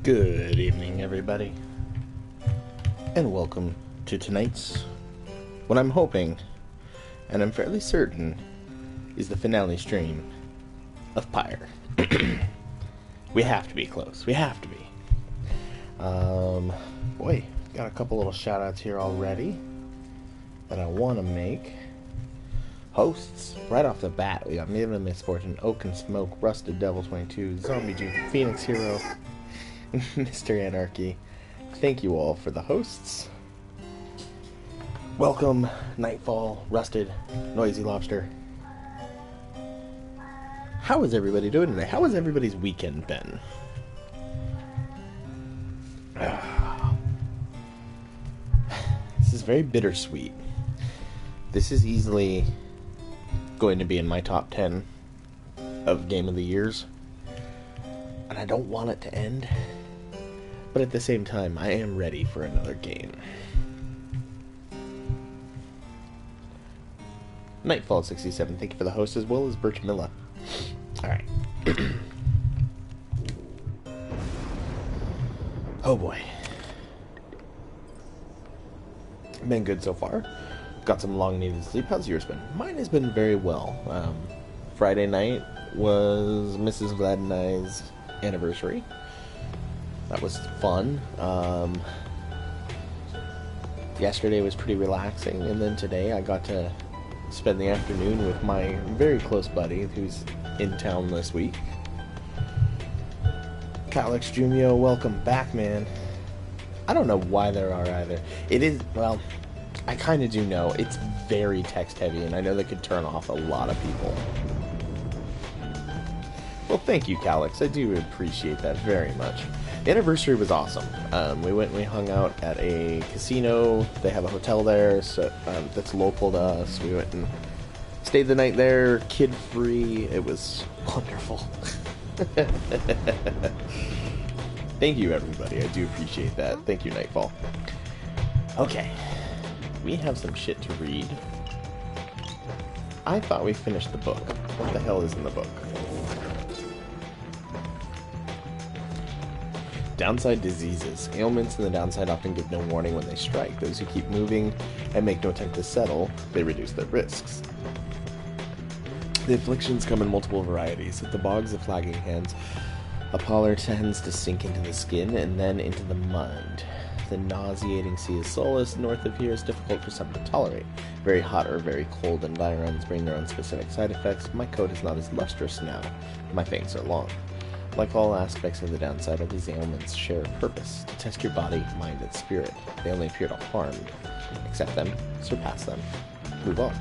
Good evening, everybody, and welcome to tonight's, what I'm hoping, and I'm fairly certain, is the finale stream of Pyre. We have to be close. We have to be. Boy, got a couple little shout-outs here already that I want to make. Hosts, right off the bat, we got Maven of Misfortune, Oak and Smoke, Rusted Devil 22, Zombie Duke, Phoenix Hero, Mr. Anarchy. Thank you all for the hosts. Welcome, Nightfall, Rusted, Noisy Lobster. How is everybody doing today? How has everybody's weekend been? This is very bittersweet. This is easily going to be in my top 10 of Game of the Years. And I don't want it to end. But at the same time, I am ready for another game. Nightfall 67, thank you for the host, as well as Birch Milla. Alright. Oh boy. Been good so far. Got some long needed sleep. How's yours been? Mine has been very well. Friday night was Mrs. Vlad and I's anniversary. That was fun. Yesterday was pretty relaxing, and then today I got to spend the afternoon with my very close buddy who's in town this week. Calix Jumio, welcome back, man. I don't know why there are either. It is, well, I kind of do know. It's very text heavy, and I know that could turn off a lot of people. Well, thank you, Calix. I do appreciate that very much. The anniversary was awesome. We went and we hung out at a casino. They have a hotel there so that's local to us. We went and stayed the night there, kid-free. It was wonderful. Thank you, everybody. I do appreciate that. Thank you, Nightfall. Okay. We have some shit to read. I thought we finished the book. What the hell is in the book? Downside diseases. Ailments in the downside often give no warning when they strike. Those who keep moving and make no attempt to settle, they reduce their risks. The afflictions come in multiple varieties. At the bogs of flagging hands, a pallor tends to sink into the skin and then into the mud. The nauseating sea is soulless. North of here is difficult for some to tolerate. Very hot or very cold environs bring their own specific side effects. My coat is not as lustrous now. My fangs are long. Like all aspects of the downside, all these ailments share a purpose, to test your body, mind, and spirit. They only appear to harm. Accept them, surpass them, move on.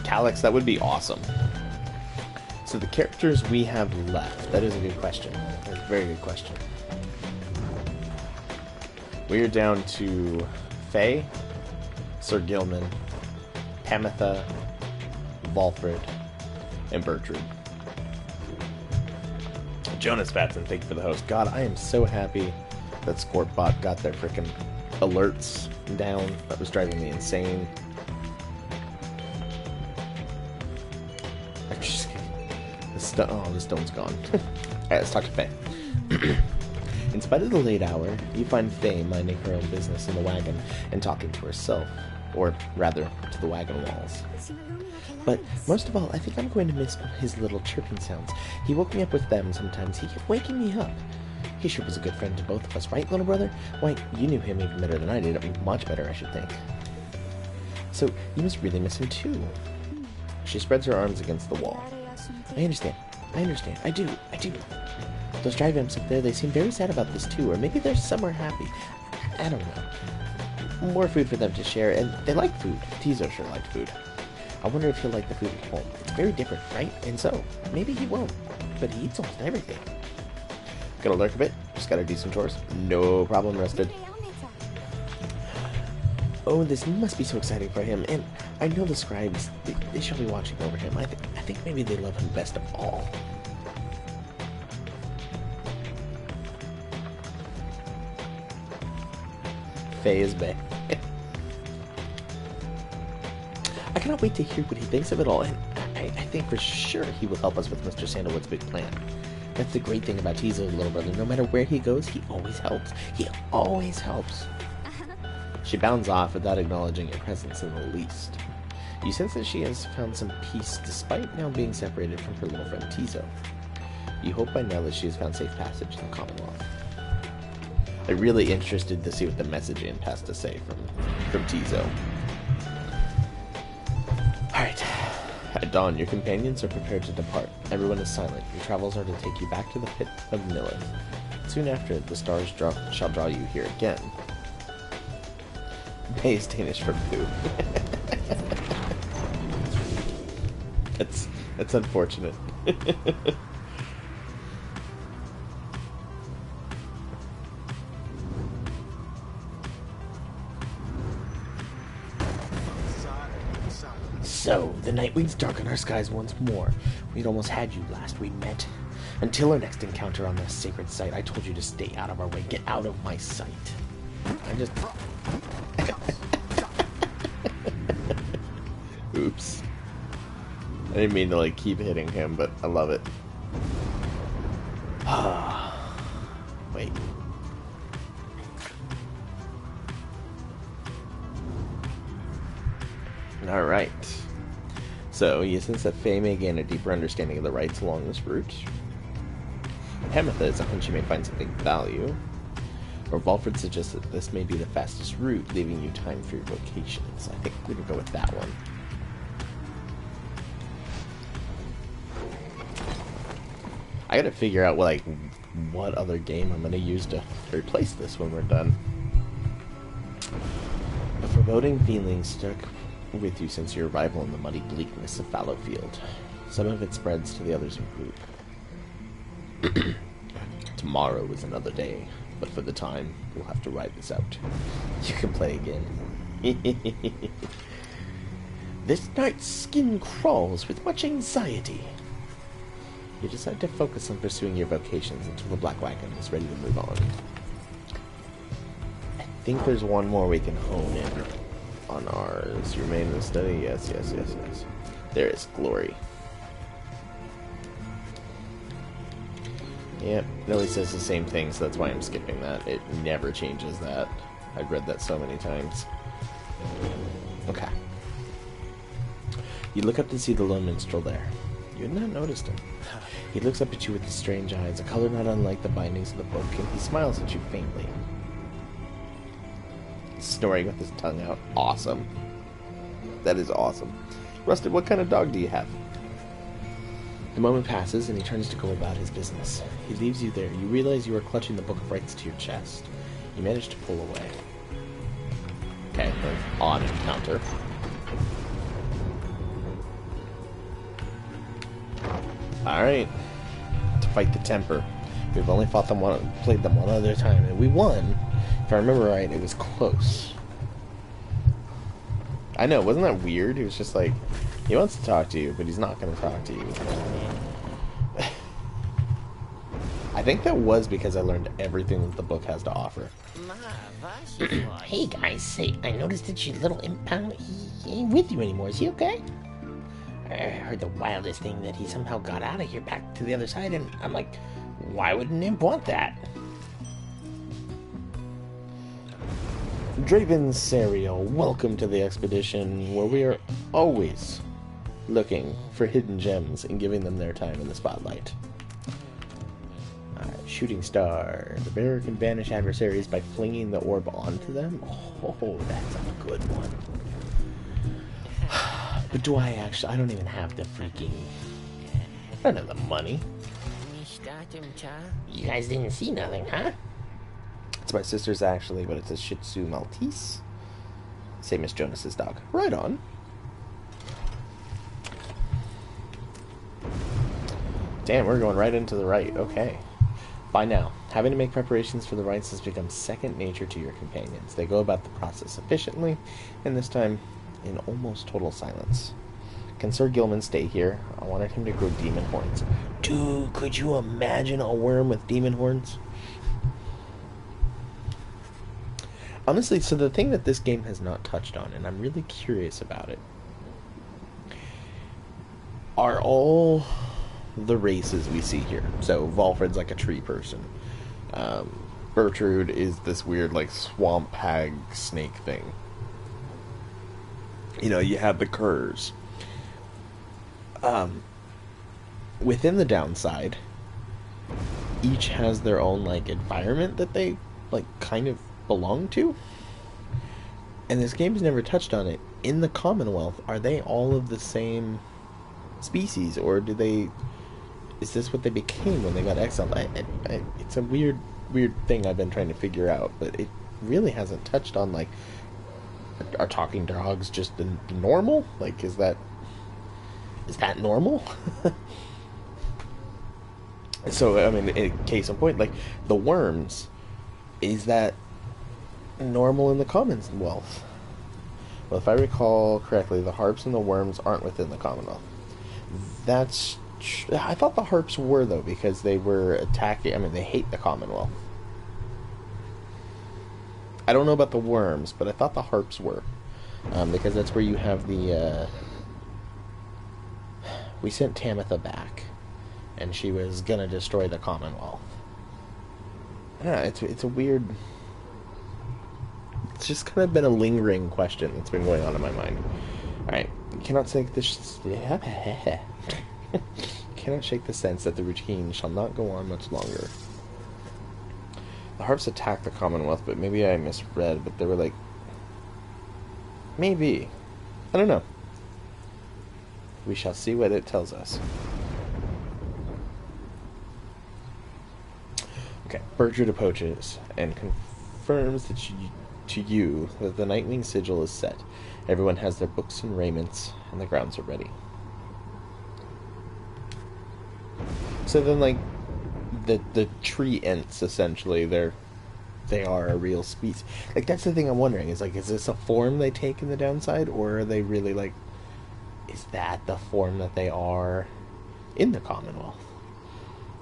Calix, that would be awesome. So the characters we have left, that is a good question. That is a very good question. We are down to Faye, Sir Gilman, Tamitha, Valfred, and Bertrude. Jonas Batson, thank you for the host. God, I am so happy that Scorpbot got their frickin' alerts down. That was driving me insane. I'm just kidding. The stone's gone. Alright, let's talk to Faye. In spite of the late hour, you find Faye minding her own business in the wagon and talking to herself. Or, rather, to the wagon walls. But, most of all, I think I'm going to miss his little chirping sounds. He woke me up with them sometimes. He kept waking me up. He sure was a good friend to both of us, right, little brother? Why, you knew him even better than I did. Much better, I should think. So, you must really miss him, too. She spreads her arms against the wall. I understand. I do. Those dry vamps up there, they seem very sad about this, too. Or maybe they're somewhere happy. I don't know. More food for them to share, and they like food. Tizo sure liked food. I wonder if he'll like the food at home. It's very different, right? And so, maybe he won't. But he eats almost everything. Gonna lurk a bit. Just gotta do some chores. No problem, Rusted. Oh, this must be so exciting for him. And I know the scribes, they shall be watching over him. I think maybe they love him best of all. Faye is bae. I cannot wait to hear what he thinks of it all, and I think for sure he will help us with Mr. Sandalwood's big plan. That's the great thing about Tizo's little brother. No matter where he goes, he always helps. He always helps. She bounds off without acknowledging your presence in the least. You sense that she has found some peace despite now being separated from her little friend Tizo. You hope by now that she has found safe passage in the Commonwealth. I'm really interested to see what the message imp has to say from Tizo. Alright. At dawn, your companions are prepared to depart. Everyone is silent. Your travels are to take you back to the pit of Nilith. Soon after, the stars shall draw you here again. Bay is Danish for poo. That's unfortunate. So, the Nightwings darken our skies once more. We'd almost had you last we met. Until our next encounter on the sacred site, I told you to stay out of our way. Get out of my sight. I just... Oops. I didn't mean to, like, keep hitting him, but I love it. Wait. Alright. So, you sense that Faye may gain a deeper understanding of the rites along this route. Hematha is a hunch you may find something of value. Or Volfred suggests that this may be the fastest route, leaving you time for your vocations. I think we can go with that one. I gotta figure out what other game I'm gonna use to replace this when we're done. A foreboding feeling stuck with you since your arrival in the muddy bleakness of Fallowfield. Some of it spreads to the others in group. Tomorrow is another day, but for the time, we'll have to ride this out. You can play again. This night's skin crawls with much anxiety. You decide to focus on pursuing your vocations until the Black Wagon is ready to move on. I think there's one more we can hone in on ours. You remain in the study? Yes. There is glory. Yep, it always says the same thing, so that's why I'm skipping that. It never changes that. I've read that so many times. Okay. You look up to see the lone minstrel there. You had not noticed him. He looks up at you with his strange eyes, a color not unlike the bindings of the book, and he smiles at you faintly. Snoring with his tongue out. Awesome. That is awesome. Rusted, what kind of dog do you have? The moment passes, and he turns to go about his business. He leaves you there. You realize you are clutching the Book of Rites to your chest. You manage to pull away. Okay, an odd encounter. Alright. To fight the temper. We've only played them one other time, and we won. If I remember right, it was close. I know, wasn't that weird? He was just like, he wants to talk to you, but he's not going to talk to you. I think that was because I learned everything that the book has to offer. Hey guys, say, I noticed that your little imp pal, he ain't with you anymore. Is he okay? I heard the wildest thing that he somehow got out of here back to the other side, and I'm like, why would an imp want that? Draven Serial, welcome to the expedition where we are always looking for hidden gems and giving them their time in the spotlight. Shooting Star. The bearer can banish adversaries by flinging the orb onto them. Oh, that's a good one. But do I actually... I don't even have the freaking... I don't have the money. You guys didn't see nothing, huh? It's my sister's actually, but it's a Shih Tzu Maltese. Same as Jonas's dog. Right on. Damn, we're going right into the right. Okay. By now, having to make preparations for the rites has become second nature to your companions. They go about the process efficiently, and this time in almost total silence. Can Sir Gilman stay here? I wanted him to grow demon horns. Dude, could you imagine a worm with demon horns? Honestly, so the thing that this game has not touched on, and I'm really curious about it, are all the races we see here. So Volfred's like a tree person. Bertrude is this weird like swamp hag snake thing. You know, you have the curs. Within the downside, each has their own like environment that they like kind of belong to. And this game's never touched on it. In the Commonwealth, are they all of the same species, or do they? Is this what they became when they got exiled? It's a weird thing I've been trying to figure out, but it really hasn't touched on like, are talking dogs just the normal? Like, is that normal? So I mean, case in point, like the worms, is that normal in the Commonwealth? Well, if I recall correctly, the harps and the worms aren't within the Commonwealth. I thought the harps were, though, because they were attacking. I mean, they hate the Commonwealth. I don't know about the worms, but I thought the harps were, because that's where you have the. We sent Tamitha back, and she was gonna destroy the Commonwealth. I don't know, it's a weird. It's just kind of been a lingering question that's been going on in my mind. Alright, you cannot shake this. Cannot shake the sense that the routine shall not go on much longer. The harps attacked the Commonwealth, but maybe I misread, but they were like. Maybe. I don't know. We shall see what it tells us. Okay, Bertrude approaches and confirms that to you that the Nightwing sigil is set. Everyone has their books and raiments, and the grounds are ready. So then, like, the tree ents, essentially, they are a real species. Like, that's the thing I'm wondering, is, like, is this a form they take in the downside, or are they really, like, is that the form that they are in the Commonwealth?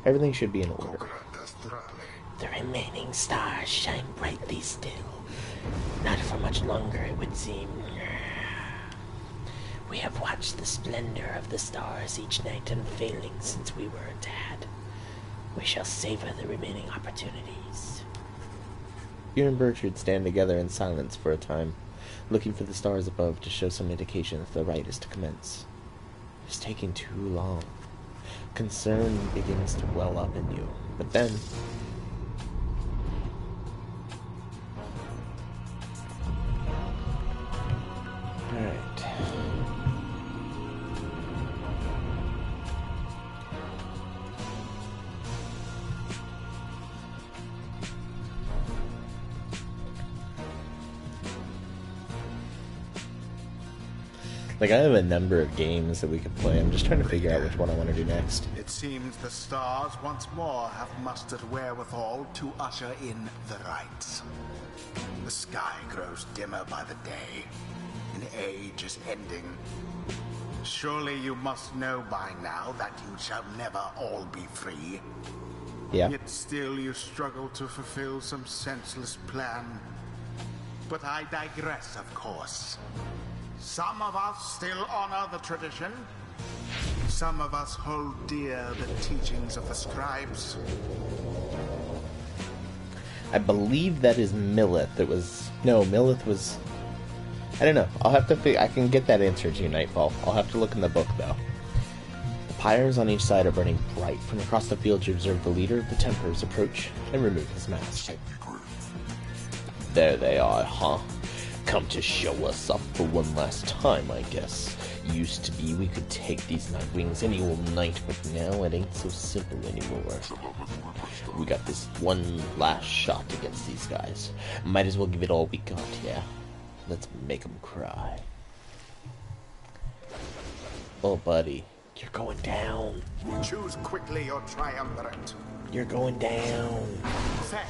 Everything should be in order. The remaining stars shine brightly still. Not for much longer, it would seem. We have watched the splendor of the stars each night unfailing since we were a tad. We shall savor the remaining opportunities. You and Bertrude stand together in silence for a time, looking for the stars above to show some indication that the rite is to commence. It's taking too long. Concern begins to well up in you, but then... Alright. Like, I have a number of games that we could play. I'm just trying to figure out which one I want to do next. It seems the stars once more have mustered wherewithal to usher in the rites. The sky grows dimmer by the day. An age is ending. Surely you must know by now that you shall never all be free. Yeah. Yet still you struggle to fulfill some senseless plan. But I digress, of course. Some of us still honor the tradition. Some of us hold dear the teachings of the scribes. I believe that is Millith. It was... No, Millith was... I don't know. I'll have to I can get that answer to you, Nightfall. I'll have to look in the book, though. The pyres on each side are burning bright. From across the field, you observe the leader of the Templars approach and remove his mask. There they are, huh? Come to show us up for one last time, I guess. Used to be we could take these Nightwings any old night, but now it ain't so simple anymore. We got this one last shot against these guys. Might as well give it all we got, yeah? Let's make them cry. Oh, buddy. You're going down. Choose quickly your triumvirate. You're going down. Say.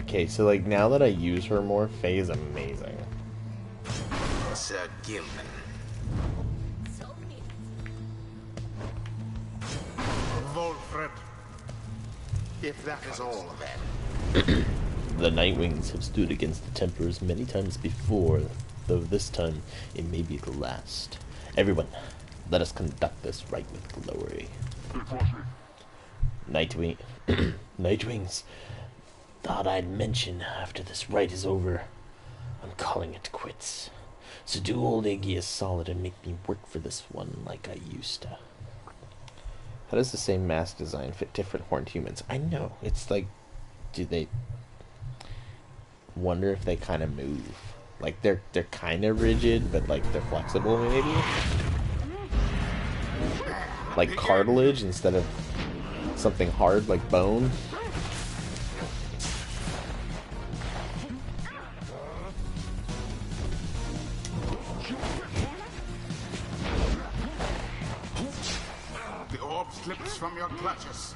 Okay, so like now that I use her more, Faye is amazing. Sir Gilman. Volfred. If that is all, then. The Nightwings have stood against the Templars many times before, though this time it may be the last. Everyone, Let us conduct this rite with glory. Nightwing. Nightwings. Thought I'd mention after this rite is over. I'm calling it quits. So do old Iggy a solid and make me work for this one like I used to. How does the same mask design fit different horned humans? I know. It's like, do they wonder if they kind of move? Like they're kind of rigid, but like they're flexible maybe? Like cartilage instead of something hard like bone? Slips from your clutches.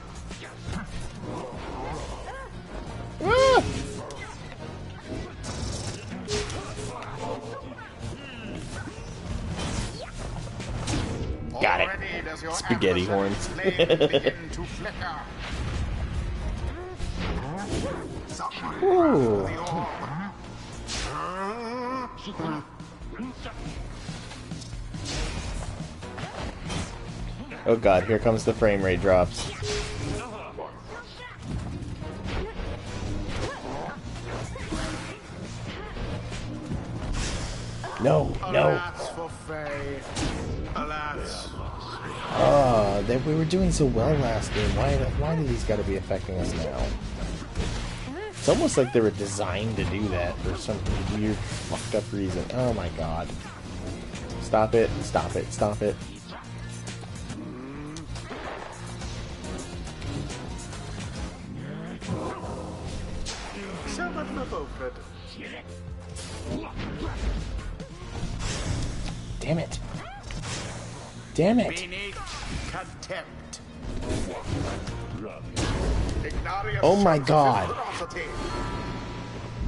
Ah! Got it. Spaghetti horns. Ooh. Oh god, here comes the frame rate drops. No, no. Oh, we were doing so well last game. Why do these gotta be affecting us now? It's almost like they were designed to do that for some weird, fucked up reason. Oh my god. Stop it, stop it, stop it. Damn it. Damn it. Contempt. Oh my god.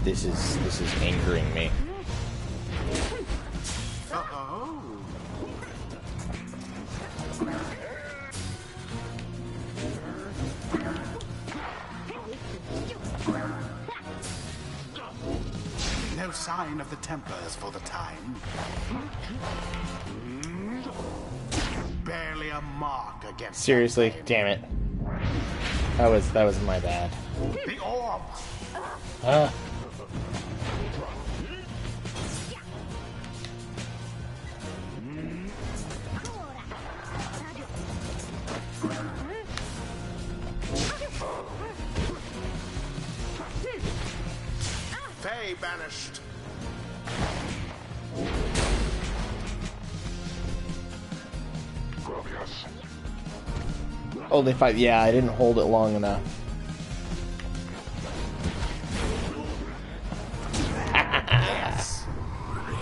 This is angering me. No sign of the Templars for the time. Barely a mark against. Seriously, damn it. That was my bad. The orb. Faye banished. Oh, they fight. Yeah, I didn't hold it long enough.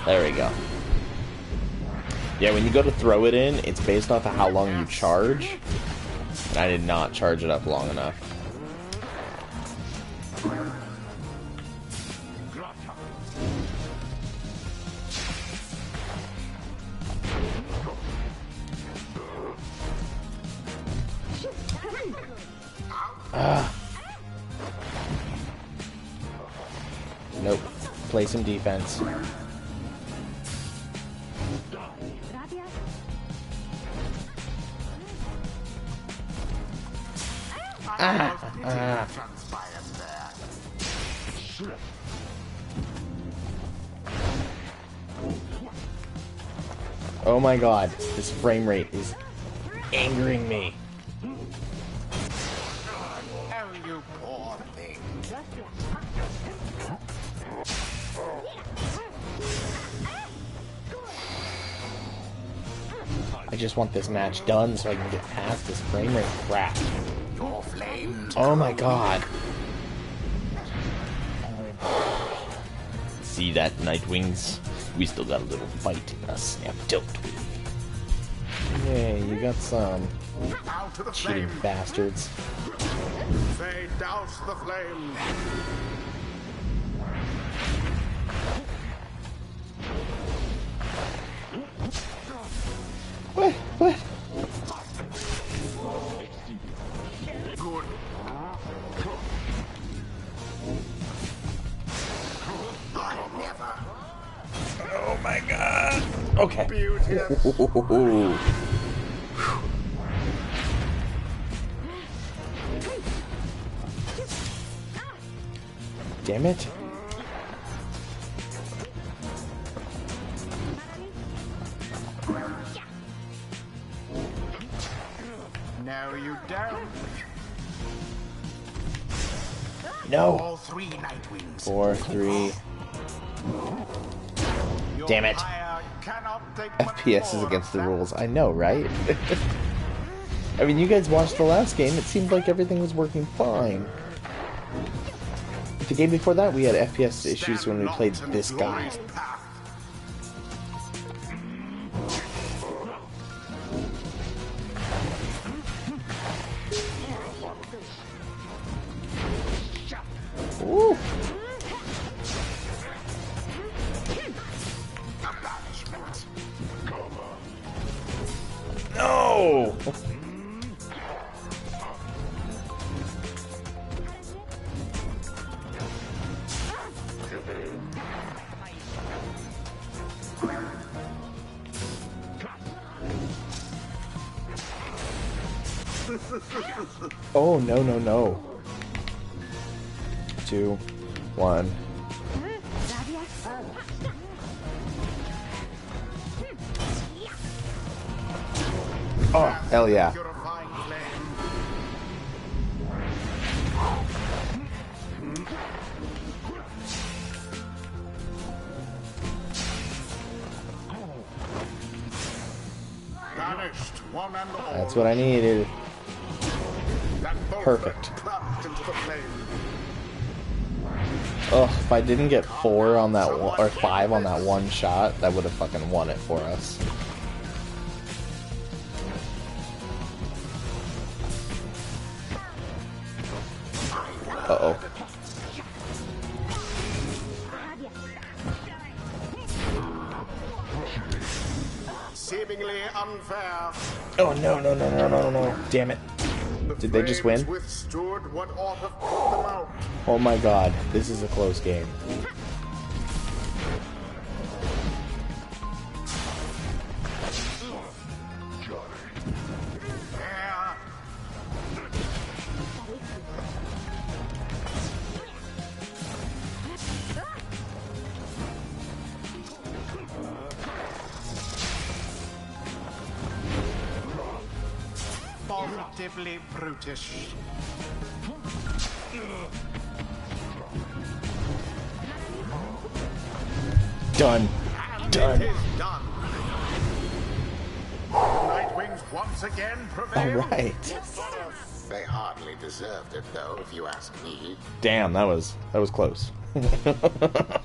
There we go. Yeah, when you go to throw it in, it's based off of how long you charge. And I did not charge it up long enough. Nope. Play some defense. Oh my god, this frame rate is angering me. Oh, you poor thing. I just want this match done so I can get past this frame rate crap. Your flames. Oh my god. See that, Nightwings? We still got a little fight in us now, don't we? Yeah, you got some. Out to the Cheating flame. bastards. They douse the flame. What? What? Good. I never. Oh my god. Okay. Beauteous. Ooh. Damn it. No, you don't. No. All 3 Nightwings. 4, 3. Damn it. FPS is against the rules. I know, right? I mean, you guys watched the last game. It seemed like everything was working fine. The game before that, we had FPS issues when we played this guy. Ooh. No! Oh, no, no, no. 2, 1. Oh, hell yeah. That's what I needed. Perfect. Ugh, if I didn't get 4 on that one, or 5 on that one shot, that would have fucking won it for us. Uh-oh. Seemingly unfair. Oh, no, no, no, no, no, no. Damn it. Did they just win? Oh my god, this is a close game. Positively brutish. Done. Done. It is done. The Nightwings once again prevail. Alright. They hardly deserved it, though, if you ask me. Damn, that was close. That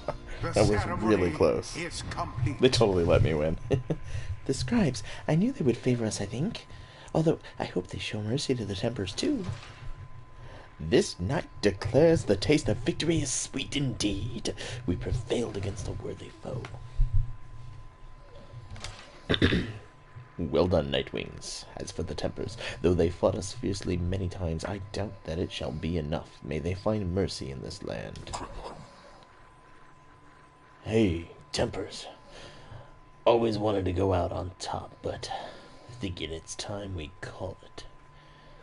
was really close. They totally let me win. The scribes, I knew they would favor us, I think. Although, I hope they show mercy to the Tempers, too. This night declares the taste of victory is sweet indeed. We prevailed against a worthy foe. Well done, Nightwings. As for the Tempers, though they fought us fiercely many times, I doubt that it shall be enough. May they find mercy in this land. Hey, Tempers. Always wanted to go out on top, but thinking it's time we call it.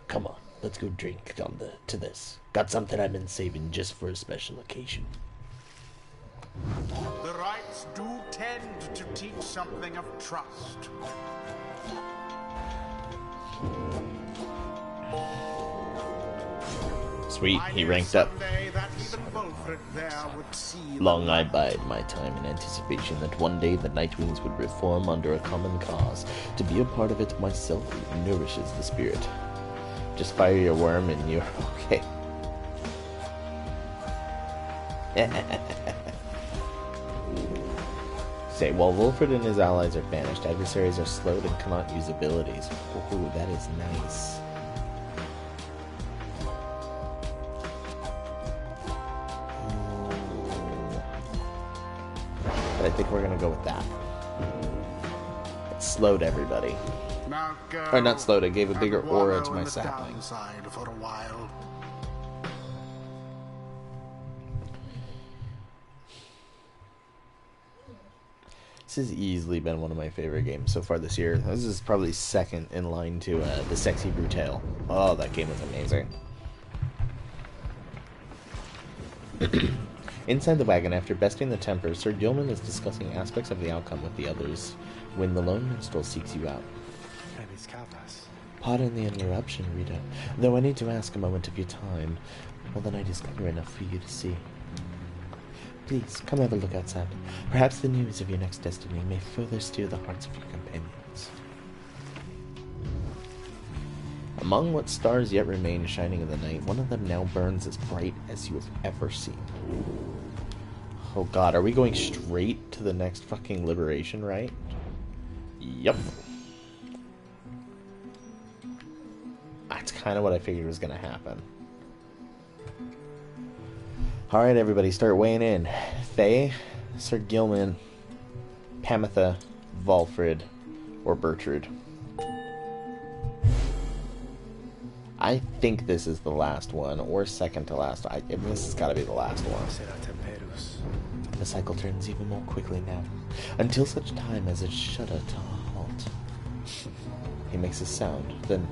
Come on, let's go drink to this. Got something I've been saving just for a special occasion. The rites do tend to teach something of trust. Sweet, he ranked up. See Long I bide my time in anticipation that one day the Nightwings would reform under a common cause. To be a part of it myself nourishes the spirit. Just fire your worm and you're okay. Say, while Wilfred and his allies are banished, adversaries are slowed and cannot use abilities. Ooh, that is nice. But I think we're gonna go with that. It slowed everybody. Now go, Or not slowed, it gave a bigger and aura wallow to in my the sapling. downside for a while. This has easily been one of my favorite games so far this year. This is probably second in line to the Sexy Brutale. Oh, that game was amazing. Inside the wagon, after besting the temper, Sir Gilman is discussing aspects of the outcome with the others when the lone minstrel seeks you out. Pardon the interruption, Rita, though I need to ask a moment of your time, while the night is clear enough for you to see. Please, come have a look outside. Perhaps the news of your next destiny may further steer the hearts of your companions. Among what stars yet remain shining in the night, one of them now burns as bright as you have ever seen. Oh god, are we going straight to the next fucking liberation, right? Yep. That's kind of what I figured was going to happen. Alright, everybody, start weighing in. Faye, Sir Gilman, Pamitha, Valfrid, or Bertrud. I think this is the last one, or second to last. This has got to be the last one. The cycle turns even more quickly now, until such time as it shudder to a halt. He makes a sound, then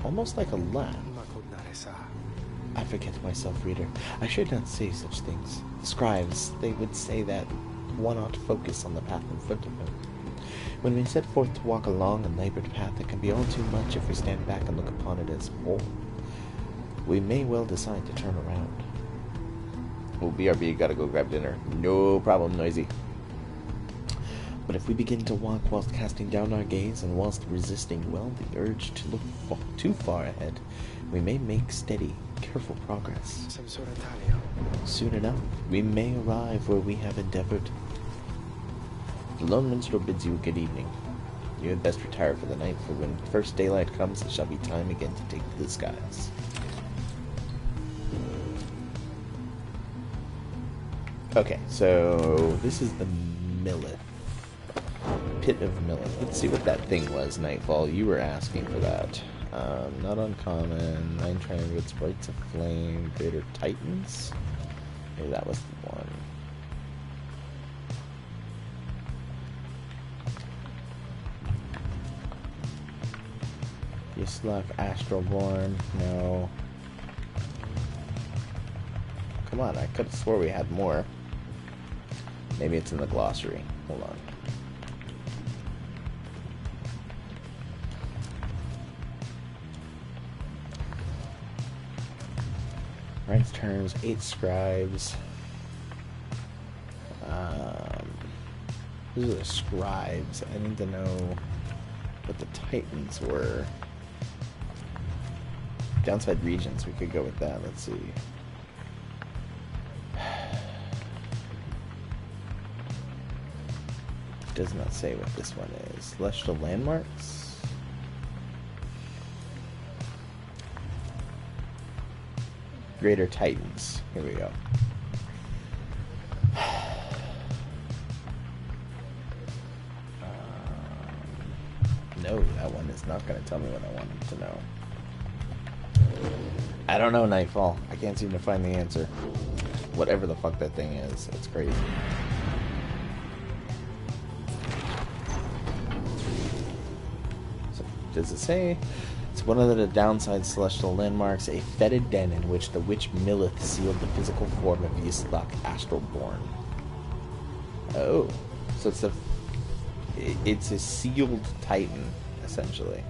almost like a laugh. I forget myself, reader. I should not say such things. The scribes, they would say that one ought to focus on the path in front of him. When we set forth to walk along a labored path, it can be all too much if we stand back and look upon it as whole. We may well decide to turn around. Oh, BRB, gotta go grab dinner. No problem, Noisy. But if we begin to walk whilst casting down our gaze and whilst resisting, well, the urge to look too far ahead, we may make steady, careful progress. Soon enough, we may arrive where we have endeavored. The lone minstrel bids you a good evening. You had best retire for the night, for when first daylight comes, it shall be time again to take to the skies. Okay, so this is the Millith. Pit of Millith. Let's see what that thing was, Nightfall. You were asking for that. Not uncommon. 9 triumvirates, sprites of flame, greater titans. Maybe that was the one. Yuslak, Astralborn. No. Come on, I could have swore we had more. Maybe it's in the glossary. Hold on. Ranks terms, 8 scribes. Those are the scribes. I need to know what the titans were. Downside regions, we could go with that. Let's see. Does not say what this one is. Celestial landmarks. Greater Titans. Here we go. No, that one is not going to tell me what I wanted to know. I don't know, Nightfall. I can't seem to find the answer. Whatever the fuck that thing is, it's crazy. So, does it say? It's one of the downside celestial landmarks, a fetid den in which the witch Millith sealed the physical form of Yuslak Astralborn. Oh, so it's a sealed titan, essentially.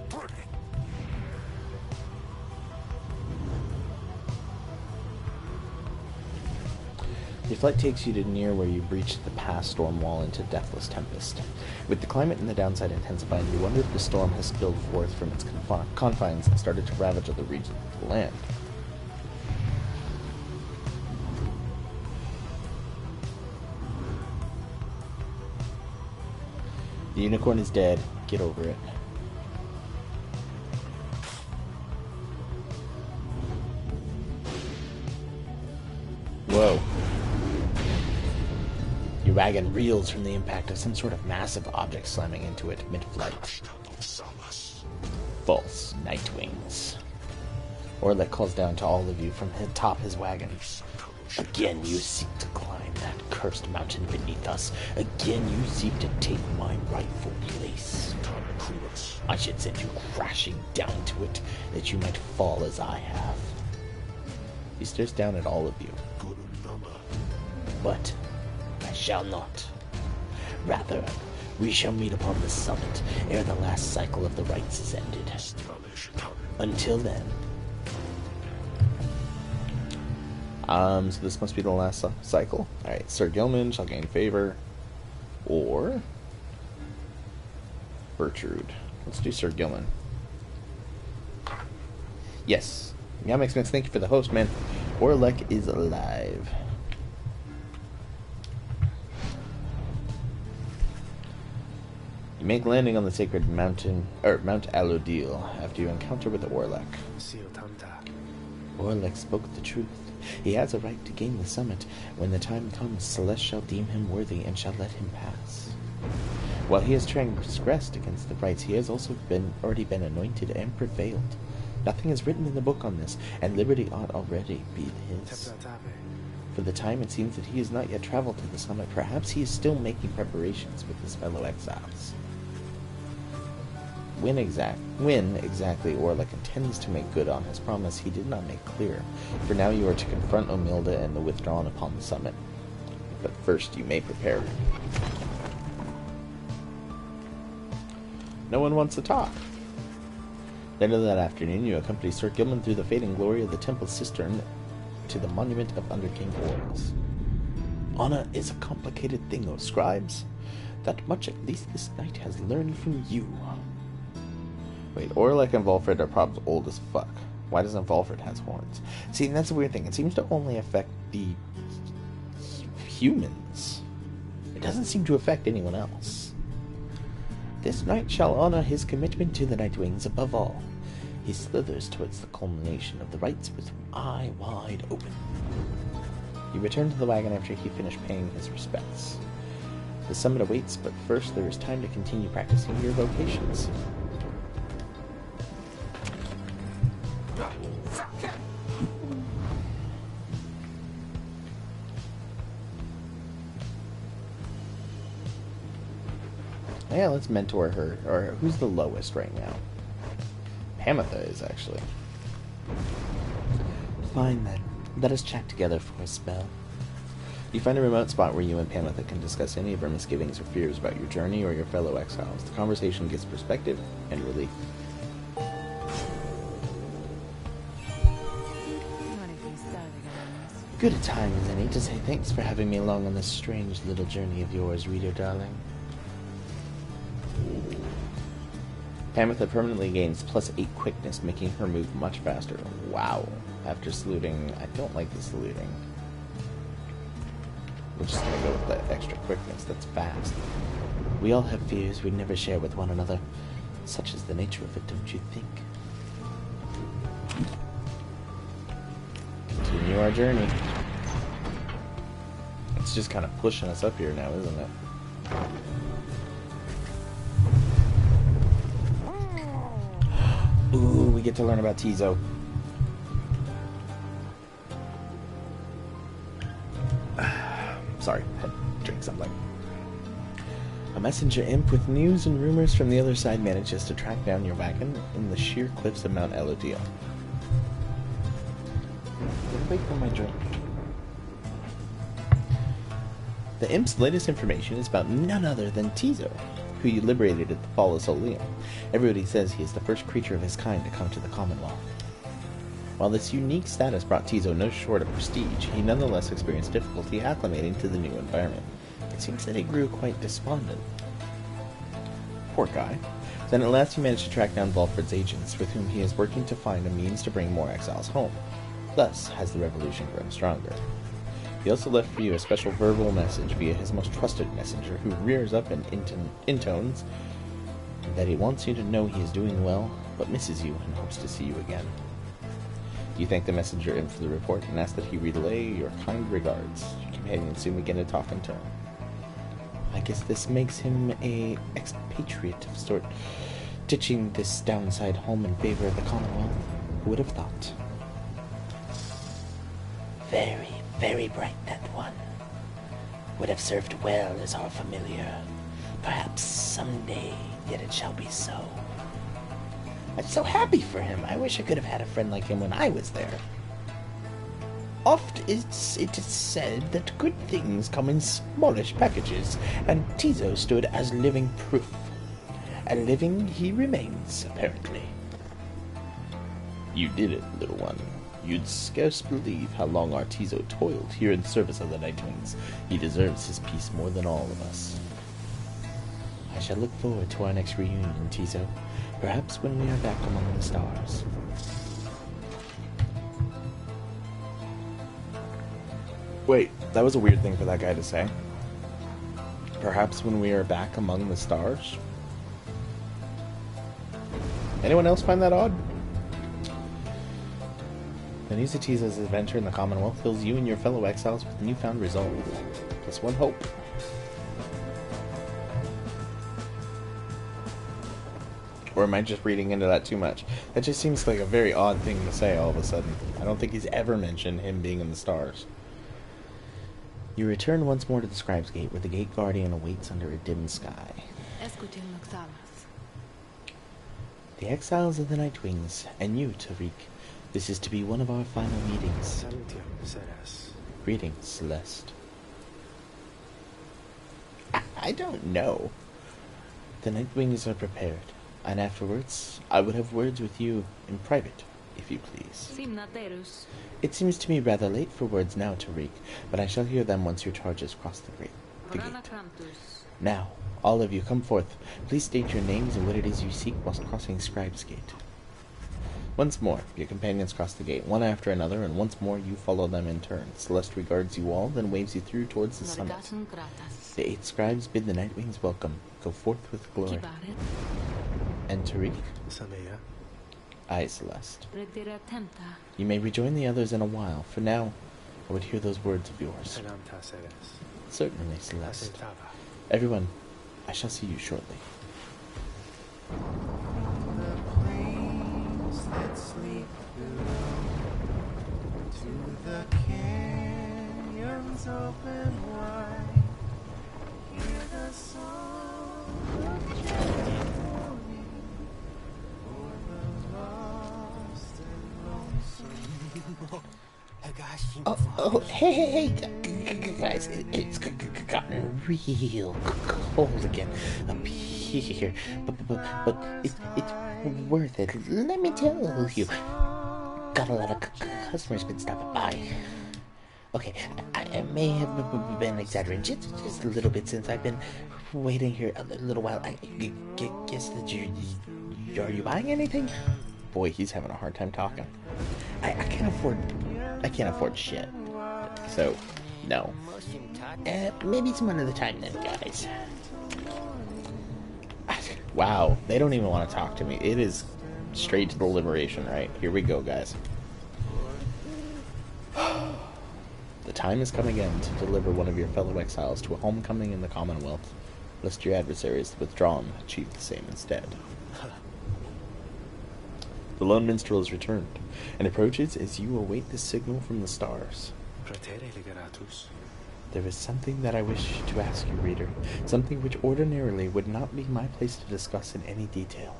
Your flight takes you to near where you breached the past storm wall into Deathless Tempest. With the climate and the downside intensifying, you wonder if the storm has spilled forth from its confines and started to ravage other regions of the land. The unicorn is dead. Get over it. Whoa. Your wagon reels from the impact of some sort of massive object slamming into it mid-flight. False Nightwings. Orlek calls down to all of you from atop his wagon. Again you seek to climb that cursed mountain beneath us. Again you seek to take my rightful place. I should send you crashing down to it, that you might fall as I have. He stares down at all of you. but I shall not. Rather, we shall meet upon the summit ere the last cycle of the rites is ended. Until then. So this must be the last cycle. Alright, Sir Gilman shall gain favor. Or Bertrude. Let's do Sir Gilman. Yes. Yamex Mix, thank you for the host, man. Orlek is alive. You make landing on the sacred mountain, or Mount Alodil, after you encounter with Orlek. Orlek spoke the truth. He has a right to gain the summit. When the time comes, Celeste shall deem him worthy and shall let him pass. While he has transgressed against the rites, he has also already been anointed and prevailed. Nothing is written in the book on this, and liberty ought already be his. For the time it seems that he has not yet traveled to the summit. Perhaps he is still making preparations with his fellow exiles. When exactly Orlek intends to make good on his promise, he did not make clear. For now you are to confront Omilda and the withdrawn upon the summit. But first you may prepare. No one wants to talk. Later that afternoon, you accompany Sir Gilman through the fading glory of the temple cistern to the monument of Under King Orls. Honor is a complicated thing, O scribes. That much at least this knight has learned from you. Wait, Orlek and Volfred are probably old as fuck. Why doesn't Volfred has horns? See, that's the weird thing. It seems to only affect the humans. It doesn't seem to affect anyone else. This knight shall honor his commitment to the Nightwings above all. He slithers towards the culmination of the rites with eye wide open. You return to the wagon after he finished paying his respects. The summit awaits, but first there is time to continue practicing your vocations. Yeah, let's mentor her. Or who's the lowest right now? Pamitha is, actually. Fine, then. Let us chat together for a spell. You find a remote spot where you and Pamitha can discuss any of her misgivings or fears about your journey or your fellow exiles. The conversation gives perspective and relief. Good a time as any to say thanks for having me along on this strange little journey of yours, reader darling. Pamitha permanently gains +8 quickness, making her move much faster. Wow. After saluting, I don't like the saluting. We're just gonna go with that extra quickness. That's fast. We all have fears we'd never share with one another. Such is the nature of it, don't you think? Continue our journey. It's just kind of pushing us up here now, isn't it? Ooh, we get to learn about Tizo. Sorry, had to drink something. A messenger imp with news and rumors from the other side manages to track down your wagon in the sheer cliffs of Mount Elodil. Wait for my drink. The imp's latest information is about none other than Tizo, who you liberated at the fall of Solium. Everybody says he is the first creature of his kind to come to the Commonwealth. While this unique status brought Tizo no short of prestige, he nonetheless experienced difficulty acclimating to the new environment. It seems that he grew quite despondent. Poor guy. Then at last he managed to track down Volfred's agents, with whom he is working to find a means to bring more exiles home. Thus has the revolution grown stronger. He also left for you a special verbal message via his most trusted messenger, who rears up and intones that he wants you to know he is doing well, but misses you and hopes to see you again. You thank the messenger imp for the report and ask that he relay your kind regards. Your companions soon begin to talk in turn. I guess this makes him a expatriate of sort, ditching this downside home in favor of the Commonwealth. Who would have thought? Very, very bright, that one. Would have served well as our familiar. Perhaps someday, yet it shall be so. I'm so happy for him. I wish I could have had a friend like him when I was there. it is said that good things come in smallish packages, and Tizo stood as living proof. And living he remains, apparently. You did it, little one. You'd scarce believe how long our Tizo toiled here in service of the Nightwings. He deserves his peace more than all of us. I shall look forward to our next reunion, Tizo. Perhaps when we are back among the stars. Wait, that was a weird thing for that guy to say. Perhaps when we are back among the stars? Anyone else find that odd? The news of Tizo's adventure in the Commonwealth fills you and your fellow exiles with newfound resolve. Just one hope. Or am I just reading into that too much? That just seems like a very odd thing to say all of a sudden. I don't think he's ever mentioned him being in the stars. You return once more to the Scribe's Gate, where the Gate Guardian awaits under a dim sky. The exiles of the Nightwings, and you, Tariq. This is to be one of our final meetings. Greetings, Celeste. I don't know. The Nightwings are prepared, and afterwards, I would have words with you in private, if you please. It seems to me rather late for words now, Tariq, but I shall hear them once your charges cross the gate. Now, all of you, come forth. Please state your names and what it is you seek whilst crossing Scribe's Gate. Once more, your companions cross the gate, one after another, and once more you follow them in turn. Celeste regards you all, then waves you through towards the summit. The 8 scribes bid the Nightwings welcome. Go forth with glory. And Tariq? Aye, Celeste. You may rejoin the others in a while. For now, I would hear those words of yours. Certainly, Celeste. Everyone, I shall see you shortly. That sleep to the canyons open wide. Hear the song of joy morning for the lost and lonesome. Hey, guys, it's gotten real cold again up here, but it's worth it. Let me tell you, got a lot of customers been stopping by. Okay, I may have been exaggerating just a little bit since I've been waiting here a little while. I guess that are you buying anything? Boy, he's having a hard time talking. I can't afford shit. So, no. Maybe some another time then, guys. Wow, they don't even want to talk to me. It is straight to the liberation, right? Here we go, guys. The time has come again to deliver one of your fellow exiles to a homecoming in the Commonwealth, lest your adversaries, withdrawn, achieve the same instead. The lone minstrel has returned, and approaches as you await the signal from the stars. There is something that I wish to ask you, reader, something which ordinarily would not be my place to discuss in any detail.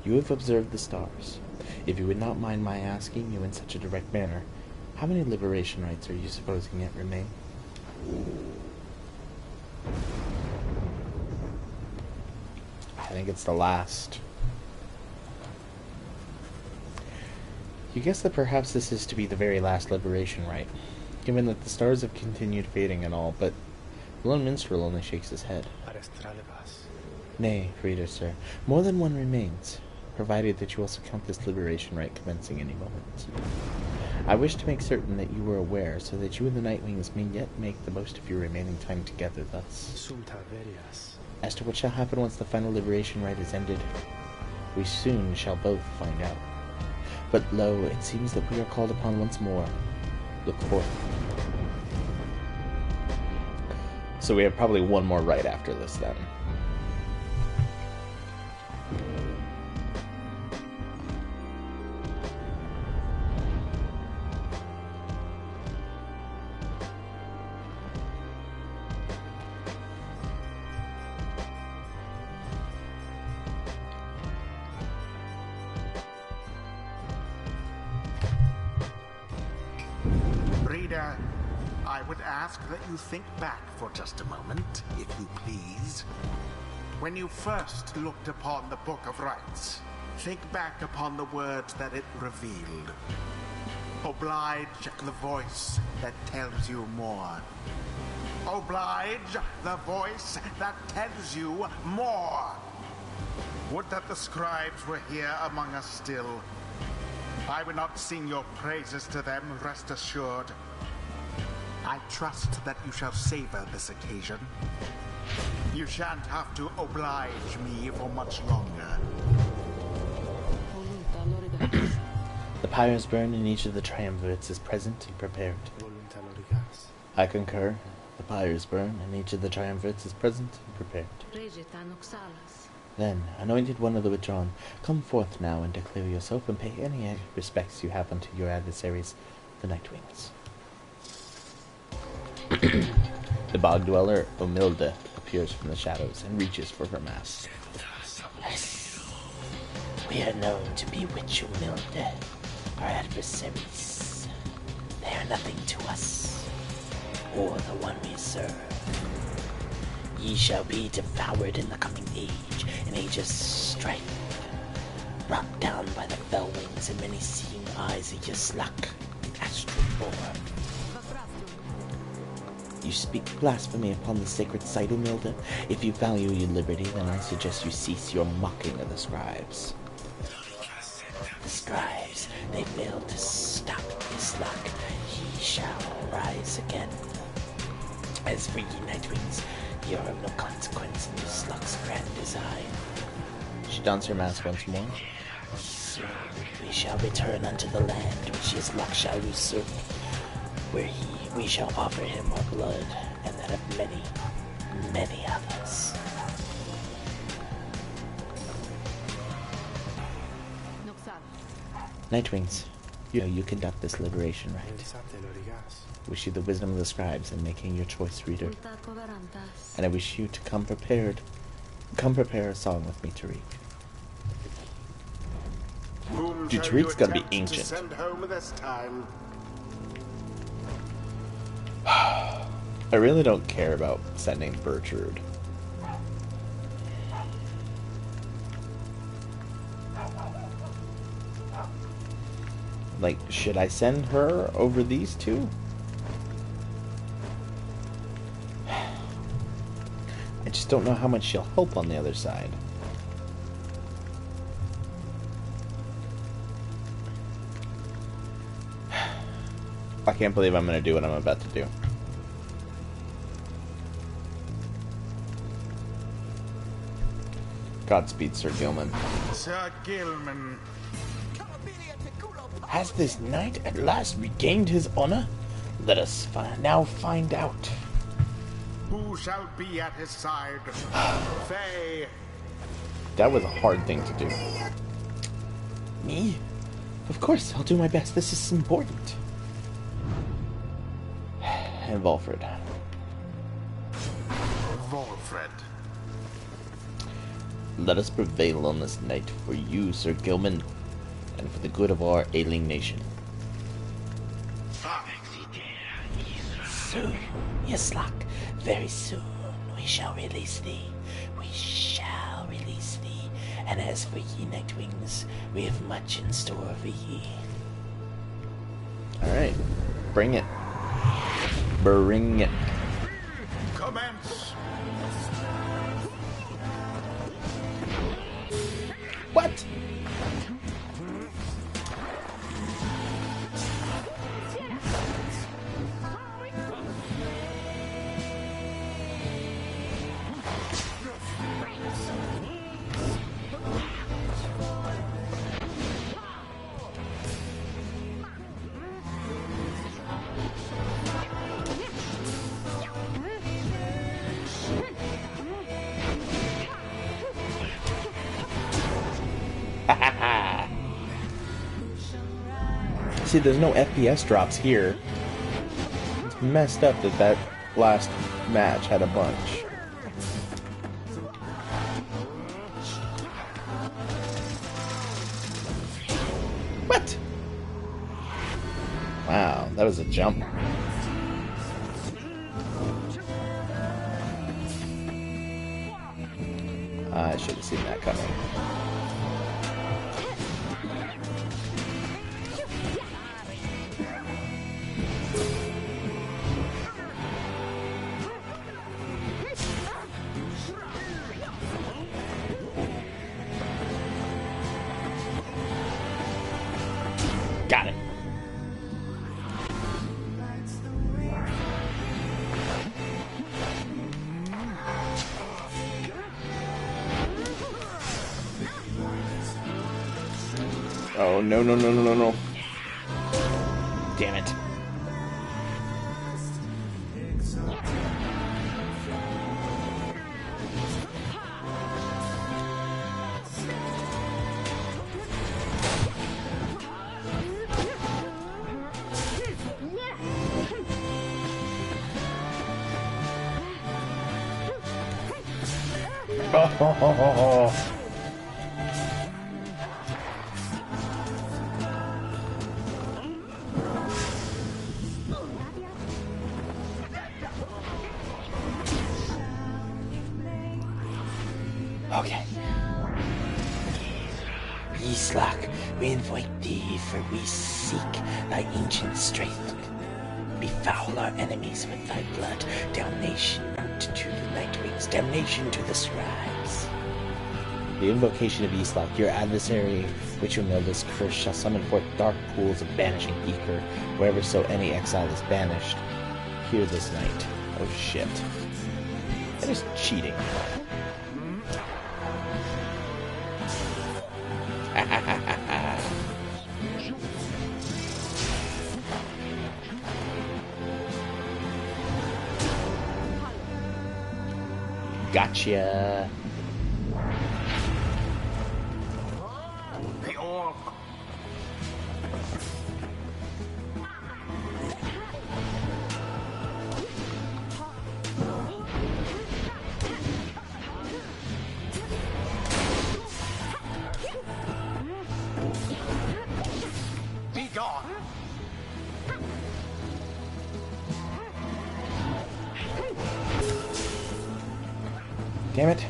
You have observed the stars. If you would not mind my asking you in such a direct manner, how many liberation rites are you supposing yet remain? I think it's the last. You guess that perhaps this is to be the very last liberation rite, given that the stars have continued fading and all, but the lone minstrel only shakes his head. Nay, reader, sir, more than one remains, provided that you also count this liberation rite commencing any moment. I wish to make certain that you were aware, so that you and the Nightwings may yet make the most of your remaining time together thus. As to what shall happen once the final liberation rite is ended, we soon shall both find out. But lo, it seems that we are called upon once more. Look forth. So we have probably one more right after this then. here, I would ask that you think back for just a moment, if you please. When you first looked upon the Book of Rites, think back upon the words that it revealed. Oblige the voice that tells you more. Oblige the voice that tells you more. Would that the scribes were here among us still. I would not sing your praises to them, rest assured. I trust that you shall savor this occasion. You shan't have to oblige me for much longer. The pyres burn and each of the triumvirates is present and prepared. I concur. The pyres burn and each of the triumvirates is present and prepared. Then, anointed one of the withdrawn, come forth now and declare yourself and pay any respects you have unto your adversaries, the Nightwings. The bog dweller, Omilda, appears from the shadows and reaches for her mask. We are known to be Witch Umilde, our adversaries. They are nothing to us, or the one we serve. Ye shall be devoured in the coming age, an age of strife, brought down by the fell wings and many seeing eyes of your sluck, astral form. You speak blasphemy upon the sacred site, Umilda. If you value your liberty, then I suggest you cease your mocking of the scribes. The scribes, they failed to stop his luck. He shall rise again. As for ye Nightwings, ye are of no consequence in this luck's grand design. She dons her mask once more. Soon we shall return unto the land which his luck shall usurp, where we shall offer him our blood, and that of many, many others. Nightwings, you know you conduct this liberation rite. Wish you the wisdom of the scribes in making your choice, reader. And I wish you to come prepared. Come prepare a song with me, Tariq. Dude, Tariq's gotta be To ancient. send home this time. I really don't care about sending Bertrude. Like, should I send her over these two? I just don't know how much she'll help on the other side. I can't believe I'm going to do what I'm about to do. Godspeed, Sir Gilman. Sir Gilman. Has this knight at last regained his honor? Let us now find out. Who shall be at his side? Faye. That was a hard thing to do. Me? Of course, I'll do my best. This is important. And Volfred. Volfred. Let us prevail on this night for you, Sir Gilman, and for the good of our ailing nation. Soon, yes, Locke, very soon we shall release thee. We shall release thee. And as for ye Nightwings, we have much in store for ye. Alright, bring it. Bring it. Commence. What? See, there's no FPS drops here. It's messed up that that last match had a bunch. What? Wow, that was a jump. should have seen that coming. Got it. Oh, no, no, no, no, no, no. Damn it. Oh. Okay. Islak, we invite thee, for we seek thy ancient strength. Befoul our enemies with thy blood. Damnation to the nightwings, damnation to the scribes. The invocation of Islak, your adversary, which will know this curse, shall summon forth dark pools of banishing ether, wherever so any exile is banished. Hear this night. Oh shit. That is cheating. Gotcha. The orb. Be gone. Damn it.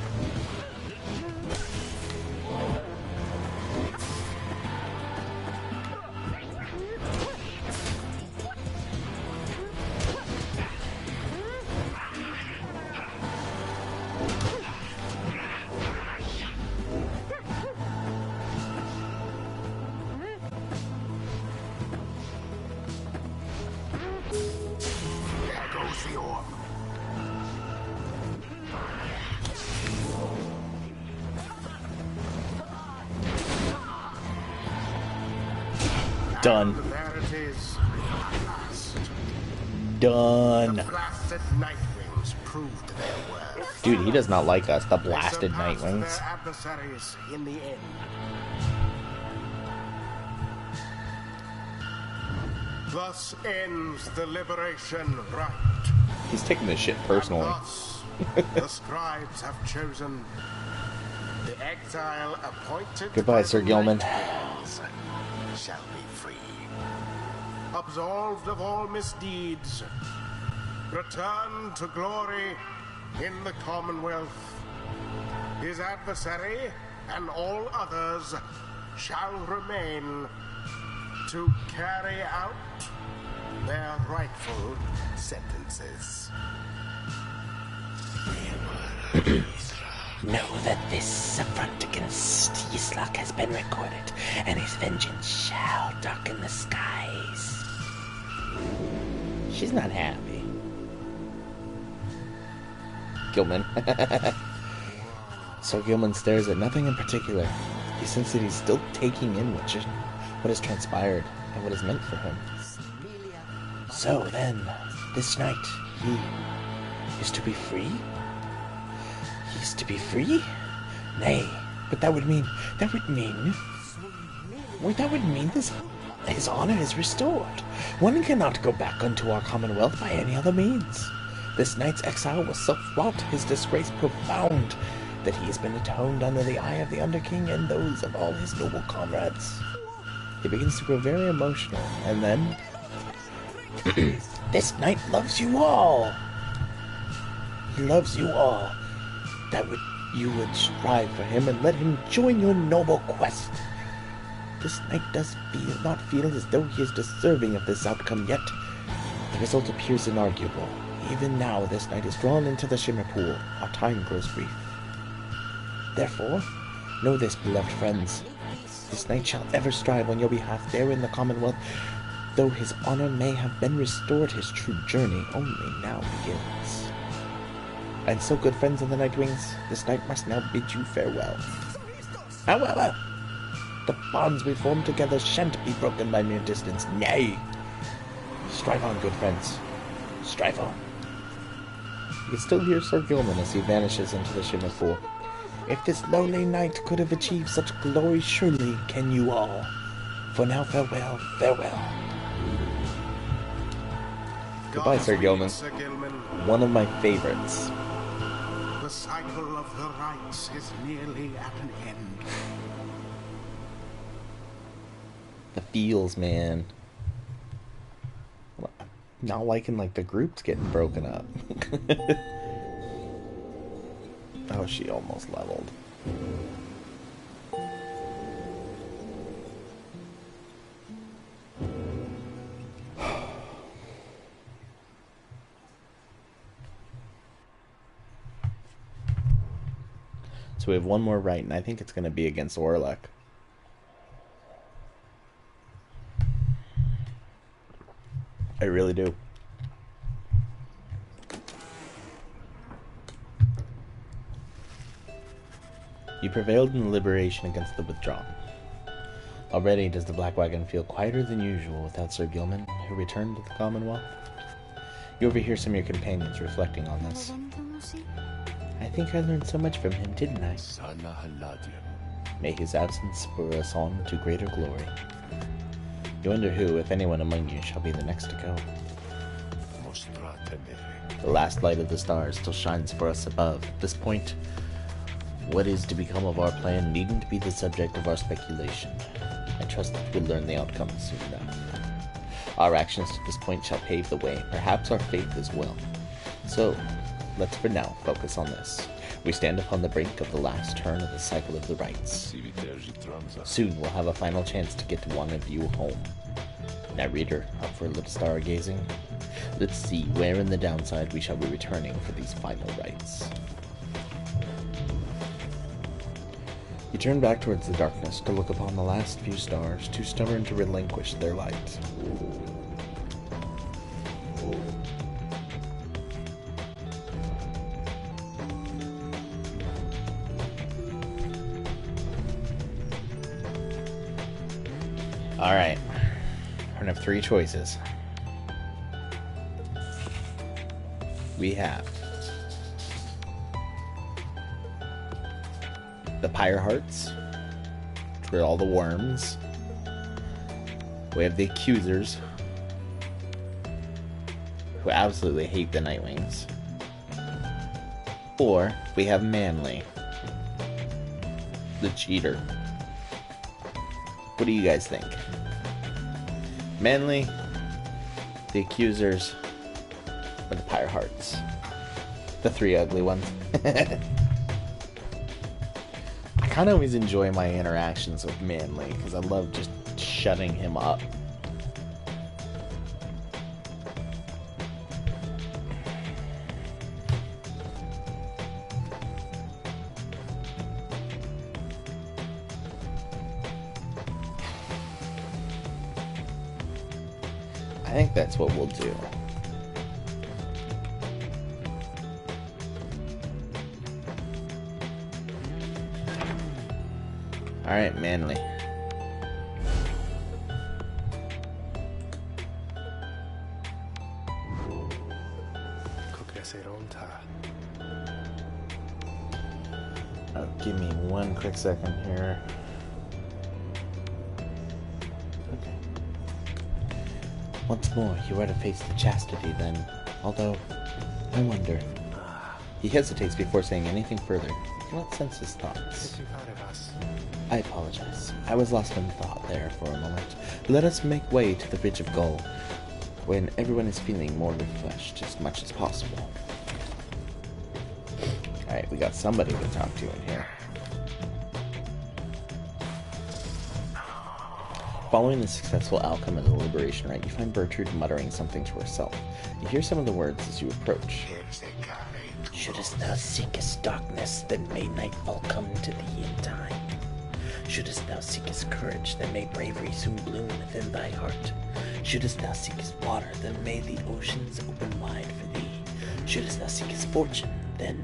There goes the orb. Done. There it is. Last. Done. Blasted Nightwings proved their worth. Dude, he does not like us, the They blasted surpassed Nightwings. their adversaries in the end. Thus ends the liberation rite. He's taking this shit personally. Thus, the scribes have chosen the exile appointed. Goodbye, by Sir the Gilman. Nightwings shall be free, absolved of all misdeeds, return to glory in the Commonwealth. His adversary and all others shall remain to carry out their rightful sentences. Know that this affront against Islak has been recorded, and his vengeance shall darken the skies. She's not happy. Gilman. So Gilman stares at nothing in particular. He senses that he's still taking in what has transpired and what is meant for him. So then, this night, he is to be free? He is to be free? Nay, but that would mean this, his honor is restored. One cannot go back unto our commonwealth by any other means. This night's exile was self-wrought, his disgrace profound, that he has been atoned under the eye of the Underking and those of all his noble comrades. He begins to grow very emotional, and then... This knight loves you all. He loves you all. That would you would strive for him and let him join your noble quest. This knight does not feel as though he is deserving of this outcome yet. The result appears inarguable. Even now, this knight is drawn into the Shimmer Pool. Our time grows brief. Therefore, know this, beloved friends. This knight shall ever strive on your behalf there in the Commonwealth. Though his honor may have been restored, his true journey only now begins. And so, good friends of the Nightwings, this knight must now bid you farewell. However, the bonds we form together shan't be broken by mere distance. Nay! Strive on, good friends. Strive on. You can still hear Sir Gilman as he vanishes into the Shimmer Pool. If this lowly knight could have achieved such glory, surely can you all. For now, farewell, farewell. Goodbye, Sir Gilman. One of my favorites. The cycle of the rites is nearly at an end. The feels, man. Not liking like the group's getting broken up. Oh, she almost leveled. So we have one more right, and I think it's going to be against Orlek. I really do. You prevailed in the liberation against the withdrawn. Already does the Black Wagon feel quieter than usual without Sir Gilman, who returned to the Commonwealth. You overhear some of your companions reflecting on this. I think I learned so much from him, didn't I? May his absence spur us on to greater glory. You wonder who, if anyone among you, shall be the next to go. The last light of the stars still shines for us above. At this point, what is to become of our plan needn't be the subject of our speculation. I trust that we'll learn the outcome soon enough. Our actions to this point shall pave the way, perhaps our faith as well. So, let's for now focus on this. We stand upon the brink of the last turn of the cycle of the rites. Soon we'll have a final chance to get one of you home. Now, reader, up for a little stargazing? Let's see where in the downside we shall be returning for these final rites. You turn back towards the darkness to look upon the last few stars, too stubborn to relinquish their light. Alright, we're gonna have three choices. We have the Pyre Hearts, for all the worms. We have the Accusers, who absolutely hate the Nightwings. Or we have Manly, the cheater. What do you guys think? Manly, the Accusers, or the Pyre Hearts? The three ugly ones. I kind of always enjoy my interactions with Manly, because I love just shutting him up. I think that's what we'll do. Alright, Manly. Oh, give me one quick second here. Okay. Once more, you are to face the chastity then. Although, I wonder. He hesitates before saying anything further. You cannot sense his thoughts. I apologize. I was lost in thought there for a moment. Let us make way to the Ridge of Gull, when everyone is feeling more refreshed as much as possible. Alright, we got somebody to talk to in here. Following the successful outcome of the liberation rite, you find Bertrude muttering something to herself. You hear some of the words as you approach. Shouldst thou seekest darkness, then may nightfall come to thee in time. Shouldst thou seekest courage, then may bravery soon bloom within thy heart. Shouldst thou seekest water, then may the oceans open wide for thee. Shouldst thou seekest fortune, then...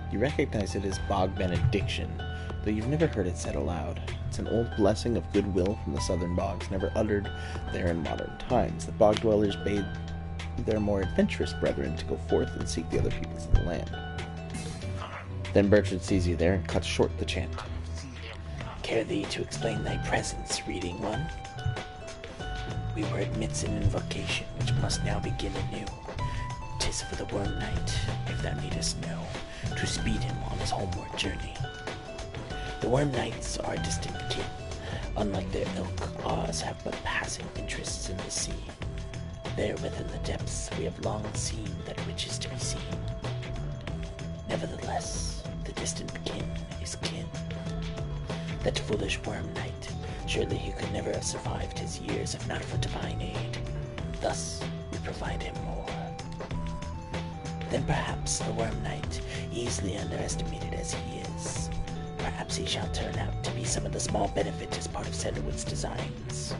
You recognize it as Bog Benediction, though you've never heard it said aloud. It's an old blessing of goodwill from the southern bogs, never uttered there in modern times. The bog dwellers bade their more adventurous brethren to go forth and seek the other peoples of the land. Then Bertrand sees you there and cuts short the chant. Care thee to explain thy presence, reading one? We were admits an invocation, which must now begin anew. 'Tis for the Worm Knight, if thou needest know, to speed him on his homeward journey. The Worm Knights are distant kin. Unlike their ilk, ours have but passing interests in the sea. There within the depths we have long seen that which is to be seen. Nevertheless, the distant kin is kin. That foolish Worm Knight, surely he could never have survived his years if not for divine aid. Thus, we provide him more. Then perhaps the Worm Knight, easily underestimated as he is, perhaps he shall turn out to be some of the small benefit as part of Sandalwood's designs.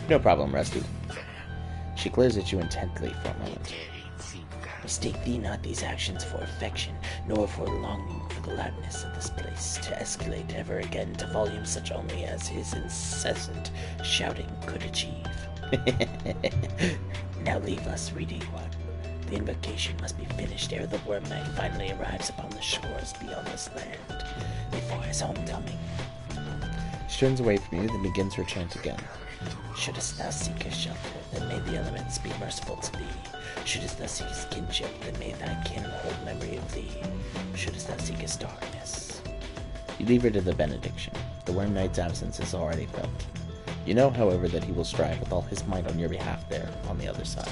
No problem, Rusty. She glares at you intently for a moment. Mistake thee not these actions for affection, nor for longing for the loudness of this place to escalate ever again to volumes such only as his incessant shouting could achieve. Now leave us, reading one. The invocation must be finished ere the Worm Knight finally arrives upon the shores beyond this land, before his homecoming. She turns away from you, then begins her chant again. Shouldst thou seek a shelter, then may the elements be merciful to thee. Shouldst thou seek kinship, then may thy kin hold memory of thee. Shouldst thou seek darkness. You leave her to the benediction. The Worm Knight's absence is already felt. You know, however, that he will strive with all his might on your behalf there, on the other side.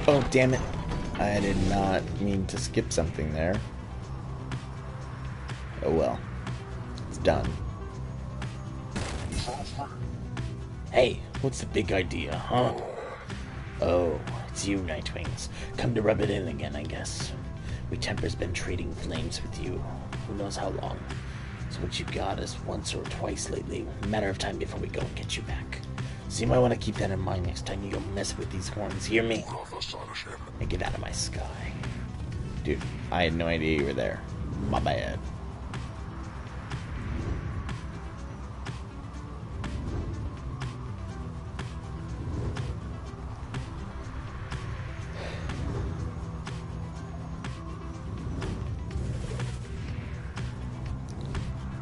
Oh, damn it. I did not mean to skip something there. Oh well. It's done. Hey, what's the big idea, huh? Oh, it's you, Nightwings. Come to rub it in again, I guess. We Temper's been trading flames with you. Who knows how long. So what you got is once or twice lately. Matter of time before we go and get you back. So you might want to keep that in mind next time you go mess with these horns, hear me? And get out of my sky. Dude, I had no idea you were there. My bad.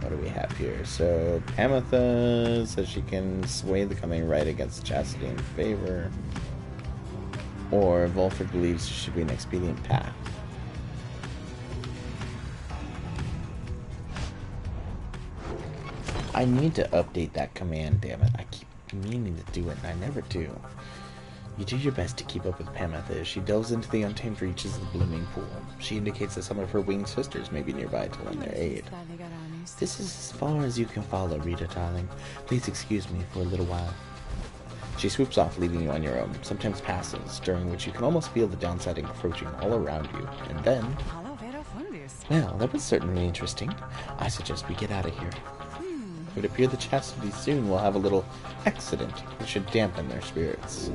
What do we have here? So, Pamitha says she can sway the coming right against chastity and favor. Or Volford believes it should be an expedient path. I need to update that command, damn it. I keep meaning to do it, and I never do. You do your best to keep up with Pamitha as she delves into the untamed reaches of the blooming pool. She indicates that some of her winged sisters may be nearby to lend their aid. This is as far as you can follow, Rita, darling. Please excuse me for a little while. She swoops off, leaving you on your own, sometimes passes, during which you can almost feel the downside approaching all around you. And then... Well, that was certainly interesting. I suggest we get out of here. It would appear the chastity soon will have a little accident, which should dampen their spirits.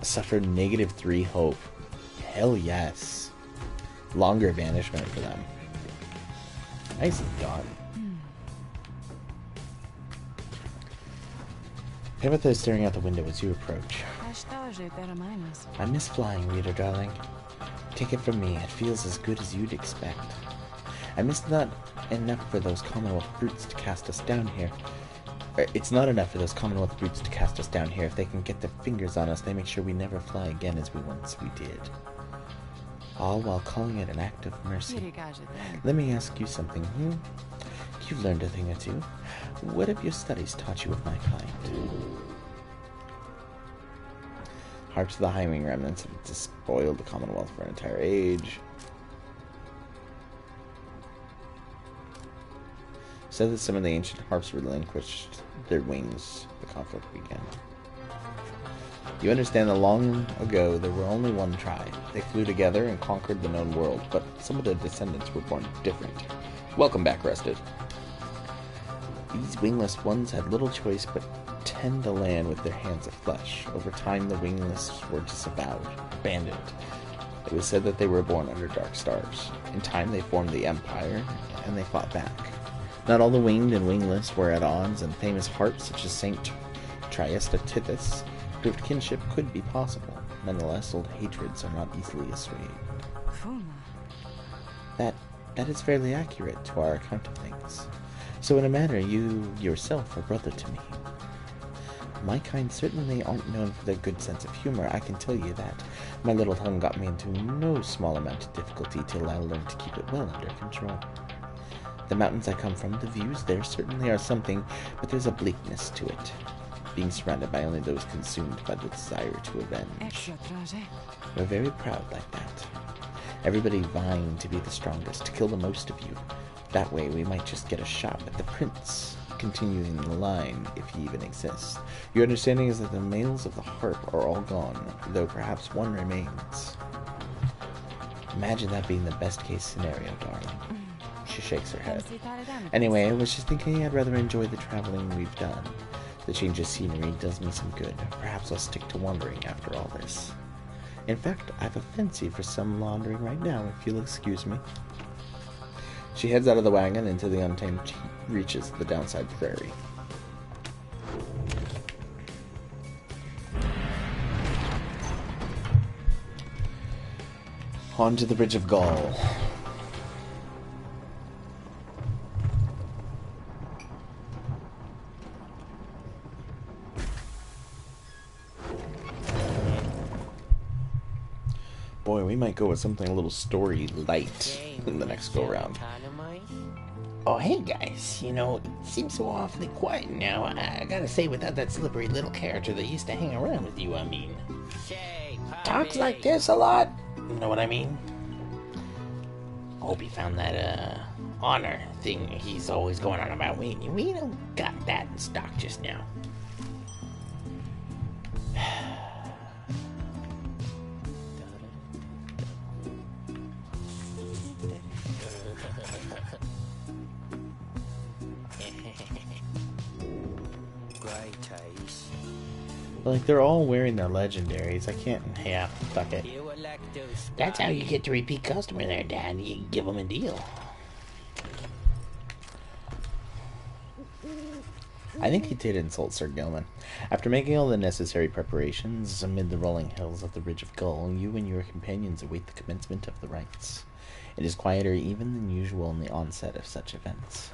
Suffer -3 hope. Hell yes. Longer banishment for them. Nicely done. Pamitha is staring out the window as you approach. I miss flying, Rita, darling. Take it from me, it feels as good as you'd expect. I miss not enough for those Commonwealth brutes to cast us down here. It's not enough for those Commonwealth brutes to cast us down here. If they can get their fingers on us, they make sure we never fly again as we once did. All while calling it an act of mercy. Let me ask you something, Do You've learned a thing or two. What have your studies taught you of my kind? Harps of the High-Wing remnants have despoiled the Commonwealth for an entire age. Said that some of the ancient harps relinquished their wings. The conflict began. You understand that long ago there were only one tribe. They flew together and conquered the known world, but some of their descendants were born different. Welcome back, Rested. These wingless ones had little choice but tend the land with their hands of flesh. Over time, the wingless were disavowed, abandoned. It was said that they were born under dark stars. In time, they formed the Empire, and they fought back. Not all the winged and wingless were at odds, and famous harps such as Saint Triestatitis proved kinship could be possible. Nonetheless, old hatreds are not easily assuaged. That is fairly accurate to our account of things. So in a manner, you yourself are brother to me. My kind certainly aren't known for their good sense of humor. I can tell you that. My little tongue got me into no small amount of difficulty till I learned to keep it well under control. The mountains I come from, the views there certainly are something, but there's a bleakness to it. Being surrounded by only those consumed by the desire to avenge. We're very proud like that. Everybody vying to be the strongest, to kill the most of you. That way we might just get a shot at the prince, continuing the line, if he even exists. Your understanding is that the males of the harp are all gone, though perhaps one remains. Imagine that being the best case scenario, darling. She shakes her head. Anyway, I was just thinking I'd rather enjoy the traveling we've done. The change of scenery does me some good. Perhaps I'll stick to wandering after all this. In fact, I have a fancy for some laundering right now, if you'll excuse me. She heads out of the wagon into the untamed reaches of the downside prairie. On to the Bridge of Gaul. Boy, we might go with something a little story light in the next go round. Oh, hey guys, you know, it seems so awfully quiet now. I gotta say, without that slippery little character that used to hang around with you, I mean. Talks like this a lot, you know what I mean? Hope he found that, honor thing he's always going on about. We don't got that in stock just now. Like, they're all wearing their legendaries. I can't... Yeah, fuck it. That's how you get to repeat customer there, Dad. You give them a deal. I think he did insult Sir Gilman. After making all the necessary preparations amid the rolling hills of the Ridge of Gull, you and your companions await the commencement of the rites. It is quieter even than usual in the onset of such events.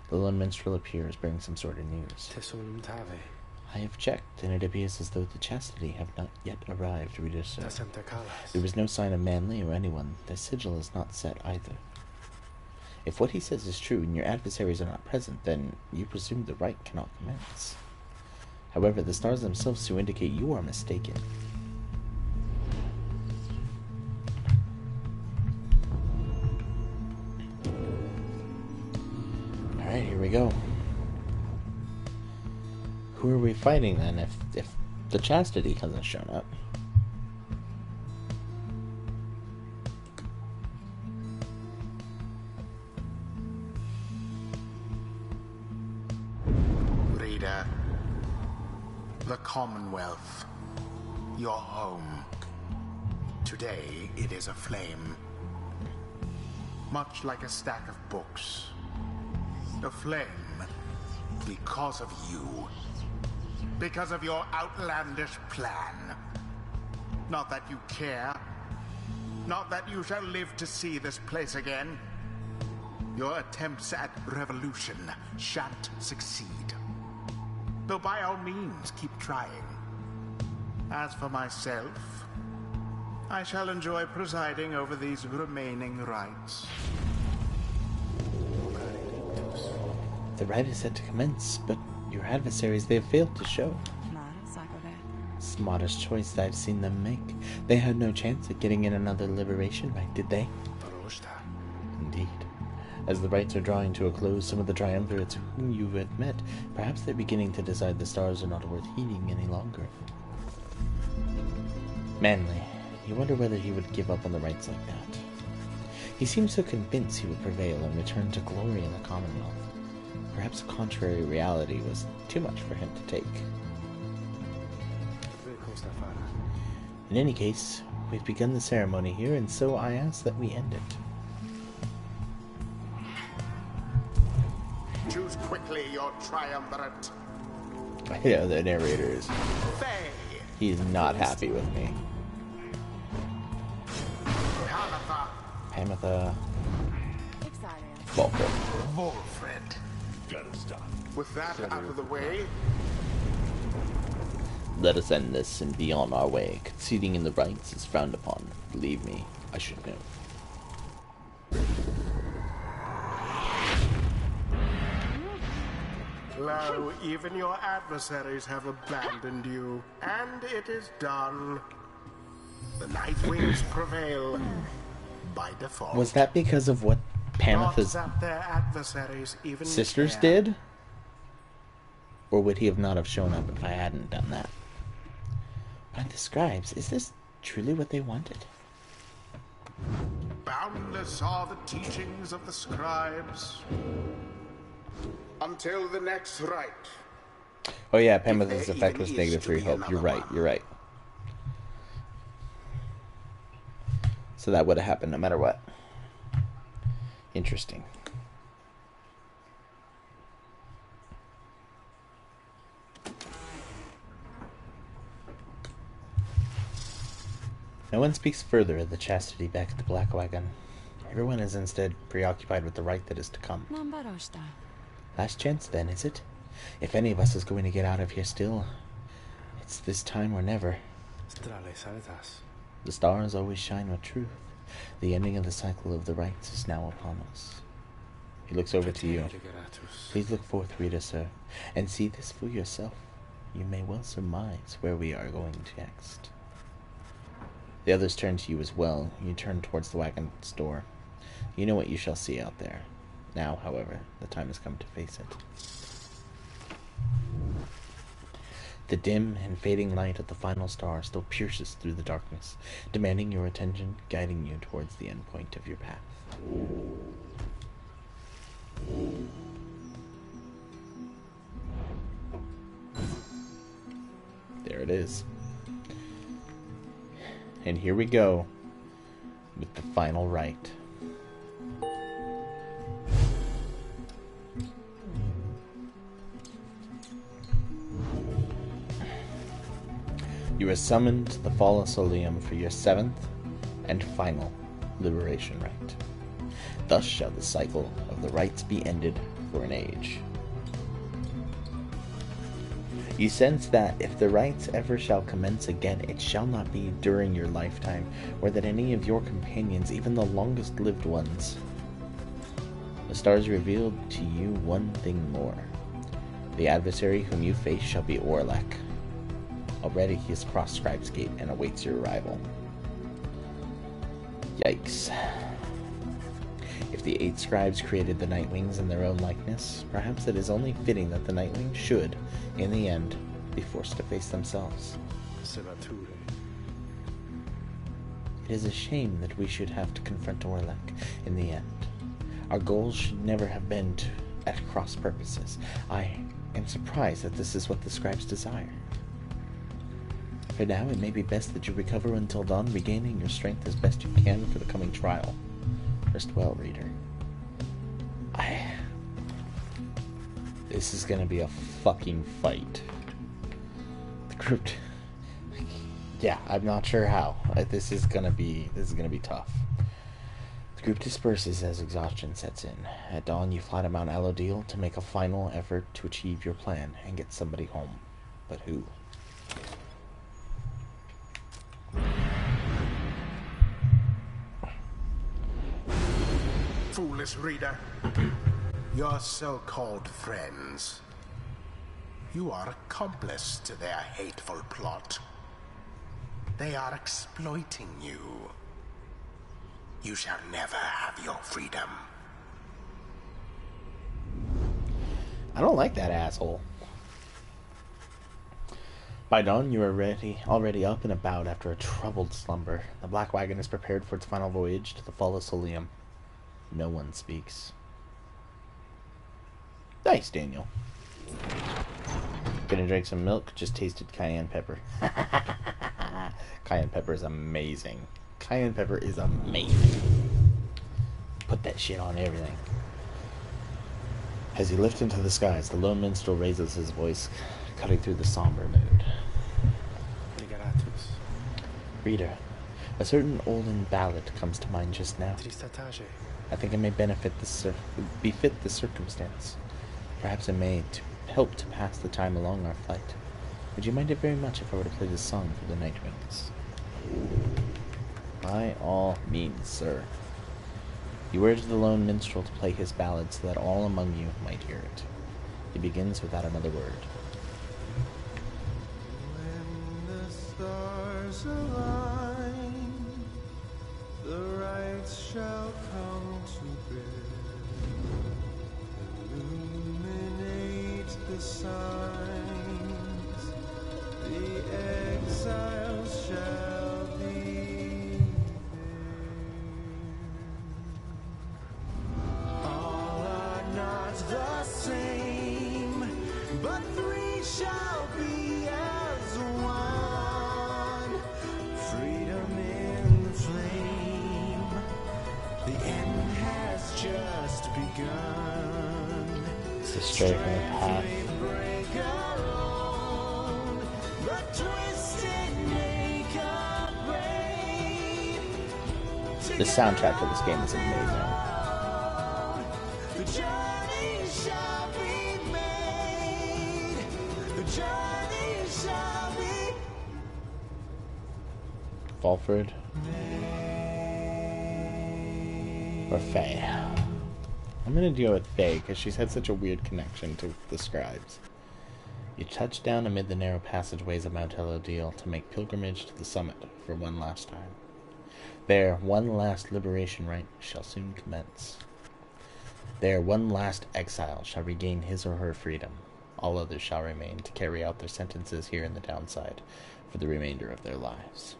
The lone minstrel appears, bearing some sort of news. I have checked, and it appears as though the chastity have not yet arrived, reader sir. There was no sign of Manly or anyone. Their sigil is not set either. If what he says is true, and your adversaries are not present, then you presume the rite cannot commence. However, the stars themselves do indicate you are mistaken. Alright, here we go. Who are we fighting then if the chastity hasn't shown up? Reader, the Commonwealth, your home. Today it is aflame. Much like a stack of books. Aflame because of you. Because of your outlandish plan. Not that you care. Not that you shall live to see this place again. Your attempts at revolution shan't succeed. Though by all means, keep trying. As for myself, I shall enjoy presiding over these remaining rites. The rite is set to commence, but your adversaries, they have failed to show. Smartest choice I've seen them make. They had no chance at getting in another liberation rite, did they? Indeed. As the rites are drawing to a close, some of the triumvirates whom you have met, perhaps they're beginning to decide the stars are not worth heeding any longer. Manly, you wonder whether he would give up on the rites like that. He seemed so convinced he would prevail and return to glory in the Commonwealth. Perhaps a contrary reality was too much for him to take. In any case, we've begun the ceremony here, and so I ask that we end it. Choose quickly your triumvirate. Yeah, the narrator is... Faye, He's not happy with me. Hamatha, Pamatha... Volker. Volfred. With that out of the way, Let us end this and be on our way. Conceding in the rites is frowned upon. Believe me, I should know. lo, even your adversaries have abandoned you, and it is done. The Nightwings prevail by default. Was that because of what Not Pamatha's that their adversaries even sisters care. did? Or would he have not have shown up if I hadn't done that? By the scribes, is this truly what they wanted? Boundless are the teachings of the scribes. Until the next rite. Oh yeah, Pamatha's there effect even was is negative to 3 be hope. You're another right, one. you're right. So that would have happened no matter what. Interesting. No one speaks further of the chastity back at the Black Wagon. Everyone is instead preoccupied with the rite that is to come. Last chance then, is it? If any of us is going to get out of here still, it's this time or never. The stars always shine with truth. The ending of the cycle of the rites is now upon us. He looks over to you. Please look forth, reader, sir, and see this for yourself. You may well surmise where we are going next. The others turn to you as well. You turn towards the wagon's door. You know what you shall see out there. Now, however, the time has come to face it. The dim and fading light of the final star still pierces through the darkness, demanding your attention, guiding you towards the end point of your path. There it is. And here we go with the final rite. You are summoned to the Fala Solium for your 7th and final liberation rite. Thus shall the cycle of the rites be ended for an age. You sense that if the rites ever shall commence again, it shall not be during your lifetime, or that any of your companions, even the longest lived ones. The stars revealed to you one thing more. The adversary whom you face shall be Orlek. Already he has crossed Scribe's Gate and awaits your arrival. Yikes. If the 8 scribes created the Nightwings in their own likeness, perhaps it is only fitting that the Nightwings should, in the end, be forced to face themselves. It is a shame that we should have to confront Orlek in the end. Our goals should never have been at cross purposes. I am surprised that this is what the scribes desire. For now, it may be best that you recover until dawn, regaining your strength as best you can for the coming trial. Rest well, reader. This is gonna be a fucking fight. The group... Yeah, I'm not sure how. This is gonna be tough. The group disperses as exhaustion sets in. At dawn, you fly to Mount Alodil to make a final effort to achieve your plan and get somebody home. But who? Foolish reader. Your so-called friends. You are accomplice to their hateful plot. They are exploiting you. You shall never have your freedom. I don't like that asshole. By dawn, you are already up and about after a troubled slumber. The black wagon is prepared for its final voyage to the fall of Solium. No one speaks. Nice, Daniel. Gonna drink some milk, just tasted cayenne pepper. Cayenne pepper is amazing. Cayenne pepper is amazing. Put that shit on everything. As he lifts into the skies, the lone minstrel raises his voice, cutting through the somber mood. Reader, a certain olden ballad comes to mind just now. I think it may befit the circumstance. Perhaps it may help to pass the time along our flight. Would you mind it very much if I were to play this song for the night wings? By all means, sir. You urge the lone minstrel to play his ballad so that all among you might hear it. He begins without another word. When the stars align, the rights shall come to bear. Illuminate the signs, the exiles shall be there. All are not the same, but three shall be as one. Freedom in the flame, the end has just begun. This is straight from the path. Break our own, but twisted make a break. The soundtrack for this game is amazing. The journey shall be made. The journey shall be Falford or Faye? I'm gonna deal with Faye because she's had such a weird connection to the scribes. You touch down amid the narrow passageways of Mount Elodil to make pilgrimage to the summit for one last time. There, one last liberation rite shall soon commence. There, one last exile shall regain his or her freedom. All others shall remain to carry out their sentences here in the downside for the remainder of their lives.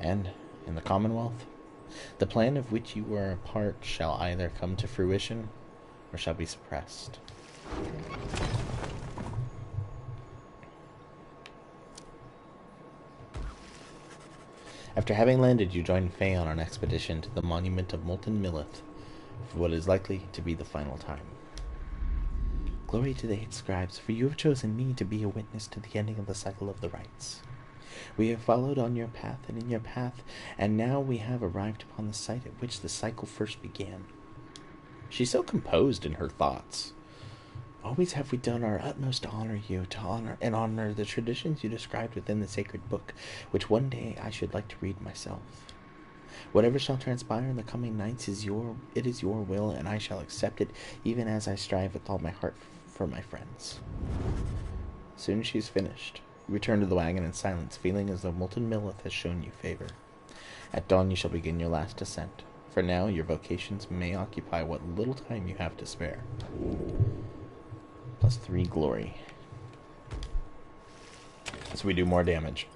And, in the Commonwealth, the plan of which you were a part shall either come to fruition or shall be suppressed. After having landed, you join Faye on an expedition to the monument of Molten Millith for what is likely to be the final time. Glory to the 8 scribes, for you have chosen me to be a witness to the ending of the cycle of the rites. We have followed on your path and in your path, and now we have arrived upon the site at which the cycle first began. She's so composed in her thoughts. Always have we done our utmost to honor you, to honor the traditions you described within the sacred book, which one day I should like to read myself. Whatever shall transpire in the coming nights it is your will, and I shall accept it, even as I strive with all my heart for my friends. Soon she's finished. You return to the wagon in silence, feeling as though Molten Millith has shown you favor. At dawn you shall begin your last descent. For now, your vocations may occupy what little time you have to spare. Plus 3 glory. So we do more damage.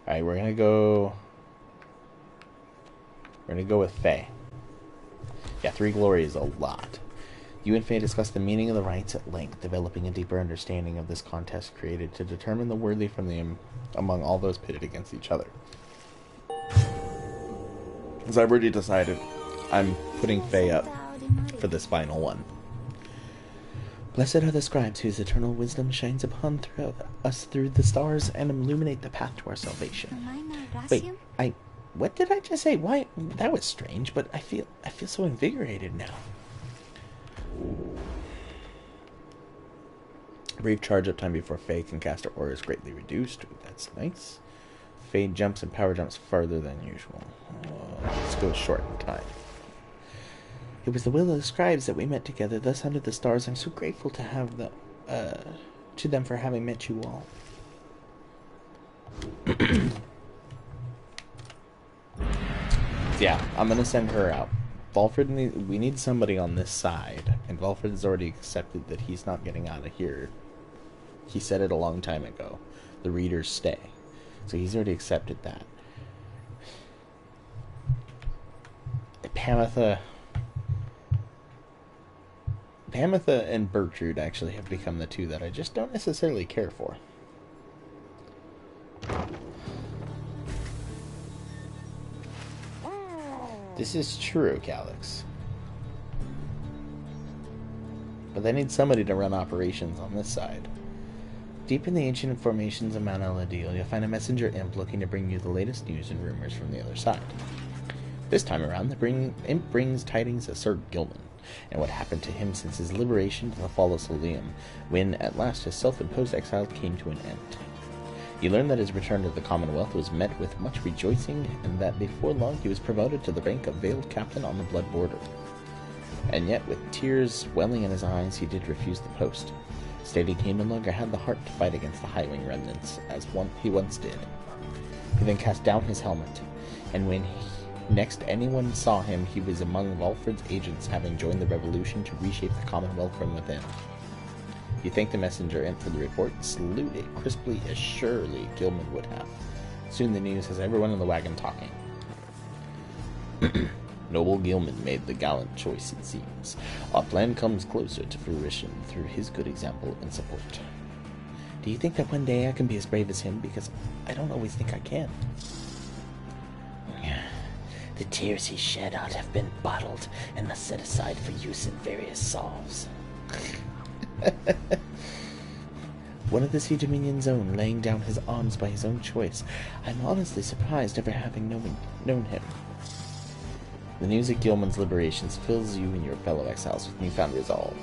Alright, we're gonna go with Faye. Yeah, 3 glory is a lot. You and Faye discuss the meaning of the rites at length, developing a deeper understanding of this contest created to determine the worthy from the among all those pitted against each other. As I've already decided, I'm putting Faye up for this final one. Blessed are the scribes whose eternal wisdom shines upon us through the stars and illuminate the path to our salvation. Wait, what did I just say? Why? That was strange, but I feel so invigorated now. Brief charge up time before Faye can cast her aura is greatly reduced. That's nice. Fade jumps and power jumps farther than usual. Let's go short in time. It was the will of the scribes that we met together, thus under the stars. I'm so grateful to have to them for having met you all. Yeah, I'm gonna send her out. We need somebody on this side, and Valfred has already accepted that he's not getting out of here. He said it a long time ago. The readers stay. So he's already accepted that. Pamitha and Bertrude actually have become the two that I just don't necessarily care for. This is true, Calyx. But they need somebody to run operations on this side. Deep in the ancient formations of Mount Eladil, you'll find a messenger imp looking to bring you the latest news and rumors from the other side. This time around, the imp brings tidings of Sir Gilman, and what happened to him since his liberation to the fall of Solium, when at last his self-imposed exile came to an end. You learn that his return to the Commonwealth was met with much rejoicing, and that before long he was promoted to the rank of Veiled Captain on the Blood Border. And yet, with tears welling in his eyes, he did refuse the post, stating he no longer had the heart to fight against the Highwing remnants, as he once did. He then cast down his helmet, and when next anyone saw him, he was among Valfred's agents, having joined the revolution to reshape the Commonwealth from within. You thanked the messenger imp for the report and salute it crisply as surely Gilman would have. Soon the news has everyone in the wagon talking. Noble Gilman made the gallant choice, it seems. Our plan comes closer to fruition through his good example and support. Do you think that one day I can be as brave as him? Because I don't always think I can. The tears he shed ought to have been bottled and must set aside for use in various salves. One of the Sea Dominion's own, laying down his arms by his own choice. I'm honestly surprised ever having known him. The news of Gilman's liberations fills you and your fellow exiles with newfound resolve.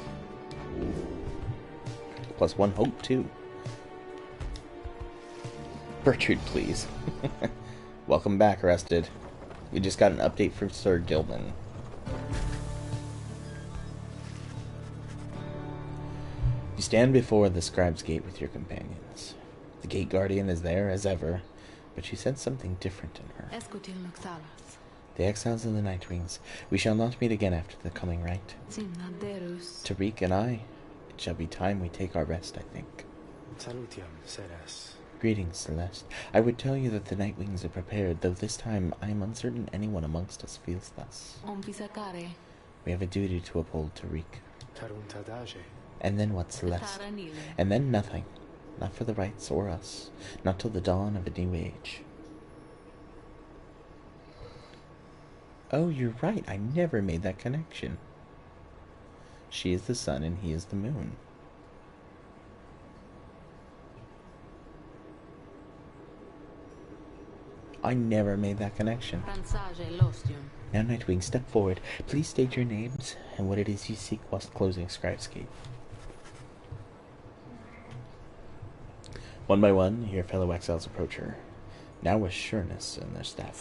Plus one hope, too. Bertrude, please. Welcome back, Arrested. We just got an update from Sir Gilman. You stand before the Scribe's Gate with your companions. The Gate Guardian is there, as ever, but you sense something different in her. The exiles of the Nightwings, we shall not meet again after the coming right. Tariq and I, it shall be time we take our rest, I think. Greetings, Celeste. I would tell you that the Nightwings are prepared, though this time I am uncertain anyone amongst us feels thus. We have a duty to uphold, Tariq. And then what, Celeste? And then nothing. Not for the rights or us. Not till the dawn of a new age. Oh, you're right. I never made that connection. She is the sun and he is the moon. I never made that connection. Now, Nightwing, step forward. Please state your names and what it is you seek whilst closing Scribe's Gate. One by one, your fellow exiles approach her, now with sureness in their step.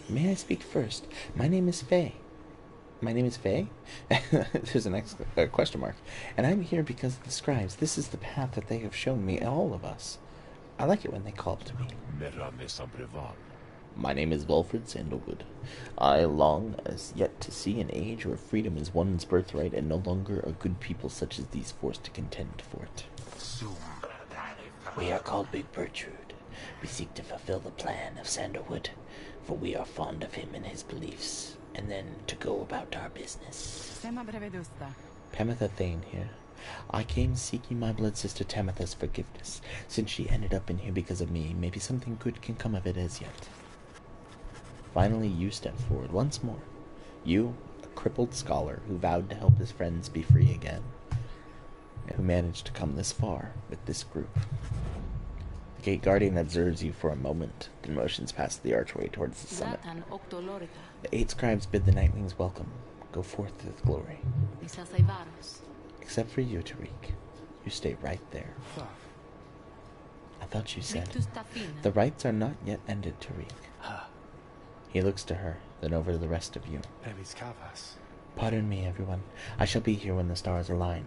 May I speak first? My name is Faye. My name is Faye? There's an question mark. And I'm here because of the scribes. This is the path that they have shown me, all of us. I like it when they call to me. My name is Valfred Sandalwood. I long as yet to see an age where freedom is one's birthright, and no longer are good people such as these forced to contend for it. We are called Big Bertrude. We seek to fulfill the plan of Sandalwood, for we are fond of him and his beliefs, and then to go about our business. Pamitha Thane here. I came seeking my blood sister Tamitha's forgiveness. Since she ended up in here because of me, maybe something good can come of it as yet. Finally, you step forward once more. You, a crippled scholar who vowed to help his friends be free again, and who managed to come this far with this group. The Gate Guardian observes you for a moment, then motions past the archway towards the summit. The 8 scribes bid the Nightwings welcome. Go forth with glory. Except for you, Tariq. You stay right there. I thought you said the rites are not yet ended, Tariq. He looks to her, then over to the rest of you. Pardon me, everyone. I shall be here when the stars align.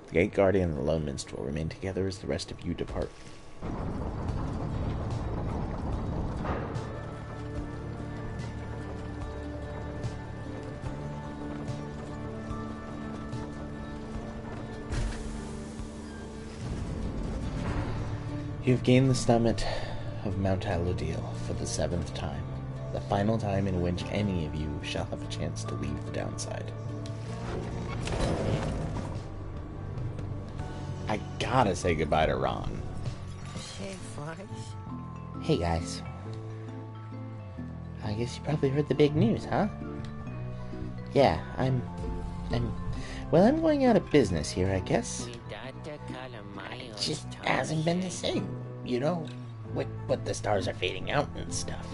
The Gate Guardian and the Lone Minstrel remain together as the rest of you depart. You have gained the summit of Mount Aludil for the 7th time, the final time in which any of you shall have a chance to leave the downside. I gotta say goodbye to Ron. Hey guys. I guess you probably heard the big news, huh? Yeah, I'm going out of business here, I guess. It just hasn't been the same, you know, with the stars are fading out and stuff.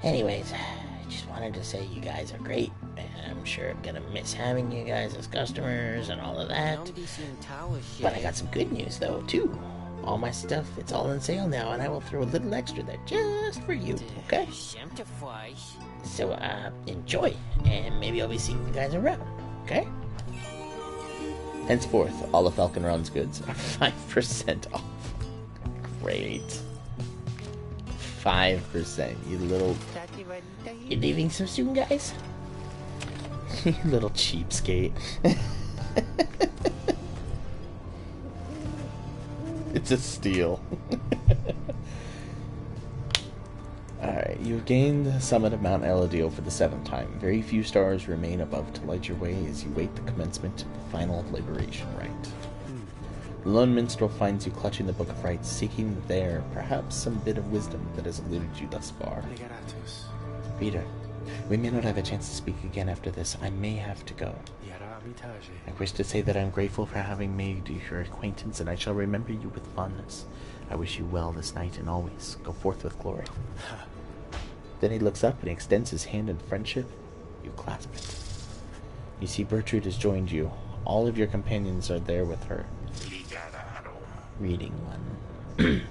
Anyways, I just wanted to say you guys are great, and I'm sure I'm gonna miss having you guys as customers and all of that. But I got some good news though, too. All my stuff, it's all on sale now, and I will throw a little extra there just for you, okay? So, enjoy, and maybe I'll be seeing you guys around, okay? Henceforth, all of Falcon Run's goods are 5% off. Great. 5%, you little... You leaving so soon, guys? You little cheapskate. It's a steal. Alright, you've gained the summit of Mount Elodil for the 7th time. Very few stars remain above to light your way as you wait the commencement of the final liberation rite. The Lone Minstrel finds you clutching the Book of Rites, seeking there, perhaps, some bit of wisdom that has eluded you thus far. Reader, we may not have a chance to speak again after this. I may have to go. I wish to say that I am grateful for having made your acquaintance, and I shall remember you with fondness. I wish you well this night and always. Go forth with glory. Then he looks up and extends his hand in friendship. You clasp it. You see Bertrude has joined you. All of your companions are there with her. Reading one.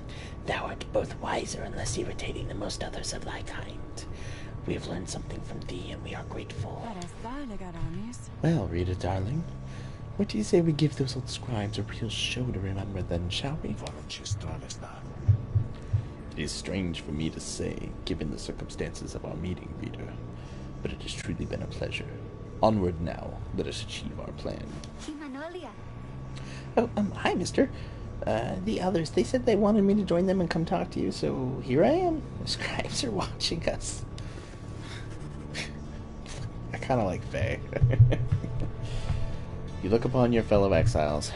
Thou art both wiser and less irritating than most others of thy kind. We have learned something from thee, and we are grateful. Well, Rita, darling, what do you say we give those old scribes a real show to remember then, shall we? It is strange for me to say, given the circumstances of our meeting, Rita, but it has truly been a pleasure. Onward now, let us achieve our plan. Oh, hi, mister. The others, they said they wanted me to join them and come talk to you, so here I am. The scribes are watching us. I kind of like Faye. You look upon your fellow exiles,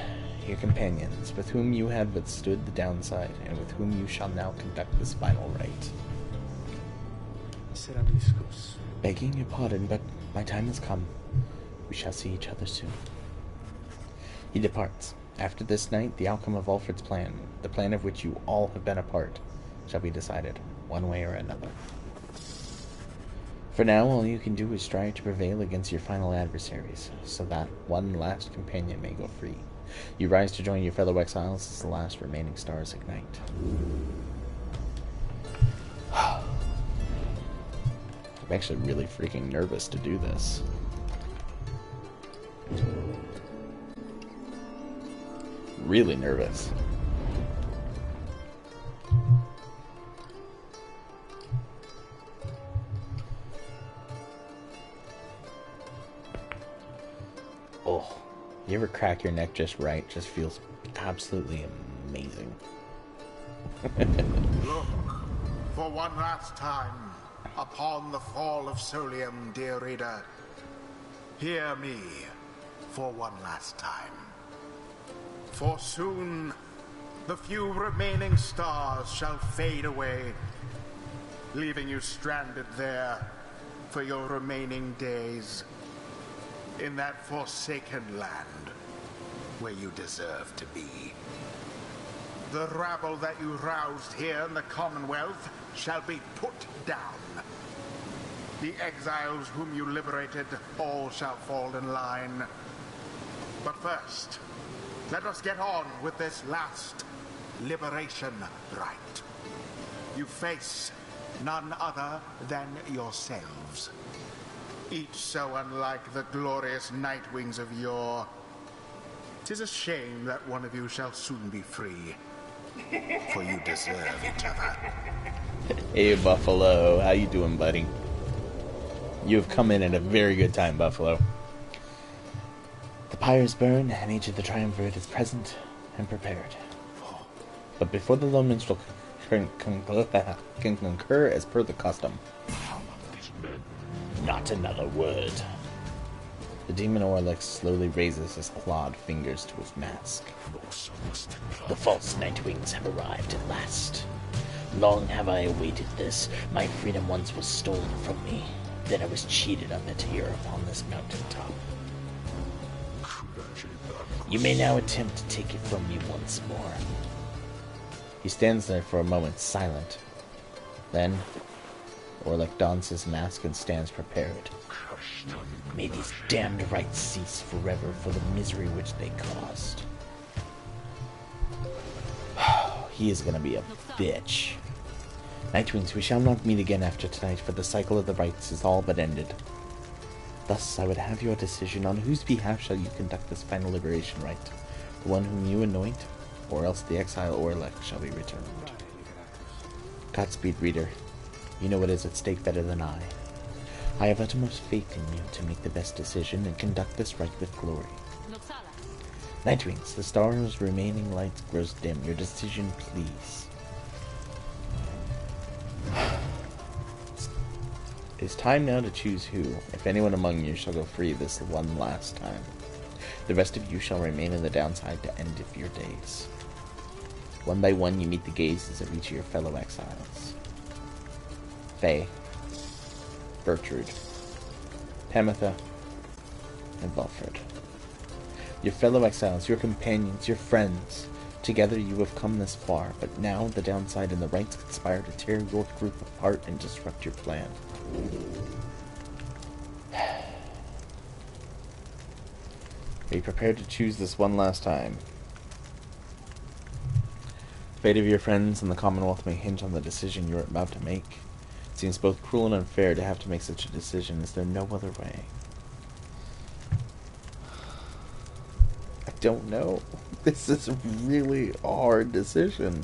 your companions, with whom you had withstood the downside, and with whom you shall now conduct this final rite. Begging your pardon, but my time has come. We shall see each other soon. He departs. After this night, the outcome of Alfred's plan, the plan of which you all have been a part, shall be decided, one way or another. For now, all you can do is strive to prevail against your final adversaries, so that one last companion may go free. You rise to join your fellow exiles as the last remaining stars ignite. I'm actually really freaking nervous to do this. Really nervous. Oh, you ever crack your neck just right? Just feels absolutely amazing. Look, for one last time, upon the fall of Solium, dear reader. Hear me for one last time. For soon, the few remaining stars shall fade away, leaving you stranded there for your remaining days in that forsaken land where you deserve to be. The rabble that you roused here in the Commonwealth shall be put down. The exiles whom you liberated all shall fall in line. But first, Let us get on with this last liberation rite. You face none other than yourselves. Each so unlike the glorious Nightwings of yore. 'Tis a shame that one of you shall soon be free. For you deserve each other. Hey, Buffalo. How you doing, buddy? You have come in at a very good time, Buffalo. The pyres burn, and each of the triumvirate is present and prepared. But before the lone minstrel can concur as per the custom. Not another word. The demon Orlex slowly raises his clawed fingers to his mask. The false Nightwings have arrived at last. Long have I awaited this. My freedom once was stolen from me. Then I was cheated of it here upon this mountaintop. You may now attempt to take it from me once more. He stands there for a moment, silent. Then, Orlex dons his mask and stands prepared. May these damned rites cease forever for the misery which they caused. He is gonna be a bitch. Nightwings, we shall not meet again after tonight, for the cycle of the rites is all but ended. Thus, I would have your decision on whose behalf shall you conduct this final liberation rite. The one whom you anoint, or else the exile Orlex shall be returned. Godspeed, reader. You know what is at stake better than I. I have utmost faith in you to make the best decision and conduct this rite with glory. Nightwings, the star's remaining light grows dim. Your decision, please. It's time now to choose who, if anyone among you, shall go free this one last time. The rest of you shall remain in the downside to end of your days. One by one you meet the gazes of each of your fellow exiles. Faye, Bertrude, Pamitha, and Belfred. Your fellow exiles, your companions, your friends. Together you have come this far, but now the downside and the rights conspire to tear your group apart and disrupt your plan. Be prepared to choose this one last time. The fate of your friends and the Commonwealth may hinge on the decision you are about to make. It seems both cruel and unfair to have to make such a decision. Is there no other way? I don't know. This is a really hard decision.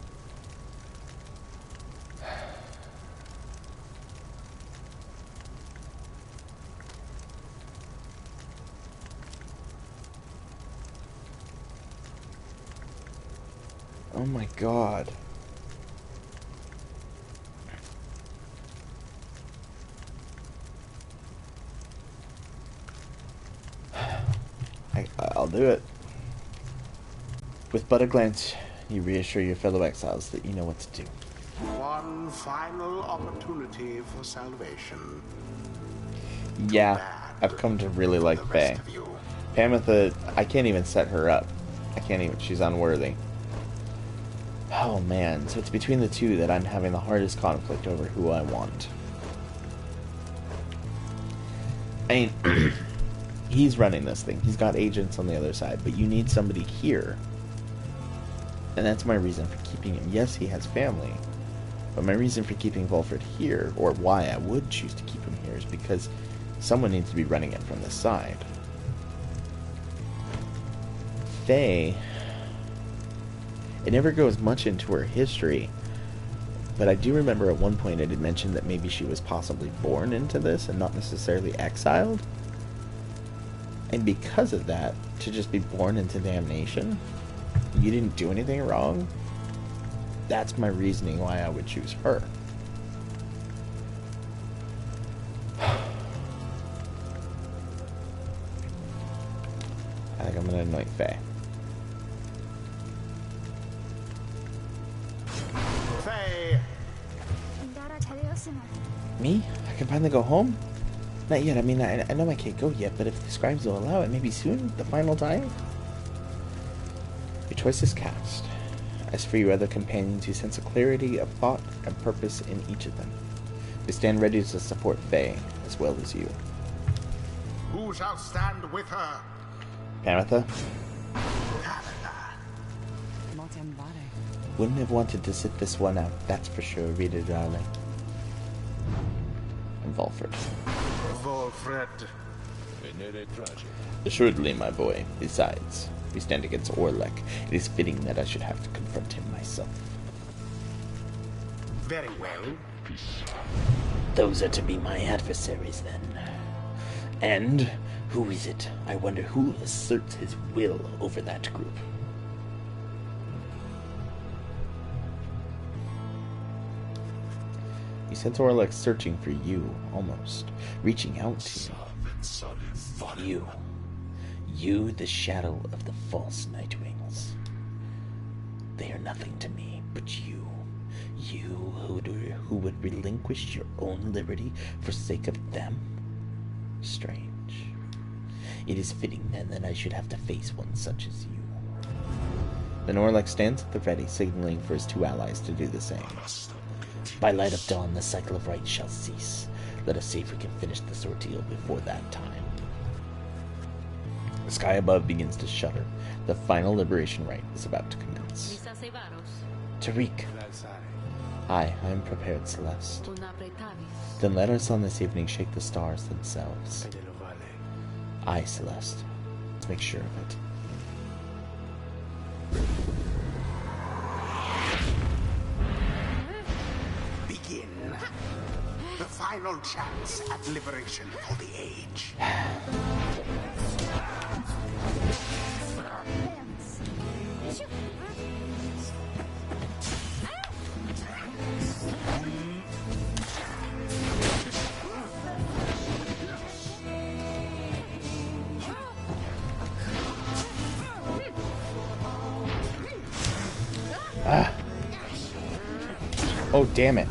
Oh my god. I'll do it. With but a glance, you reassure your fellow exiles that you know what to do. One final opportunity for salvation. Yeah, I've come to really like Faye. Pamitha, I can't even set her up. She's unworthy. Oh man, so it's between the two that I'm having the hardest conflict over who I want. I mean, he's running this thing. He's got agents on the other side, but you need somebody here. And that's my reason for keeping him. Yes, he has family, but my reason for keeping Volfred here, or why I would choose to keep him here, is because someone needs to be running it from this side. Faye, it never goes much into her history, but I do remember at one point it had mentioned that maybe she was possibly born into this and not necessarily exiled. And because of that, to just be born into damnation, you didn't do anything wrong, that's my reasoning why I would choose her. I think I'm gonna anoint Faye. Faye! Me? I can finally go home? Not yet. I mean, I know I can't go yet, but if the scribes will allow it, maybe soon? The final time? Your choice is cast. As for your other companions, you sense a clarity of thought and purpose in each of them. They stand ready to support Faye, as well as you. Who shall stand with her? Pamitha? Pamitha. Wouldn't have wanted to sit this one out, that's for sure, reader darling. And Volfred. Volfred. Assuredly, my boy. Besides, we stand against Orlek. It is fitting that I should have to confront him myself. Very well. Those are to be my adversaries, then. And who is it? I wonder who asserts his will over that group. You sense Orlek searching for you, almost. Reaching out to you. You, the shadow of the false Nightwings. They are nothing to me, but you. You who would relinquish your own liberty for sake of them? Strange. It is fitting, then, that I should have to face one such as you. Then Orlek stands at the ready, signaling for his two allies to do the same. By light of dawn, the cycle of rights shall cease. Let us see if we can finish this ordeal before that time. The sky above begins to shudder. The final liberation rite is about to commence. Tariq. Aye, I am prepared, Celeste. Then let us on this evening shake the stars themselves. Aye, Celeste. Let's make sure of it. Begin. The final chance at liberation for the age. Oh, damn it.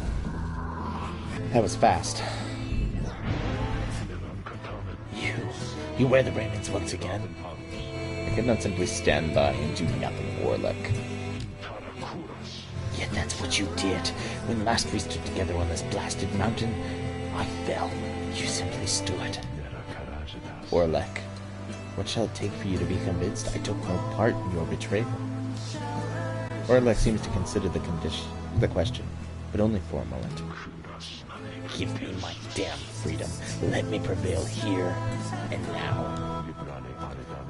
That was fast. You wear the raiments once again. I could not simply stand by and do nothing, Orlek. Yet that's what you did. When last we stood together on this blasted mountain, I fell. You simply stood. Orlek, what shall it take for you to be convinced I took no part in your betrayal? Orlek seems to consider the question, but only for a moment. Give me my damn freedom. Let me prevail here and now.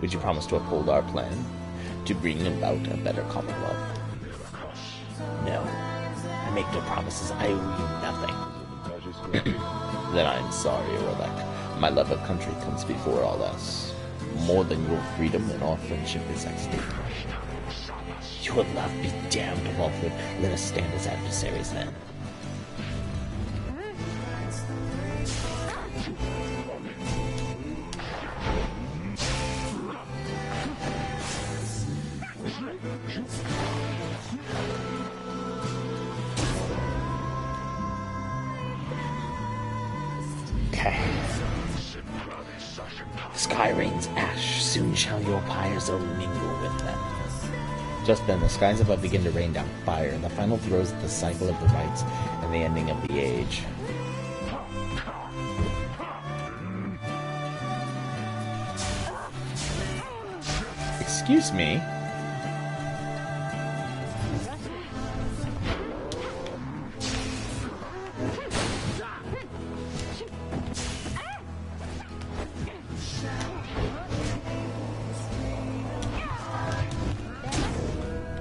Would you promise to uphold our plan? To bring about a better Commonwealth? No. I make no promises. I owe you nothing. Then I am sorry, Orlek. My love of country comes before all else. More than your freedom and our friendship is at stake. Your love be damned, Walford. Let us stand as adversaries then. Okay. The sky rains ash. Soon shall your pyres mingle with them. Just then, the skies above begin to rain down fire, the final throes of the cycle of the rites, and the ending of the age. Excuse me?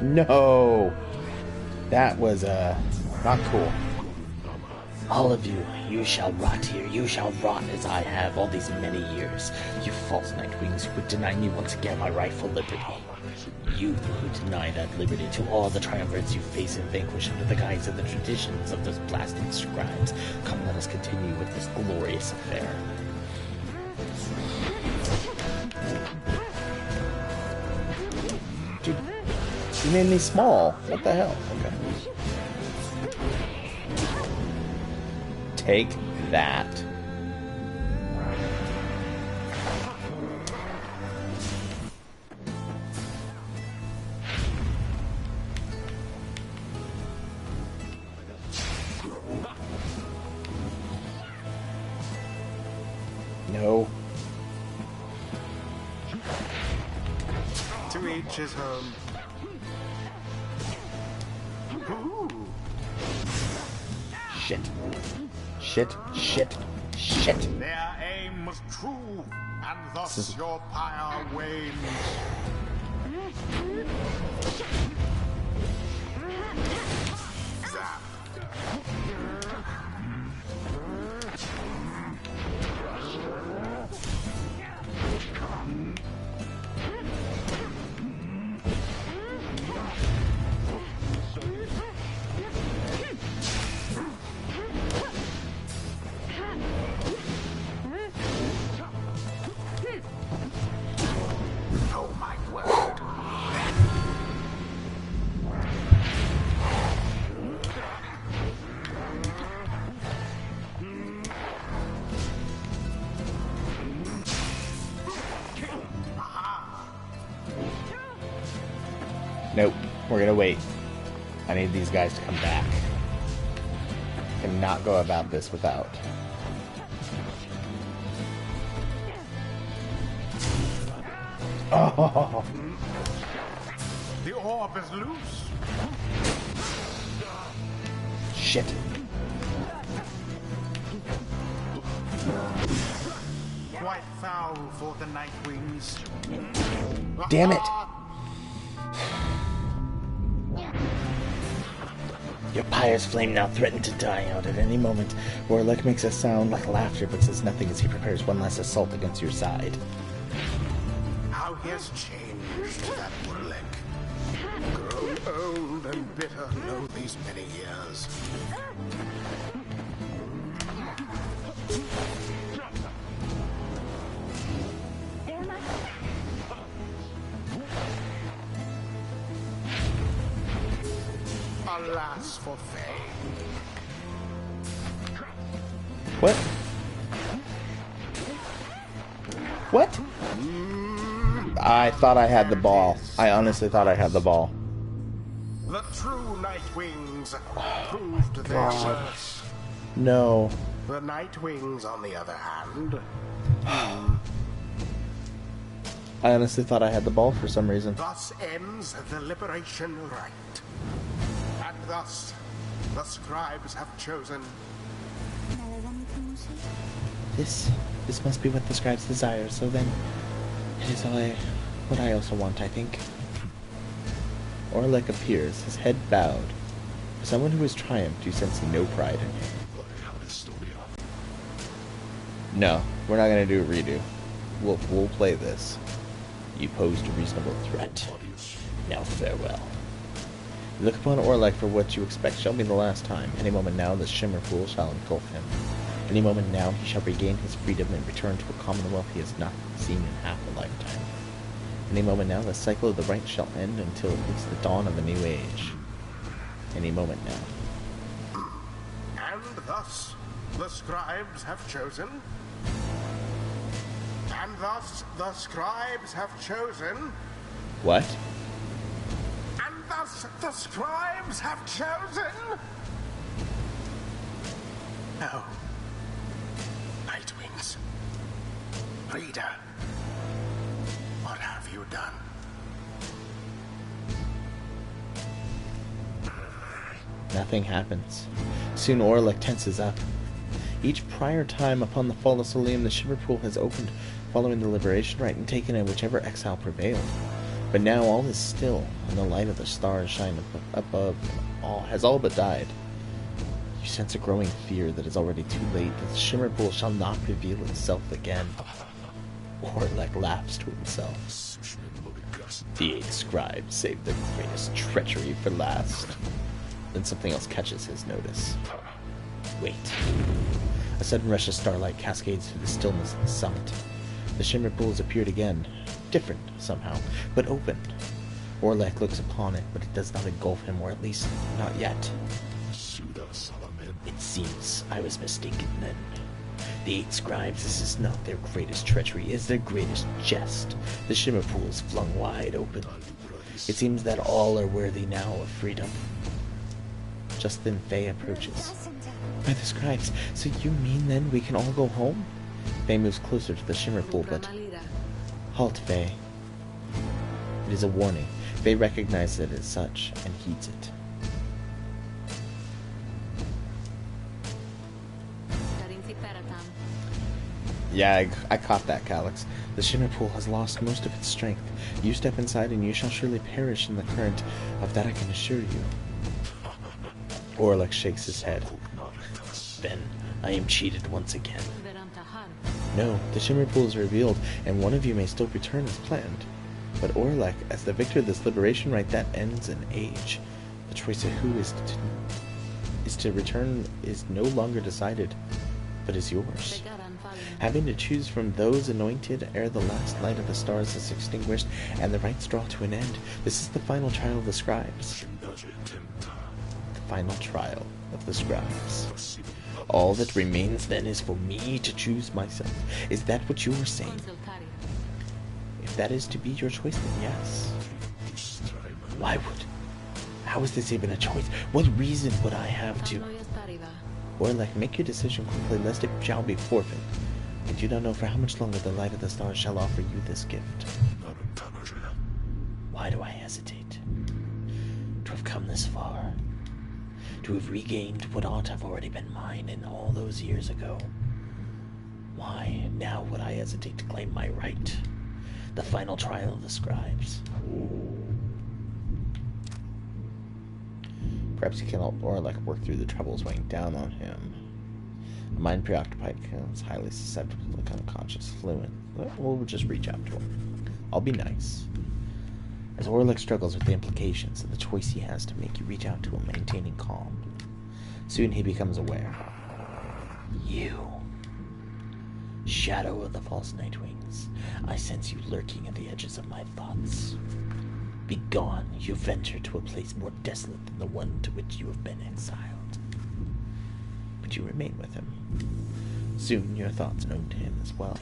No! That was, not cool. All of you, you shall rot here. You shall rot as I have all these many years. You false Nightwings who would deny me once again my rightful liberty. You who deny that liberty to all the triumvirates you face and vanquish under the guise of the traditions of those blasted scribes. Come, let us continue with this glorious affair. Dude, you made me small. What the hell? Okay. Take that. No. To each his own. Shit. Shit, shit, shit. Their aim was true, and thus This is- your pyre wanes. Zap. Oh my word. Nope. We're gonna wait. I need these guys to come back. Cannot go about this without. Oh, The orb is loose. shit. Quite foul for the Nightwings. Damn it. Your Pyre's flame now threatened to die out at any moment. Warlick makes a sound like laughter but says nothing as he prepares one last assault against your side. How he has changed, that Warlick. Grown old and bitter, know these many years. Alas for Faye. What? What? I thought I had the ball. I honestly thought I had the ball. The true Nightwings proved their worth. No. The Nightwings, on the other hand, I honestly thought I had the ball for some reason. thus ends the liberation rite. And thus, the scribes have chosen This must be what the scribes desire, so then it is what I also want, I think. Orlick appears, his head bowed. For someone who has triumphed, you sense no pride in him. No, we're not gonna do a redo. We'll play this. You posed a reasonable threat. Now farewell. You look upon Orlick for what you expect shall be the last time. Any moment now, the Shimmer Pool shall engulf him. Any moment now, he shall regain his freedom and return to a commonwealth he has not seen in half a lifetime. Any moment now, the cycle of the right shall end until it hits the dawn of a new age. Any moment now. And thus, the scribes have chosen. And thus, the scribes have chosen. What? And thus, the scribes have chosen. No. Nightwings. Reader. What have you done? Nothing happens. Soon Orlick tenses up. Each prior time upon the fall of Salim, the Shimmer Pool has opened following the liberation rite and taken in whichever exile prevailed. But now all is still, and the light of the stars shine above all has all but died. You sense a growing fear that it's already too late, that the Shimmer Pool shall not reveal itself again. Orlick laughs to himself. The 8 scribes saved their greatest treachery for last. Then something else catches his notice. Wait. A sudden rush of starlight cascades through the stillness of the summit. The Shimmer Pool has appeared again. Different, somehow, but open. Orlick looks upon it, but it does not engulf him, or at least not yet. It seems I was mistaken then. The 8 scribes, this is not their greatest treachery, it is their greatest jest. The Shimmer Pool is flung wide open. It seems that all are worthy now of freedom. Just then Faye approaches. By the scribes, so you mean then we can all go home? Faye moves closer to the Shimmer Pool, but... Halt, Faye. It is a warning. Faye recognizes it as such, and heeds it. Yeah, I caught that, Calyx. The Shimmer Pool has lost most of its strength. You step inside and you shall surely perish in the current. Of that I can assure you. Orlek shakes his head. Then I am cheated once again. No, the Shimmer Pool is revealed, and one of you may still return as planned. But Orlek, as the victor of this liberation rite, that ends an age. The choice of who is to return is no longer decided, but is yours. Having to choose from those anointed ere the last light of the stars is extinguished and the rites draw to an end, this is the final trial of the scribes. The final trial of the scribes. All that remains then is for me to choose myself. Is that what you are saying? If that is to be your choice, then yes. Why would? How is this even a choice? What reason would I have to? Orlek, make your decision quickly, lest it shall be forfeit. I do not know for how much longer the light of the stars shall offer you this gift. Why do I hesitate? To have come this far. To have regained what ought to have already been mine in all those years ago. Why now would I hesitate to claim my right? The final trial of the scribes. Perhaps he can help Orlek work through the troubles weighing down on him. A mind preoccupied becomes highly susceptible to the unconscious fluid. We'll just reach out to him. I'll be nice. As Orlek struggles with the implications of the choice he has to make, you reach out to him, maintaining calm. Soon he becomes aware. You. Shadow of the false Nightwings, I sense you lurking at the edges of my thoughts. Begone, you venture to a place more desolate than the one to which you have been exiled. But you remain with him. Soon your thoughts known to him as well.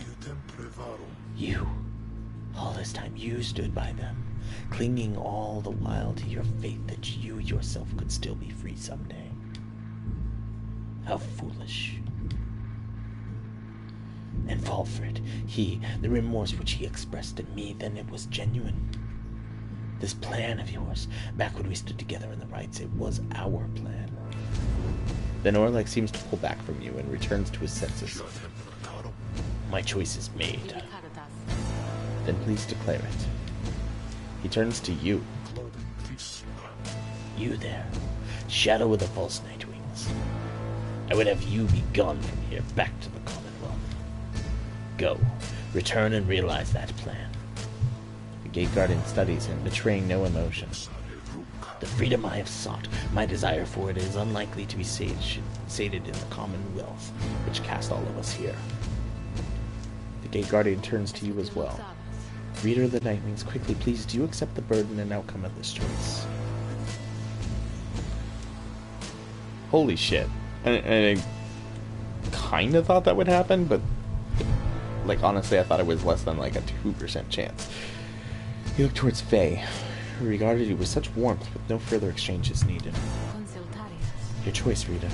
You. All this time you stood by them, clinging all the while to your faith that you yourself could still be free someday. How foolish. And fall for it. The remorse which he expressed in me, then it was genuine. This plan of yours, back when we stood together in the rites, it was our plan. Then Orlek seems to pull back from you and returns to his senses. My choice is made. Then please declare it. He turns to you. You there, shadow of the false Nightwings. I would have you be gone from here, back to the Commonwealth. Go, return and realize that plan. The Gate Guardian studies him, betraying no emotion. The freedom I have sought, my desire for it, is unlikely to be sated in the Commonwealth, which cast all of us here. The Gate Guardian turns to you as well. Reader of the Nightwings, quickly, please, do you accept the burden and outcome of this choice? Holy shit. And I kind of thought that would happen, but like honestly I thought it was less than like a 2% chance. He looked towards Faye, who regarded you with such warmth with no further exchanges needed. Your choice, Rita.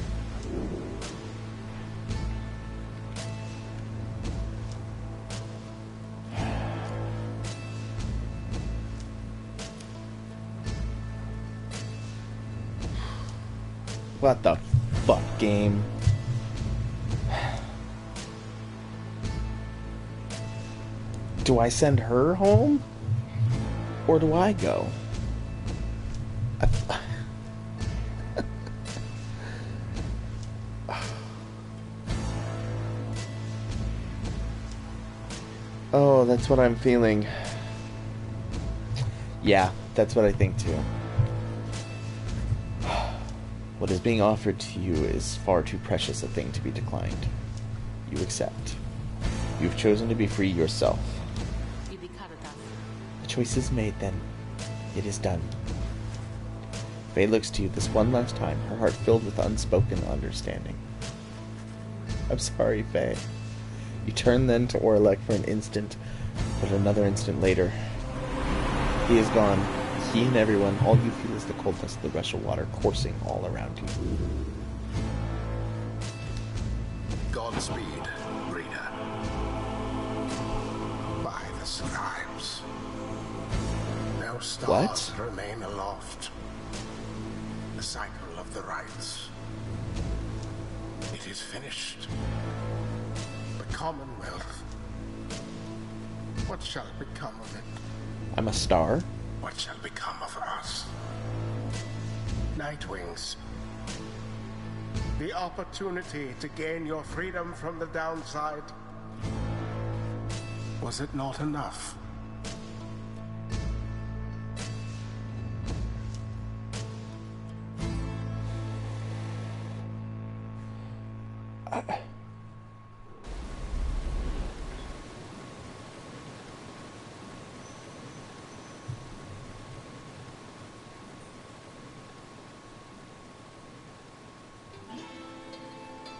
What the fuck, game? Do I send her home? Or do I go? Oh, that's what I'm feeling. Yeah, that's what I think too. What is being offered to you is far too precious a thing to be declined. You accept. You've chosen to be free yourself. The choice is made, then. It is done. Faye looks to you this one last time, her heart filled with unspoken understanding. I'm sorry, Faye. You turn then to Orlek for an instant, but another instant later. He is gone. He and everyone, all you feel is the coldness of the rush of water coursing all around you. Godspeed, Rita. By the scribes. No stars remain aloft. The cycle of the rites. It is finished. The Commonwealth. What shall become of it? I'm a star. What shall become of us? Nightwings. The opportunity to gain your freedom from the downside. Was it not enough?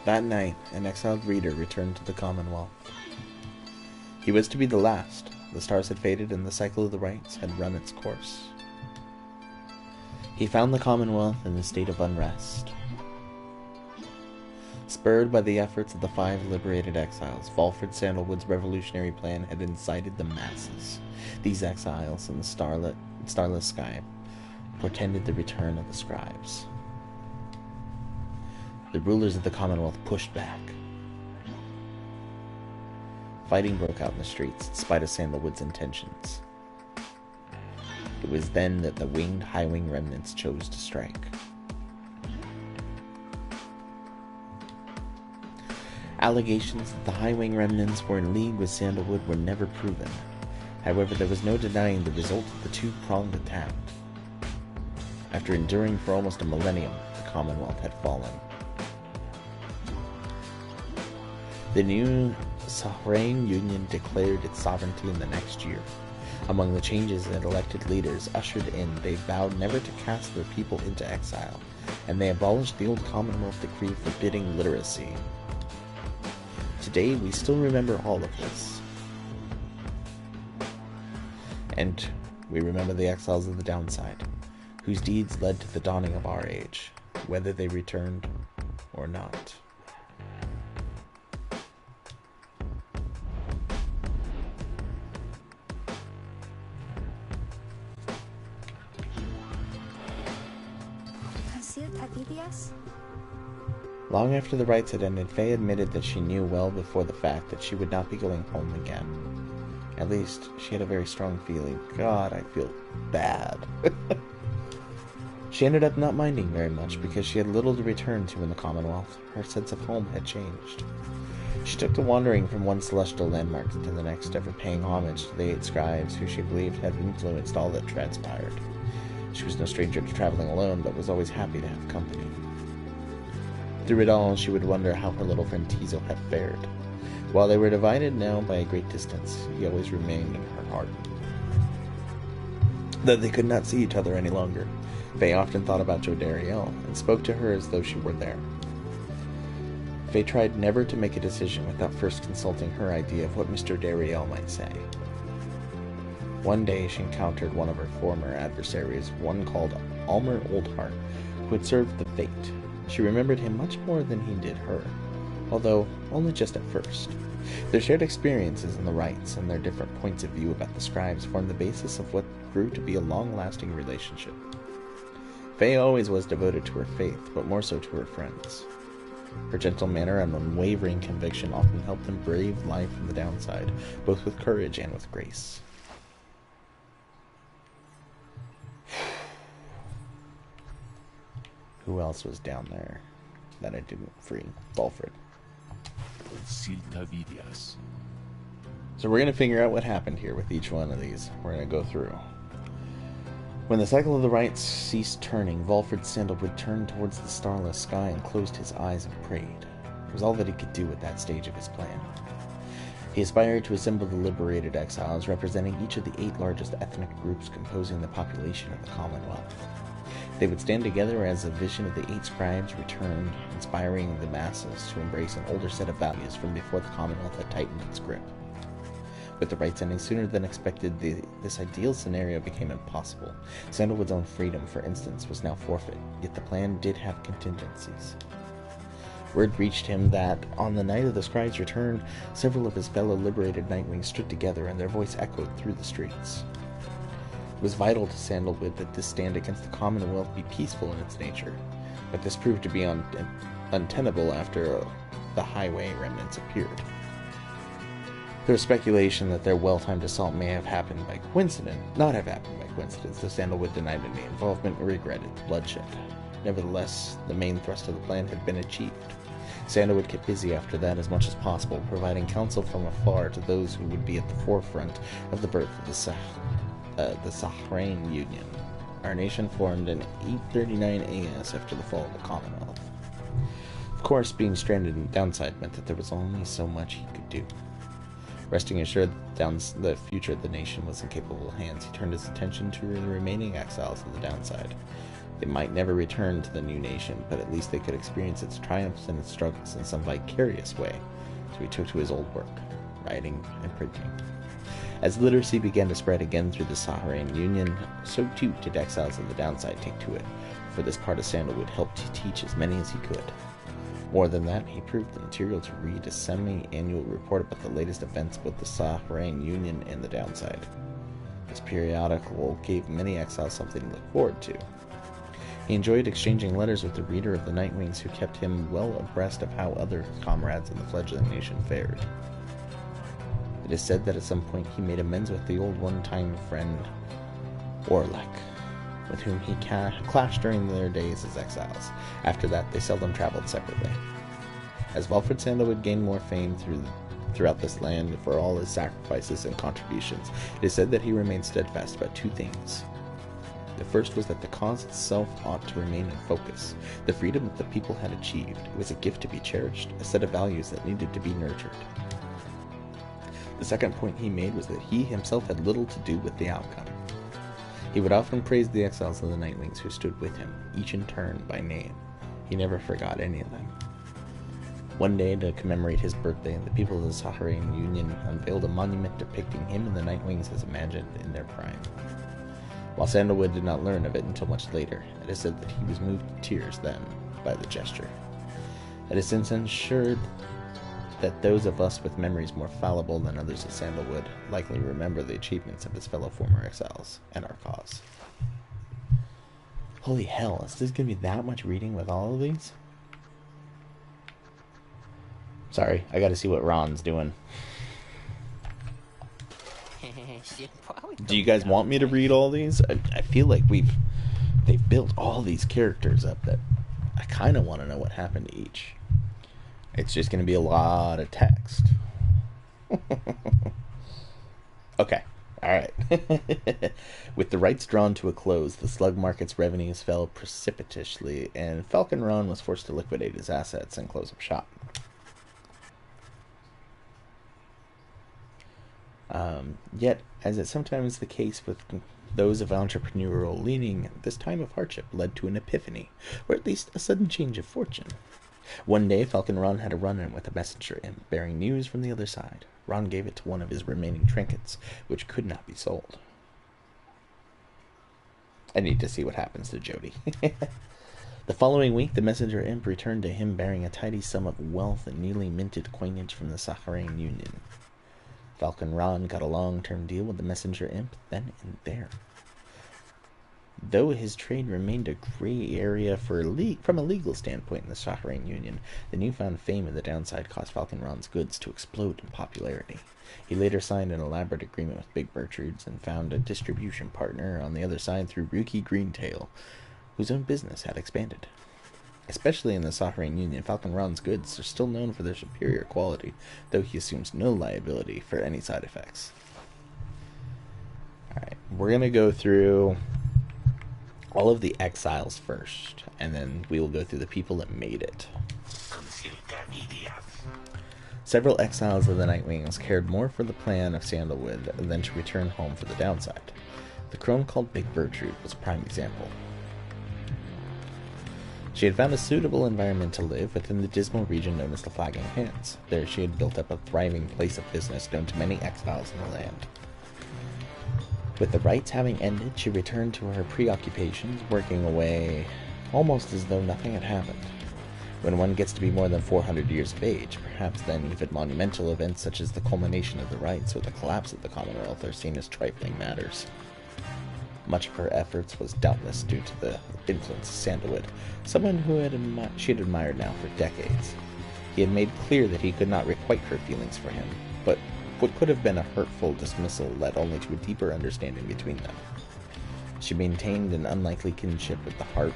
That night, an exiled reader returned to the Commonwealth. He was to be the last. The stars had faded and the cycle of the rites had run its course. He found the Commonwealth in a state of unrest. Spurred by the efforts of the 5 liberated exiles, Volfred Sandalwood's revolutionary plan had incited the masses. These exiles in the starless sky portended the return of the scribes. The rulers of the Commonwealth pushed back. Fighting broke out in the streets, in spite of Sandalwood's intentions. It was then that the winged High-Wing remnants chose to strike. Allegations that the High-Wing remnants were in league with Sandalwood were never proven. However, there was no denying the result of the two-pronged attack. After enduring for almost a millennium, the Commonwealth had fallen. The new Sahrain Union declared its sovereignty in the next year. Among the changes that elected leaders ushered in, they vowed never to cast their people into exile, and they abolished the old Commonwealth decree forbidding literacy. Today, we still remember all of this. And we remember the exiles of the downside, whose deeds led to the dawning of our age, whether they returned or not. Long after the rites had ended, Faye admitted that she knew well before the fact that she would not be going home again. At least, she had a very strong feeling. God, I feel bad. She ended up not minding very much because she had little to return to in the Commonwealth. Her sense of home had changed. She took to wandering from one celestial landmark to the next, ever paying homage to the 8 scribes who she believed had influenced all that transpired. She was no stranger to traveling alone, but was always happy to have company. Through it all, she would wonder how her little friend Tizo had fared. While they were divided now by a great distance, he always remained in her heart. Though they could not see each other any longer, Faye often thought about Jodariel and spoke to her as though she were there. Faye tried never to make a decision without first consulting her idea of what Mr. Dariel might say. One day she encountered one of her former adversaries, one called Almer Oldheart, who had served the Fate. She remembered him much more than he did her, although only just at first. Their shared experiences in the rites and their different points of view about the scribes formed the basis of what grew to be a long-lasting relationship. Faye always was devoted to her faith, but more so to her friends. Her gentle manner and unwavering conviction often helped them brave life from the downside, both with courage and with grace. Who else was down there that I didn't free? Volfred. So we're going to figure out what happened here with each one of these. We're going to go through. When the cycle of the rites ceased turning, Volfred Sandalwood turned towards the starless sky and closed his eyes and prayed. It was all that he could do at that stage of his plan. He aspired to assemble the liberated exiles, representing each of the 8 largest ethnic groups composing the population of the Commonwealth. They would stand together as a vision of the 8 scribes returned, inspiring the masses to embrace an older set of values from before the Commonwealth had tightened its grip. With the rites ending sooner than expected, this ideal scenario became impossible. Sandalwood's own freedom, for instance, was now forfeit, yet the plan did have contingencies. Word reached him that, on the night of the scribe's return, several of his fellow liberated Nightwings stood together and their voice echoed through the streets. It was vital to Sandalwood that this stand against the Commonwealth be peaceful in its nature, but this proved to be untenable after the Highway remnants appeared. There was speculation that their well-timed assault may have happened by coincidence, not have happened by coincidence, though Sandalwood denied any involvement and regretted the bloodshed. Nevertheless, the main thrust of the plan had been achieved. Sandalwood kept busy after that as much as possible, providing counsel from afar to those who would be at the forefront of the birth of the Sahrain Union. Our nation formed in 839 AS after the fall of the Commonwealth. Of course, being stranded in the downside meant that there was only so much he could do. Resting assured that the future of the nation was in capable hands, he turned his attention to the remaining exiles of the downside. They might never return to the new nation, but at least they could experience its triumphs and its struggles in some vicarious way. So he took to his old work, writing and printing. As literacy began to spread again through the Sahrain Union, so too did exiles of the downside take to it, for this part of Sandalwood helped to teach as many as he could. More than that, he proved the material to read a semi-annual report about the latest events both the Sahrain Union and the downside. This periodical gave many exiles something to look forward to. He enjoyed exchanging letters with the reader of the Nightwings, who kept him well abreast of how other comrades in the fledgling nation fared. It is said that at some point he made amends with the old one-time friend, Orlek, with whom he clashed during their days as exiles. After that, they seldom traveled separately. As Valfred Sandalwood gained more fame throughout this land for all his sacrifices and contributions, it is said that he remained steadfast about two things. The first was that the cause itself ought to remain in focus. The freedom that the people had achieved was a gift to be cherished, a set of values that needed to be nurtured. The second point he made was that he himself had little to do with the outcome. He would often praise the exiles of the Nightwings who stood with him, each in turn by name. He never forgot any of them. One day, to commemorate his birthday, the people of the Sahrain Union unveiled a monument depicting him and the Nightwings as imagined in their prime. While Sandalwood did not learn of it until much later, it is said that he was moved to tears then by the gesture. It is since ensured that those of us with memories more fallible than others of Sandalwood likely remember the achievements of his fellow former exiles and our cause. Holy hell, is this going to be that much reading with all of these? Sorry, I gotta see what Ron's doing. Do you guys want me to read all these? I feel like they've built all these characters up that I kind of want to know what happened to each. It's just going to be a lot of text. Okay, alright. With the rights drawn to a close, the slug market's revenues fell precipitously, and Falcon Ron was forced to liquidate his assets and close up shop. Yet, as is sometimes the case with those of entrepreneurial leaning, this time of hardship led to an epiphany, or at least a sudden change of fortune. One day, Falcon Ron had a run-in with a messenger imp bearing news from the other side. Ron gave it to one of his remaining trinkets, which could not be sold. I need to see what happens to Jody. The following week, the messenger imp returned to him bearing a tidy sum of wealth and newly minted coinage from the Sahrain Union. Falcon Ron got a long-term deal with the messenger imp then and there. Though his trade remained a gray area from a legal standpoint in the Sahrain Union, the newfound fame of the downside caused Falcon Ron's goods to explode in popularity. He later signed an elaborate agreement with Big Bertrude's and found a distribution partner on the other side through Rookie Greentail, whose own business had expanded. Especially in the Sahrain Union, Falcon Ron's goods are still known for their superior quality, though he assumes no liability for any side effects. Alright, we're going to go through all of the exiles first, and then we will go through the people that made it. Several exiles of the Nightwings cared more for the plan of Sandalwood than to return home for the downside. The crone called Big Bertrude was a prime example. She had found a suitable environment to live within the dismal region known as the Flagging Hands. There she had built up a thriving place of business known to many exiles in the land. With the rites having ended, she returned to her preoccupations, working away almost as though nothing had happened. When one gets to be more than 400 years of age, perhaps then even monumental events such as the culmination of the rites or the collapse of the Commonwealth are seen as trifling matters. Much of her efforts was doubtless due to the influence of Sandalwood, someone who she had admired now for decades. He had made clear that he could not requite her feelings for him, but what could have been a hurtful dismissal led only to a deeper understanding between them. She maintained an unlikely kinship with the Harp,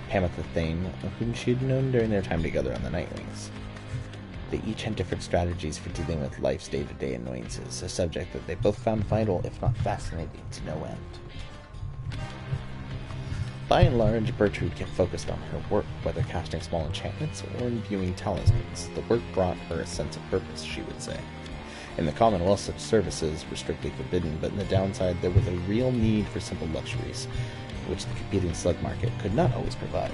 Pamitha Thane, whom she had known during their time together on the Nightwings. They each had different strategies for dealing with life's day-to-day annoyances, a subject that they both found vital, if not fascinating, to no end. By and large, Bertrude kept focused on her work, whether casting small enchantments or imbuing talismans. The work brought her a sense of purpose, she would say. In the Commonwealth, such services were strictly forbidden, but in the downside, there was a real need for simple luxuries, which the competing slug market could not always provide.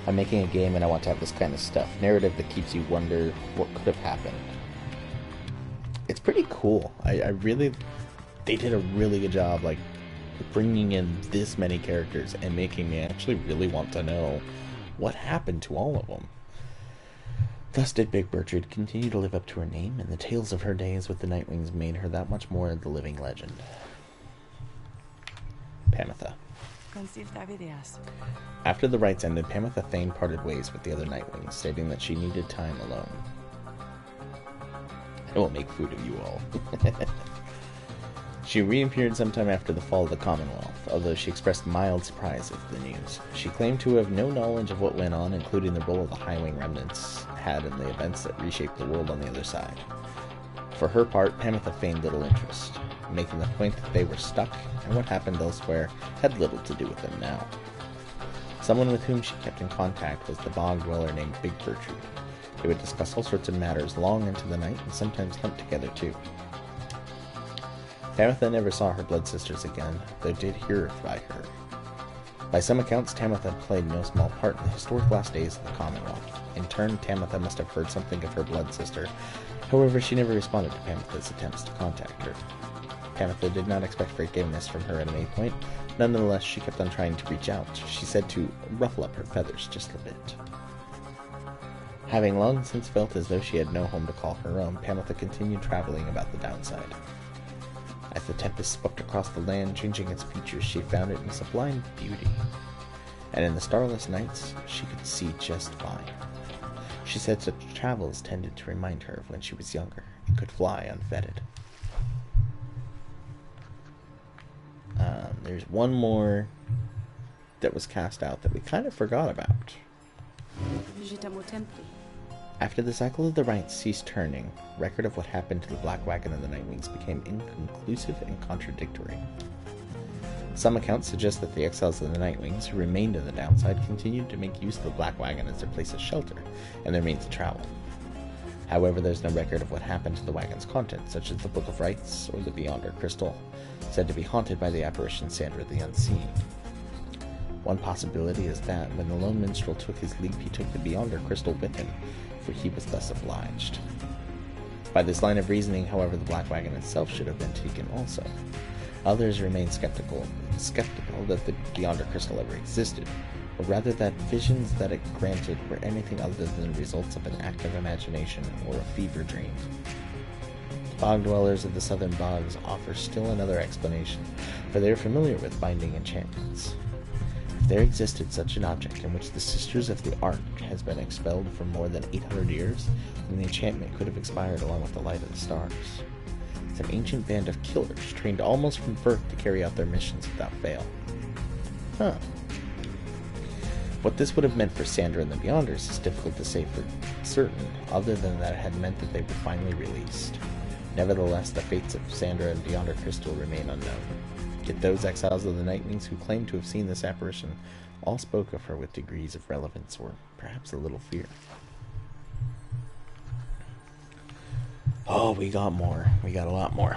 I'm making a game and I want to have this kind of stuff. Narrative that keeps you wonder what could have happened. It's pretty cool. They did a really good job, like, bringing in this many characters and making me actually really want to know what happened to all of them. Thus did Big Bertrude continue to live up to her name, and the tales of her days with the Nightwings made her that much more the living legend. Pamitha. After the rites ended, Pamitha Thane parted ways with the other Nightwings, stating that she needed time alone. I will make food of you all. She reappeared sometime after the fall of the Commonwealth, although she expressed mild surprise at the news. She claimed to have no knowledge of what went on, including the role the Highwing remnants had in the events that reshaped the world on the other side. For her part, Pamitha feigned little interest, making the point that they were stuck, and what happened elsewhere had little to do with them now. Someone with whom she kept in contact was the bog dweller named Big Bertrude. They would discuss all sorts of matters long into the night, and sometimes hunt together too. Tamitha never saw her blood sisters again, though did hear by her. By some accounts, Tamitha played no small part in the historic last days of the Commonwealth. In turn, Tamitha must have heard something of her blood sister. However, she never responded to Pamitha's attempts to contact her. Pamitha did not expect forgiveness from her at any point. Nonetheless, she kept on trying to reach out. She said to ruffle up her feathers just a bit. Having long since felt as though she had no home to call her own, Pamitha continued traveling about the downside. As the tempest swept across the land, changing its features, she found it in sublime beauty. And in the starless nights, she could see just fine. She said such travels tended to remind her of when she was younger and could fly unfettered. There's one more that was cast out that we kind of forgot about. After the cycle of the rites ceased turning, record of what happened to the Black Wagon and the Nightwings became inconclusive and contradictory. Some accounts suggest that the exiles of the Nightwings, who remained in the downside, continued to make use of the Black Wagon as their place of shelter and their means of travel. However, there's no record of what happened to the wagon's contents, such as the Book of Rites or the Beyonder Crystal, said to be haunted by the apparition Sandra the Unseen. One possibility is that, when the lone minstrel took his leave, he took the Beyonder Crystal with him, for he was thus obliged. By this line of reasoning, however, the Black Wagon itself should have been taken also. Others remain skeptical that the Beyonder Crystal ever existed, or rather that visions that it granted were anything other than the results of an active imagination or a fever dream. The bog dwellers of the southern bogs offer still another explanation, for they are familiar with binding enchantments. If there existed such an object in which the Sisters of the Ark has been expelled for more than 800 years, then the enchantment could have expired along with the light of the stars. It's an ancient band of killers, trained almost from birth to carry out their missions without fail. What this would have meant for Sandra and the Beyonders is difficult to say for certain, other than that it had meant that they were finally released. Nevertheless, the fates of Sandra and Beyonder Crystal remain unknown. Yet those exiles of the Nightwings who claimed to have seen this apparition all spoke of her with degrees of relevance, or perhaps a little fear. Oh, we got more. We got a lot more.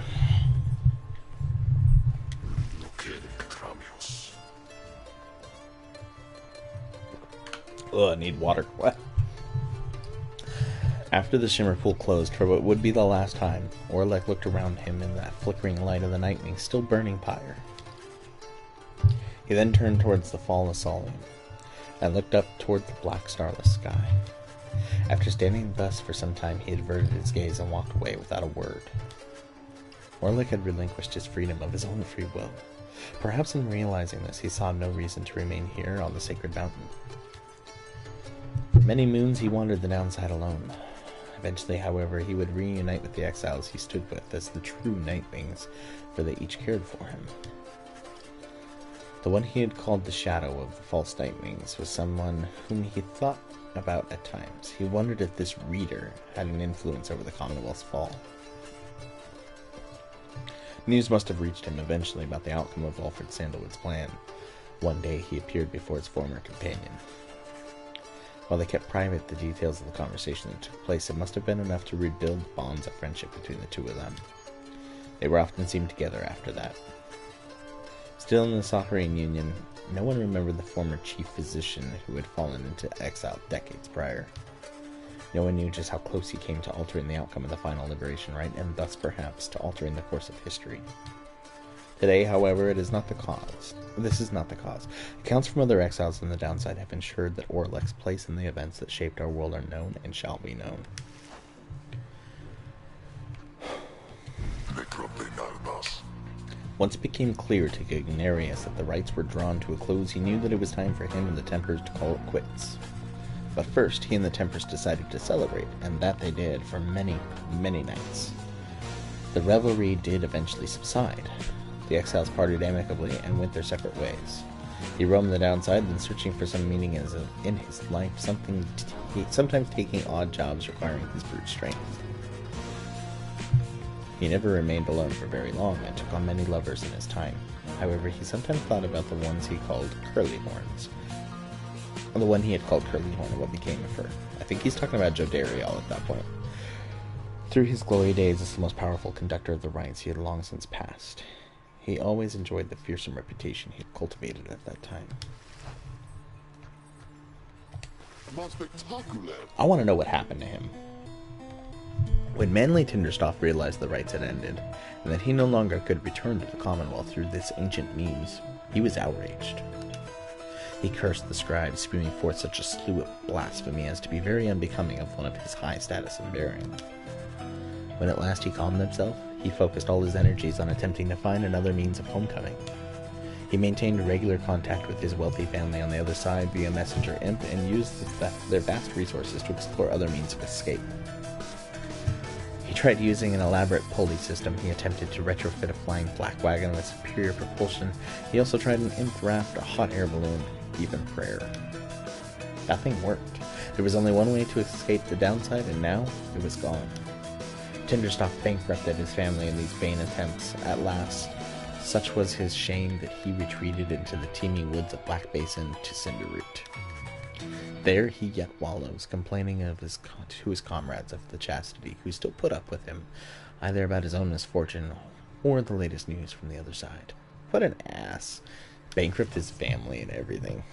I need water. What? After the Shimmer Pool closed for what would be the last time, Orlek looked around him in that flickering light of the Nightwing still burning pyre. He then turned towards the fall of Solium, and looked up toward the black starless sky. After standing thus for some time, he averted his gaze and walked away without a word. Orlek had relinquished his freedom of his own free will. Perhaps in realizing this, he saw no reason to remain here on the sacred mountain. For many moons he wandered the downside alone, Eventually, however, he would reunite with the exiles he stood with as the true Nightwings, for they each cared for him. The one he had called the Shadow of the False Nightwings was someone whom he thought about at times. He wondered if this reader had an influence over the Commonwealth's fall. News must have reached him eventually about the outcome of Alfred Sandalwood's plan. One day he appeared before his former companion. While they kept private the details of the conversation that took place, it must have been enough to rebuild bonds of friendship between the two of them. They were often seen together after that. Still in the Saharine Union, no one remembered the former chief physician who had fallen into exile decades prior. No one knew just how close he came to altering the outcome of the final liberation rite, and thus perhaps to altering the course of history. Today, however, it is not the cause. This is not the cause. Accounts from other exiles on the downside have ensured that Orlek's place in the events that shaped our world are known and shall be known. They probably know us. Once it became clear to Gugnarius that the rites were drawn to a close, he knew that it was time for him and the Tempers to call it quits. But first, he and the Tempers decided to celebrate, and that they did for many, many nights. The revelry did eventually subside. The exiles parted amicably and went their separate ways. He roamed the downside, and searching for some meaning in his life, sometimes taking odd jobs requiring his brute strength. He never remained alone for very long, and took on many lovers in his time. However, he sometimes thought about the ones he called Curlyhorns. The one he had called Curlyhorn and what became of her. I think he's talking about Jodariel at that point. Through his glory days as the most powerful conductor of the rites, he had long since passed. He always enjoyed the fearsome reputation he had cultivated at that time. I want to know what happened to him. When Manly Tinderstoff realized the rites had ended, and that he no longer could return to the Commonwealth through this ancient means, he was outraged. He cursed the scribes, spewing forth such a slew of blasphemy as to be very unbecoming of one of his high status and bearing. When at last he calmed himself, he focused all his energies on attempting to find another means of homecoming. He maintained regular contact with his wealthy family on the other side via messenger imp, and used their vast resources to explore other means of escape. He tried using an elaborate pulley system. He attempted to retrofit a flying flak wagon with superior propulsion. He also tried an imp raft, a hot air balloon, even prayer. Nothing worked. There was only one way to escape the downside, and now it was gone. Tinderstoff bankrupted his family in these vain attempts. At last, such was his shame that he retreated into the teeming woods of Black Basin to Cinderroot. There he yet wallows, complaining to his comrades of the chastity, who still put up with him, either about his own misfortune or the latest news from the other side. What an ass. Bankrupt his family and everything.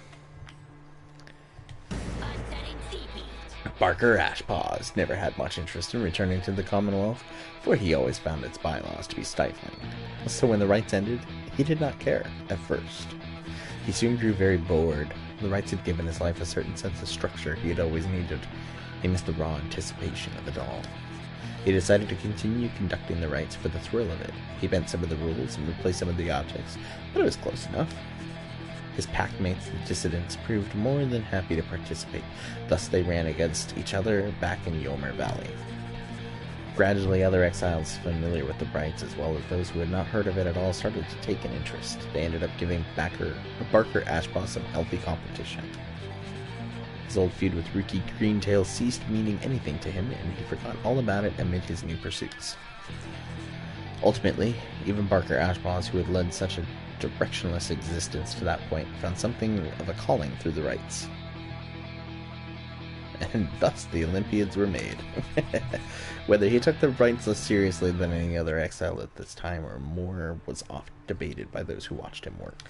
Barker Ashpaws never had much interest in returning to the Commonwealth, for he always found its bylaws to be stifling. So when the rites ended, he did not care, at first. He soon grew very bored. The rites had given his life a certain sense of structure he had always needed. He missed the raw anticipation of it all. He decided to continue conducting the rites for the thrill of it. He bent some of the rules and replaced some of the objects, but it was close enough. His pack mates, the dissidents, proved more than happy to participate. Thus they ran against each other back in Yomer Valley. Gradually, other exiles familiar with the rites, as well as those who had not heard of it at all, started to take an interest. They ended up giving Barker Ashpaw some healthy competition. His old feud with Rookie Greentail ceased meaning anything to him, and he forgot all about it amid his new pursuits. Ultimately, even Barker Ashpaws, who had led such a directionless existence to that point, found something of a calling through the rites. And thus the Olympiads were made. Whether he took the rites less seriously than any other exile at this time or more was oft debated by those who watched him work.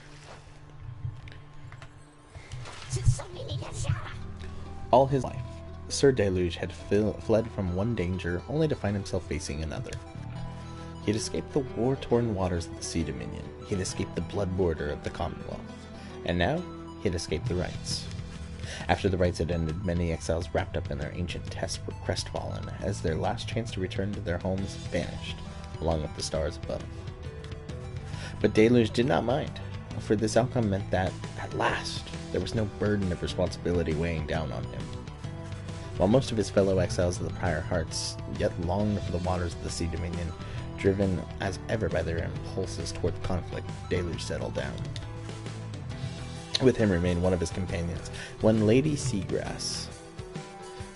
All his life, Sir Deluge had fled from one danger only to find himself facing another. He had escaped the war-torn waters of the Sea Dominion. He had escaped the blood border of the Commonwealth. And now, he had escaped the rites. After the rites had ended, many exiles wrapped up in their ancient tests were crestfallen, as their last chance to return to their homes vanished, along with the stars above. But Deluge did not mind, for this outcome meant that, at last, there was no burden of responsibility weighing down on him. while most of his fellow exiles of the Pyre hearts yet longed for the waters of the Sea Dominion, driven as ever by their impulses toward the conflict, daily settled down. With him remained one of his companions, one Lady Seagrass.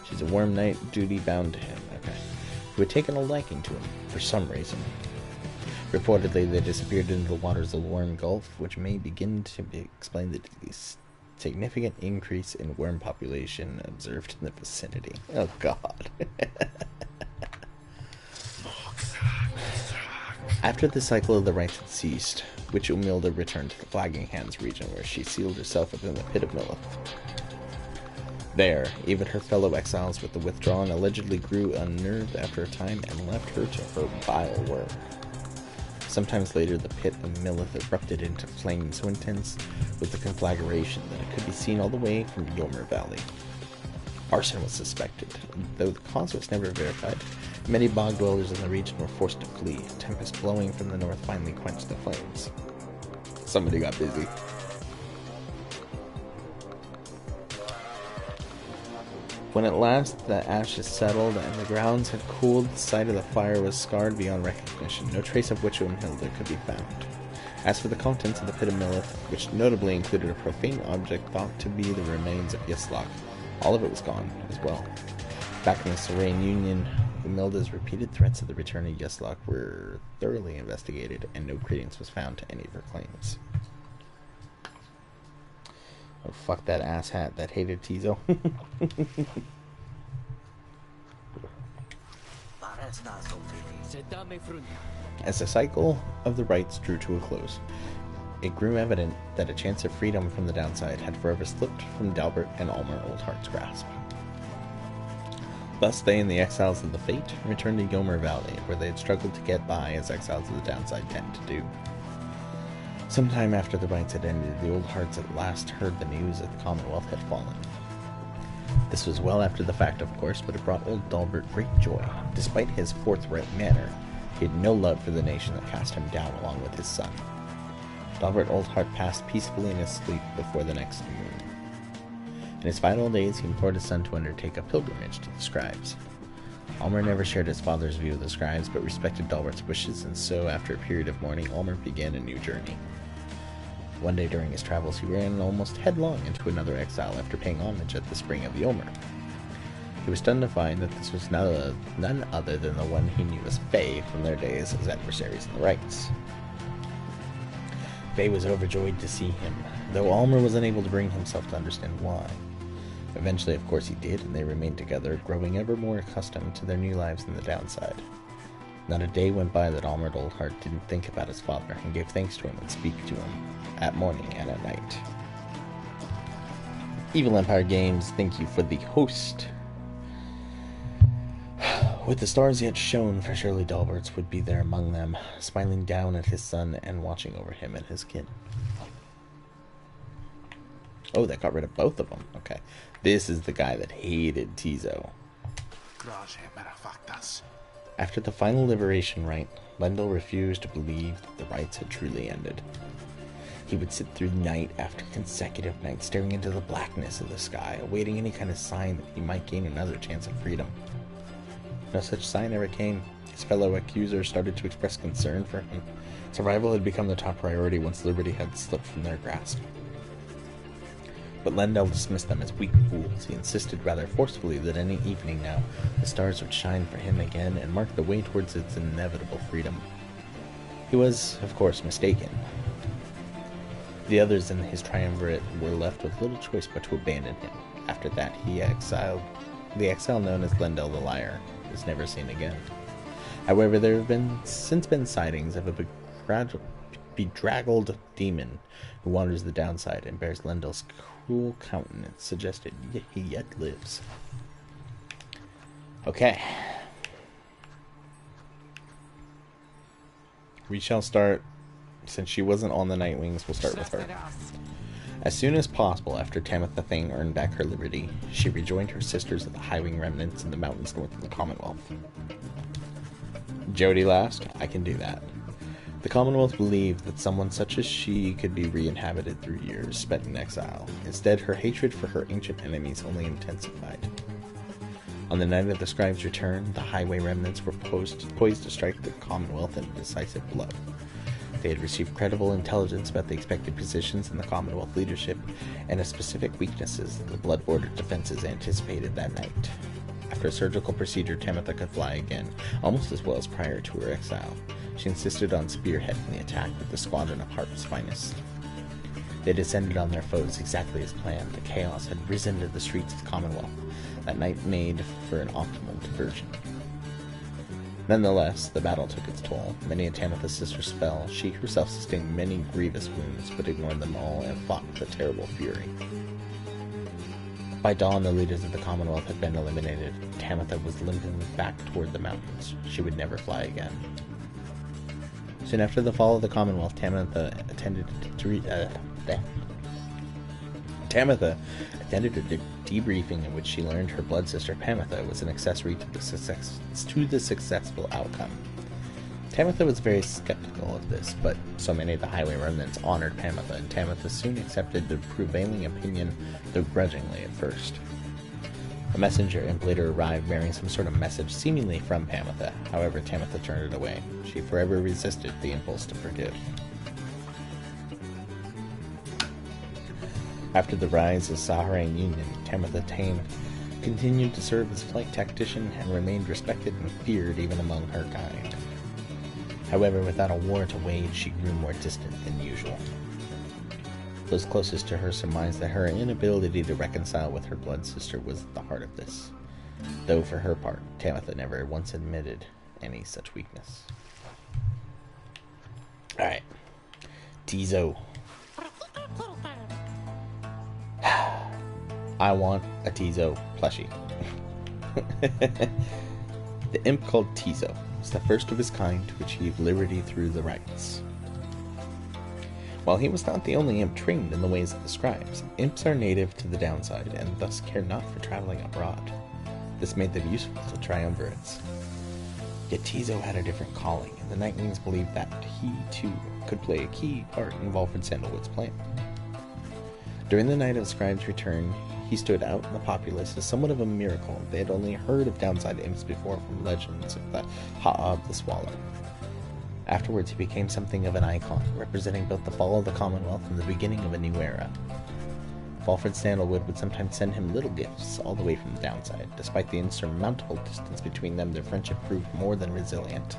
She's a worm knight, duty bound to him, okay, who had taken a liking to him, for some reason. Reportedly, they disappeared into the waters of the Worm Gulf, which may begin to explain the significant increase in worm population observed in the vicinity. Oh, God. After the cycle of the rites had ceased, Witch Umilda returned to the Flagging Hands region, where she sealed herself within the Pit of Millith. There, even her fellow exiles with the Withdrawn allegedly grew unnerved after a time and left her to her vile work. Sometimes later, the Pit of Millith erupted into flame so intense with the conflagration that it could be seen all the way from Yomer Valley. Arson was suspected, though the cause was never verified. Many bog dwellers in the region were forced to flee. A tempest blowing from the north finally quenched the flames. Somebody got busy. When at last the ashes settled and the grounds had cooled, the site of the fire was scarred beyond recognition. No trace of Witch Umilda could be found. As for the contents of the Pit of Millith, which notably included a profane object thought to be the remains of Yslok, all of it was gone as well. Back in the Serene Union, Umilda's repeated threats of the return of Yslok were thoroughly investigated, and no credence was found to any of her claims. Oh, fuck that asshat that hated Tizo. As the cycle of the rites drew to a close, it grew evident that a chance of freedom from the downside had forever slipped from Dalbert and Almer Oldheart's grasp. Thus they and the exiles of the Fate returned to Yomer Valley, where they had struggled to get by as exiles of the downside tend to do. Sometime after the rites had ended, the Old Hearts at last heard the news that the Commonwealth had fallen. This was well after the fact, of course, but it brought old Dalbert great joy. Despite his forthright manner, he had no love for the nation that cast him down along with his son. Dalbert Oldheart passed peacefully in his sleep before the next moon. In his final days, he implored his son to undertake a pilgrimage to the scribes. Almer never shared his father's view of the scribes, but respected Dalbert's wishes, and so, after a period of mourning, Almer began a new journey. One day during his travels, he ran almost headlong into another exile after paying homage at the spring of Yomer. He was stunned to find that this was none other than the one he knew as Faye from their days as adversaries in the rites. Faye was overjoyed to see him, though Almer was unable to bring himself to understand why. Eventually, of course, he did, and they remained together, growing ever more accustomed to their new lives in the downside. Not a day went by that Almer Oldheart didn't think about his father, and gave thanks to him and speak to him, at morning and at night. Evil Empire Games, thank you for the host. With the stars yet shone, for surely Dalberts would be there among them, smiling down at his son and watching over him and his kin. Oh, that got rid of both of them. Okay. This is the guy that hated Tizo. After the final liberation rite, Lendl refused to believe that the rites had truly ended. He would sit through night after consecutive nights, staring into the blackness of the sky, awaiting any kind of sign that he might gain another chance of freedom. No such sign ever came. His fellow accusers started to express concern for him. Survival had become the top priority once liberty had slipped from their grasp. But Lendl dismissed them as weak fools. He insisted rather forcefully that any evening now, the stars would shine for him again and mark the way towards its inevitable freedom. He was, of course, mistaken. The others in his triumvirate were left with little choice but to abandon him. After that, the exile known as Lendl the Liar was never seen again. However, there have since been sightings of a bedraggled demon who wanders the downside and bears Lendl's cruel countenance, suggested he yet lives. Okay. We shall start, since she wasn't on the Nightwings, we'll start with her. As soon as possible after Tamitha the Thing earned back her liberty, she rejoined her sisters of the Highwing remnants in the mountains north of the Commonwealth. Jody last? I can do that. The Commonwealth believed that someone such as she could be re-inhabited through years spent in exile. Instead, her hatred for her ancient enemies only intensified. On the night of the scribe's return, the highway remnants were poised to strike the Commonwealth in a decisive blow. They had received credible intelligence about the expected positions in the Commonwealth leadership and of specific weaknesses that the blood-bordered defenses anticipated that night. After a surgical procedure, Tamitha could fly again, almost as well as prior to her exile. She insisted on spearheading the attack with the squadron of Harp's finest. They descended on their foes exactly as planned. The chaos had risen to the streets of the Commonwealth. That night made for an optimal diversion. Nonetheless, the battle took its toll. Many of Tamitha's sisters fell. She herself sustained many grievous wounds, but ignored them all and fought with a terrible fury. By dawn, the leaders of the Commonwealth had been eliminated. Tamitha was limping back toward the mountains. She would never fly again. Soon after the fall of the Commonwealth, Tamitha attended a debriefing in which she learned her blood sister Pamitha was an accessory to the successful outcome. Tamitha was very skeptical of this, but so many of the highway remnants honored Pamitha, and Tamitha soon accepted the prevailing opinion, though grudgingly at first. A messenger imp later arrived bearing some sort of message seemingly from Pamitha. However, Tamitha turned it away. She forever resisted the impulse to forgive. After the rise of Saharain Union, Tamitha Tane continued to serve as flight tactician and remained respected and feared even among her kind. However, without a war to wage, she grew more distant than usual. Those closest to her surmised that her inability to reconcile with her blood sister was at the heart of this, though for her part, Tamitha never once admitted any such weakness. Alright. Tizo. I want a Tizo plushie. The imp called Tizo was the first of his kind to achieve liberty through the rites. While he was not the only imp trained in the ways of the scribes, imps are native to the downside and thus care not for traveling abroad. This made them useful to triumvirates. Yet Tizo had a different calling, and the Nightwings believed that he, too, could play a key part in Volfred Sandalwood's plan. During the night of the scribe's return, he stood out in the populace as somewhat of a miracle. They had only heard of downside imps before from legends of the Ha'ab the Swallow. Afterwards, he became something of an icon, representing both the fall of the Commonwealth and the beginning of a new era. Volfred Sandalwood would sometimes send him little gifts all the way from the downside. Despite the insurmountable distance between them, their friendship proved more than resilient.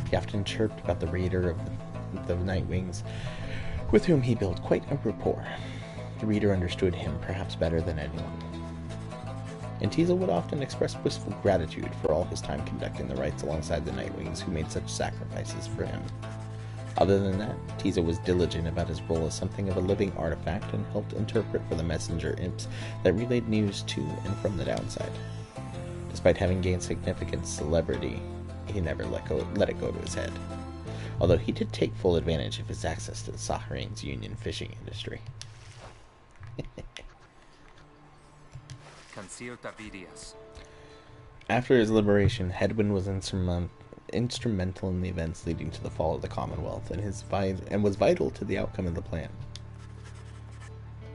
He often chirped about the reader of the Nightwings, with whom he built quite a rapport. The reader understood him perhaps better than anyone. And Tizo would often express wistful gratitude for all his time conducting the rites alongside the Nightwings who made such sacrifices for him. Other than that, Tizo was diligent about his role as something of a living artifact and helped interpret for the messenger imps that relayed news to and from the downside. Despite having gained significant celebrity, he never let it go to his head. Although he did take full advantage of his access to the Saharain's union fishing industry. After his liberation, Hedwyn was instrumental in the events leading to the fall of the Commonwealth, and was vital to the outcome of the plan.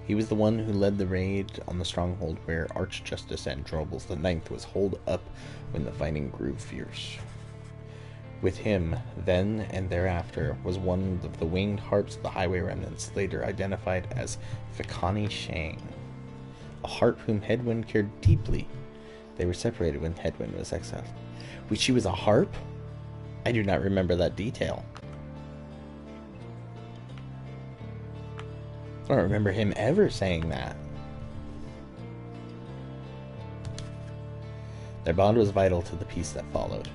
He was the one who led the raid on the stronghold where Archjustice Androbles the Ninth was holed up when the fighting grew fierce. With him, then and thereafter, was one of the winged harps of the highway remnants, later identified as Fikani Shang, a harp whom Hedwyn cared deeply. They were separated when Hedwyn was exiled. Wait, she was a harp? I do not remember that detail. I don't remember him ever saying that. Their bond was vital to the peace that followed.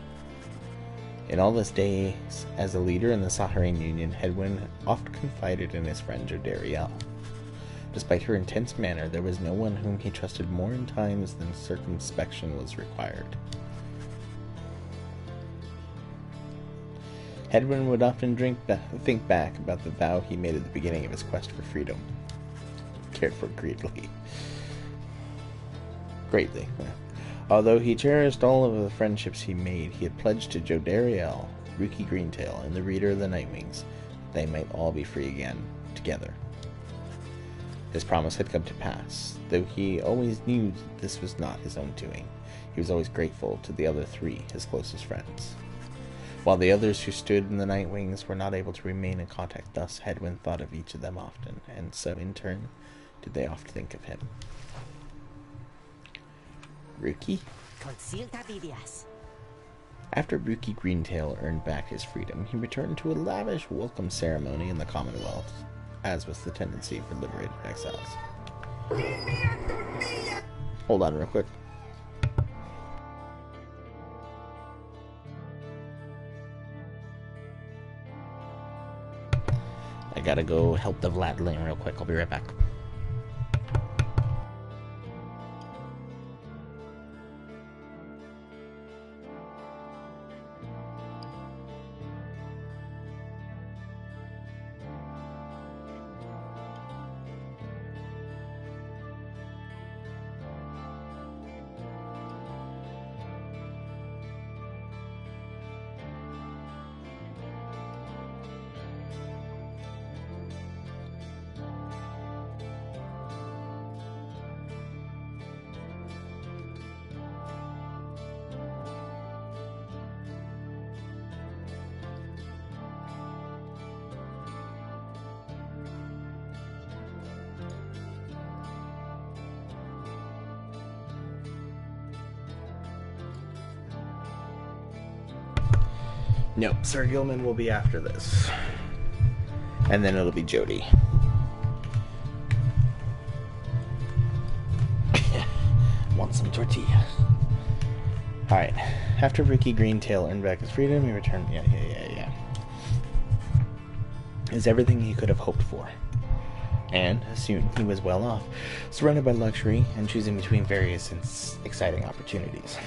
In all his days as a leader in the Saharain Union, Hedwyn oft confided in his friend Jodariel. Despite her intense manner, there was no one whom he trusted more in times than circumspection was required. Hedwyn would often think back about the vow he made at the beginning of his quest for freedom. Cared for greatly. Although he cherished all of the friendships he made, he had pledged to Jodariel, Rookie Greentail, and the Reader of the Nightwings that they might all be free again, together. His promise had come to pass, though he always knew that this was not his own doing. He was always grateful to the other three, his closest friends. While the others who stood in the Night Wings were not able to remain in contact, thus Hedwyn thought of each of them often, and so in turn did they oft think of him. Rookie? After Rookie Greentail earned back his freedom, he returned to a lavish welcome ceremony in the Commonwealth, as was the tendency for liberated exiles. Hold on real quick. I gotta go help the Vladling real quick. I'll be right back. No, Sir Gilman will be after this. And then it'll be Jody. Want some tortilla. Alright. After Rookie Greentail earned back his freedom, he returned... Yeah. It was everything he could have hoped for. And soon he was well off, surrounded by luxury and choosing between various and exciting opportunities.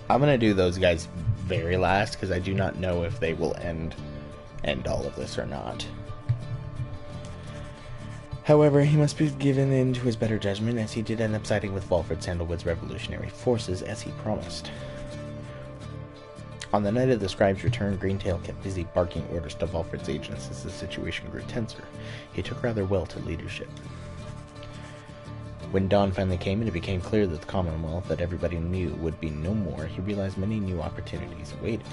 I'm going to do those guys very last, because I do not know if they will end all of this or not. However, he must be given in to his better judgment, as he did end up siding with Walford Sandalwood's revolutionary forces, as he promised. On the night of the scribe's return, Greentail kept busy barking orders to Walford's agents as the situation grew tenser. He took rather well to leadership. When dawn finally came and it became clear that the Commonwealth that everybody knew would be no more, he realized many new opportunities awaited.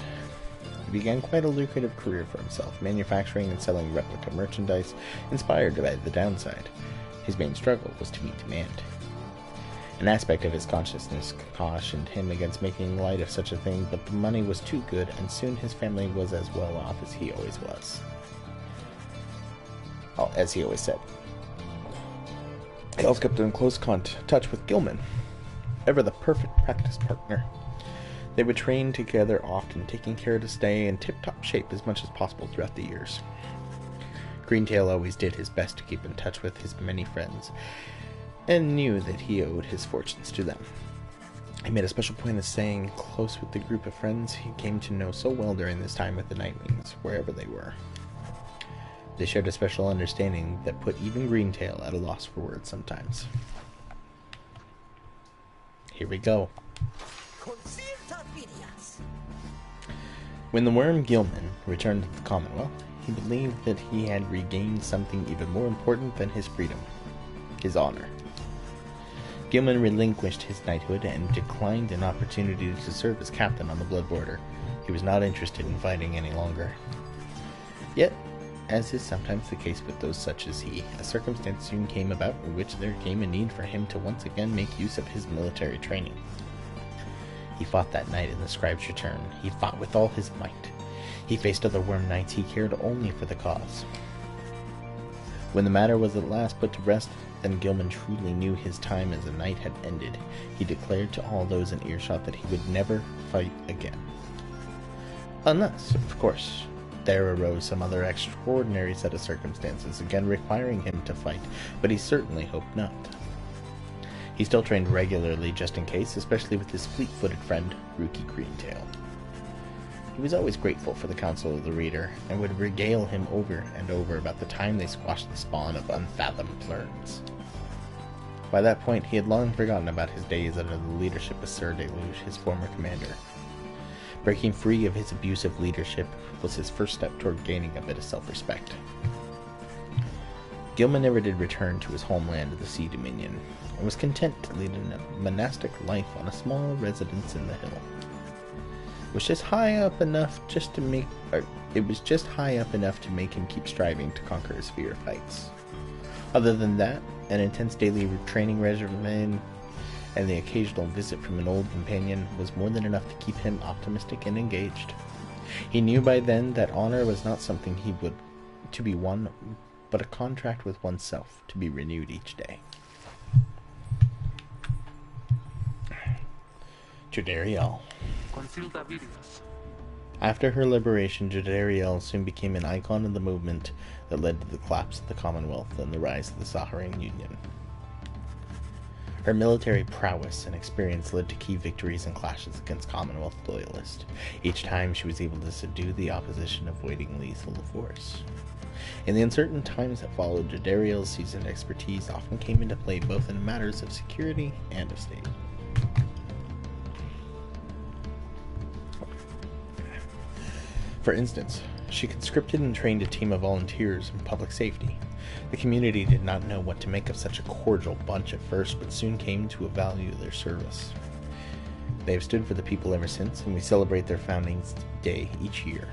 He began quite a lucrative career for himself, manufacturing and selling replica merchandise inspired by the downside. His main struggle was to meet demand. An aspect of his consciousness cautioned him against making light of such a thing, but the money was too good, and soon his family was as well off as he always was. As he always said. He also kept in close touch with Gilman, ever the perfect practice partner. They would train together often, taking care to stay in tip-top shape as much as possible throughout the years. Greentail always did his best to keep in touch with his many friends, and knew that he owed his fortunes to them. He made a special point of staying close with the group of friends he came to know so well during this time with the Nightwings, wherever they were. They shared a special understanding that put even Greentail at a loss for words sometimes. Here we go. When the worm Gilman returned to the Commonwealth, he believed that he had regained something even more important than his freedom: his honor. Gilman relinquished his knighthood and declined an opportunity to serve as captain on the Blood Border. He was not interested in fighting any longer. Yet, as is sometimes the case with those such as he, a circumstance soon came about in which there came a need for him to once again make use of his military training. He fought that night in the scribe's return. He fought with all his might. He faced other worm knights he cared only for the cause. When the matter was at last put to rest, then Gilman truly knew his time as a knight had ended. He declared to all those in earshot that he would never fight again. Unless, of course, there arose some other extraordinary set of circumstances, again requiring him to fight, but he certainly hoped not. He still trained regularly just in case, especially with his fleet-footed friend, Rookie Greentail. He was always grateful for the counsel of the reader, and would regale him over and over about the time they squashed the spawn of unfathomed plurns. By that point, he had long forgotten about his days under the leadership of Sir Deluge, his former commander. Breaking free of his abusive leadership was his first step toward gaining a bit of self-respect. Gilman never did return to his homeland of the Sea Dominion, and was content to lead a monastic life on a small residence in the hill. It was just high up enough to make him keep striving to conquer his fear of heights. Other than that, an intense daily training regimen and the occasional visit from an old companion was more than enough to keep him optimistic and engaged. He knew by then that honor was not something to be won, but a contract with oneself to be renewed each day. Jodariel. After her liberation, Jodariel soon became an icon of the movement that led to the collapse of the Commonwealth and the rise of the Saharan Union. Her military prowess and experience led to key victories and clashes against Commonwealth loyalists. Each time she was able to subdue the opposition, avoiding lethal force. In the uncertain times that followed, Jodariel's seasoned expertise often came into play both in matters of security and of state. For instance, she conscripted and trained a team of volunteers in public safety. The community did not know what to make of such a cordial bunch at first, but soon came to value their service. They have stood for the people ever since, and we celebrate their founding day each year.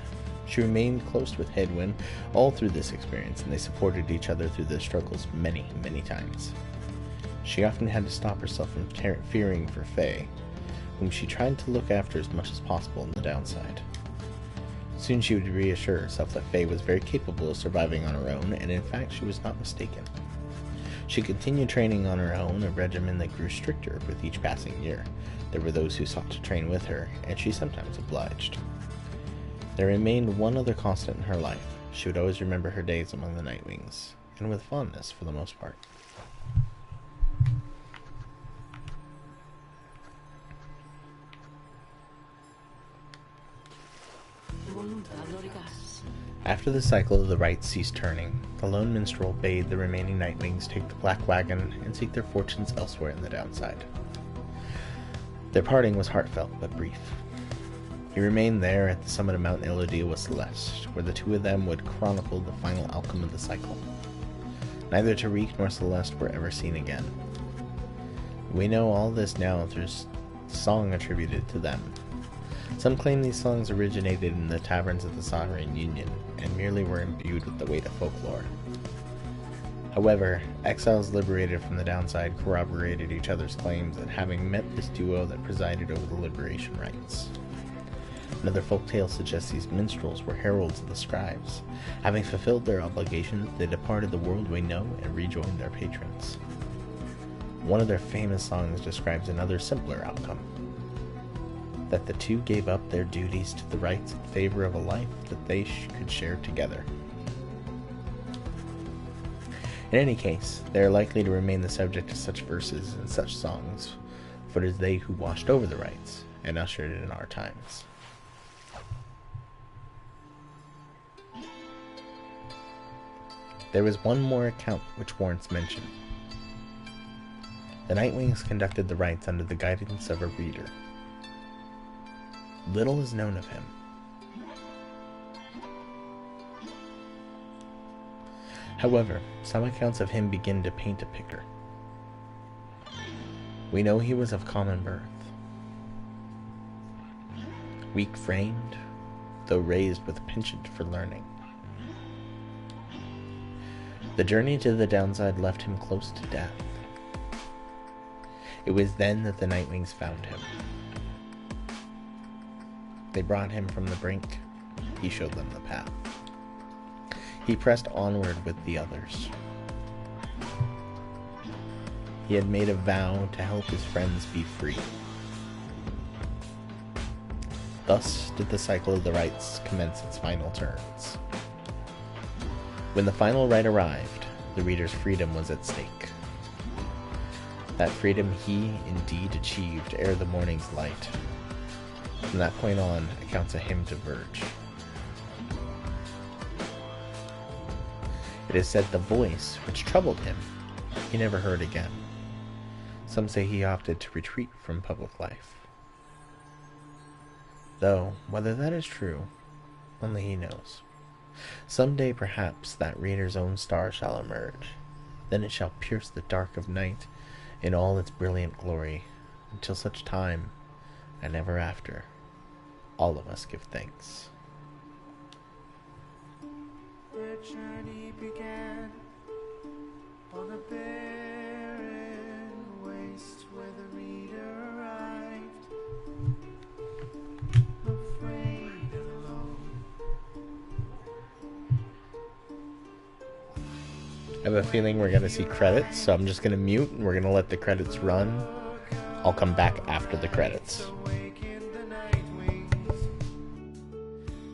She remained close with Hedwyn all through this experience, and they supported each other through their struggles many, many times. She often had to stop herself from fearing for Faye, whom she tried to look after as much as possible on the downside. Soon she would reassure herself that Faye was very capable of surviving on her own, and in fact she was not mistaken. She continued training on her own, a regimen that grew stricter with each passing year. There were those who sought to train with her, and she sometimes obliged. There remained one other constant in her life. She would always remember her days among the Nightwings, and with fondness for the most part. After the cycle of the rites ceased turning, the lone minstrel bade the remaining Nightwings take the Black Wagon and seek their fortunes elsewhere in the downside. Their parting was heartfelt but brief. He remained there at the summit of Mount Elodie with Celeste, where the two of them would chronicle the final outcome of the cycle. Neither Tariq nor Celeste were ever seen again. We know all this now through song attributed to them. Some claim these songs originated in the taverns of the Saharan Union, and merely were imbued with the weight of folklore. However, exiles liberated from the downside corroborated each other's claims at having met this duo that presided over the liberation rites. Another folktale suggests these minstrels were heralds of the scribes. Having fulfilled their obligations, they departed the world we know and rejoined their patrons. One of their famous songs describes another simpler outcome: that the two gave up their duties to the rites in favor of a life that they could share together. In any case, they are likely to remain the subject of such verses and such songs, for it is they who watched over the rites and ushered in our times. There is one more account which warrants mention. The Nightwings conducted the rites under the guidance of a reader. Little is known of him. However, some accounts of him begin to paint a picture. We know he was of common birth, weak-framed, though raised with a penchant for learning. The journey to the downside left him close to death. It was then that the Nightwings found him. They brought him from the brink. He showed them the path. He pressed onward with the others. He had made a vow to help his friends be free. Thus did the cycle of the rites commence its final turns. When the final rite arrived, the reader's freedom was at stake. That freedom he indeed achieved ere the morning's light. From that point on, accounts of him diverge. It is said the voice which troubled him, he never heard again. Some say he opted to retreat from public life. Though, whether that is true, only he knows. Someday, perhaps, that reader's own star shall emerge. Then it shall pierce the dark of night in all its brilliant glory, until such time, and ever after, all of us give thanks. Their journey began on a barren waste where the reader arrived, afraid and alone. I have a feeling we're going to see credits, so I'm just going to mute and we're going to let the credits run. I'll come back after the credits. Awake in the night wings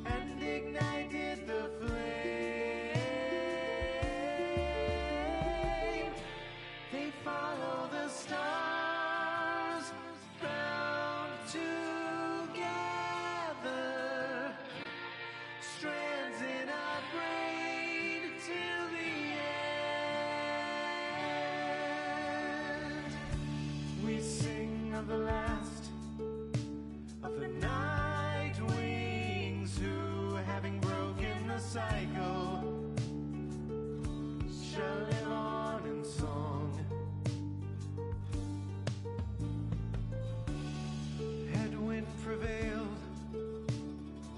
and ignited the flame. They follow the stars bound together, strands in our brain till the end. We sing of the last of the night wings who, having broken the cycle, shall live on in song. Headwind prevailed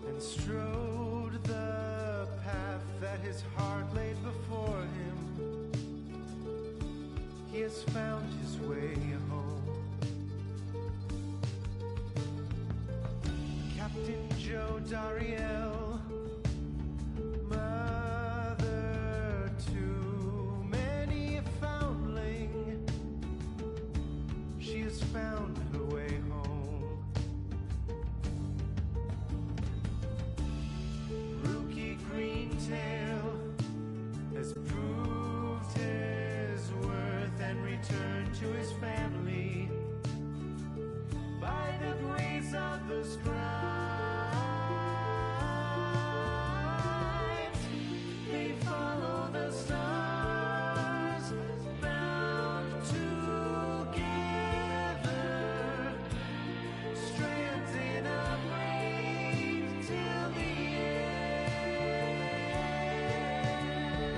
and strode the path that his heart laid before him. He has found his way home. Captain Joe Dariel, mother to many a foundling, she has found her way home. Rookie Greentail has proved his worth and returned to his family by the grace of the scribes. They follow the stars bound together, strands in a braid till the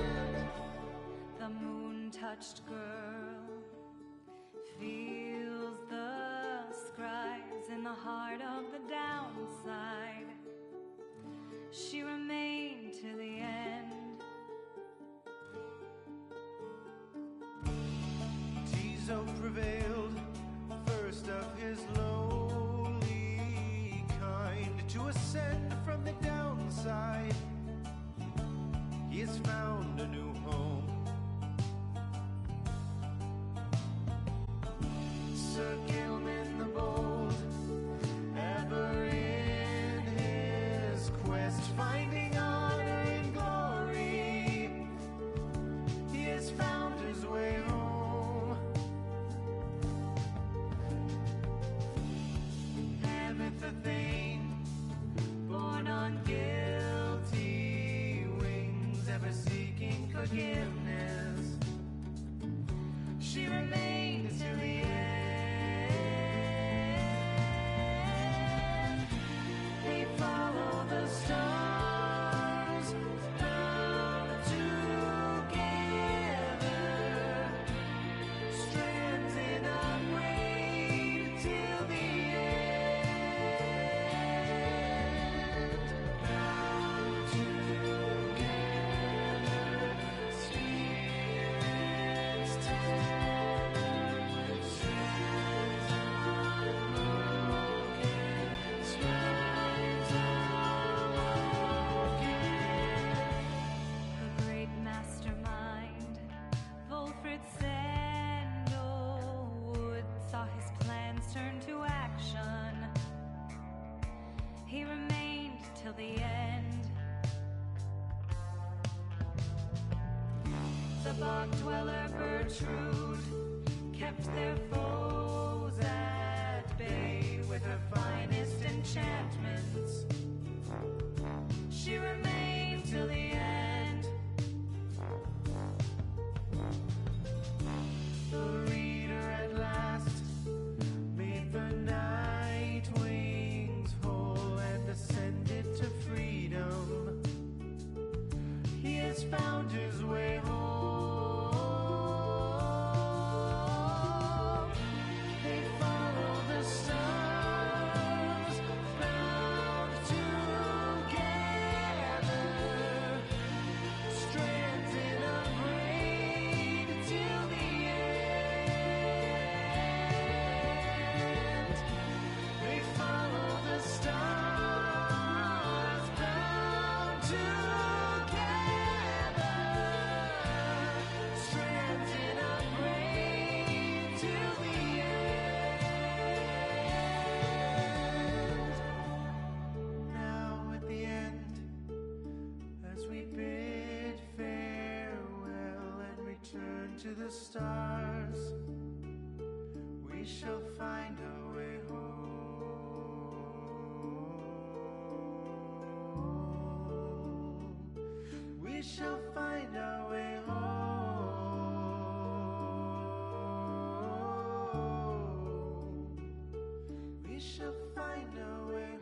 end. The moon-touched girl feels the scribes in the heart of the downside. She remained to the end. Tizo prevailed, first of his lowly kind, to ascend from the downside. He has found a new home. Sir Gilman the Bold, ever in his quest, finding honor and glory, he has found his way home. Amitha Thane, born on guilty wings, ever seeking forgiveness, she remained till the end. They follow the stars bound together, strands in a braid till the end. Bound together, spirits tether, strands unbroken, strands unbroken. The great mastermind, Wolfred Sandalwood, saw his plans turn to action. He remained till the end. The bog dweller Gertrude kept their foes at bay with her finest enchantments. She remained till the end. The reader at last made the night wings whole and ascended to freedom. has found his way home. They follow the stars, bound together, strands in a braid till the end. They follow the stars, bound together, strands in a braid till the end. Now at the end, as we bid farewell and return to the stars, we shall find our way home. We shall find our way home. We shall find our way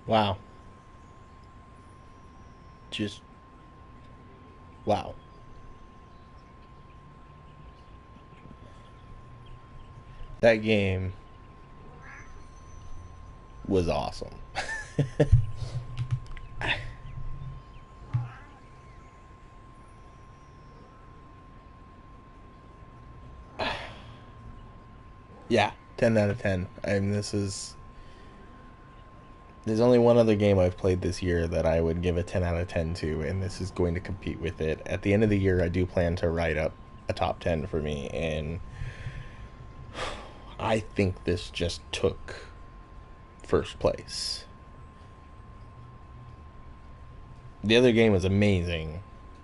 Wow. Just wow. That game was awesome. Yeah, 10 out of 10. I mean, there's only one other game I've played this year that I would give a 10 out of 10 to, and this is going to compete with it. At the end of the year, I do plan to write up a top 10 for me, and I think this just took first place. The other game was amazing,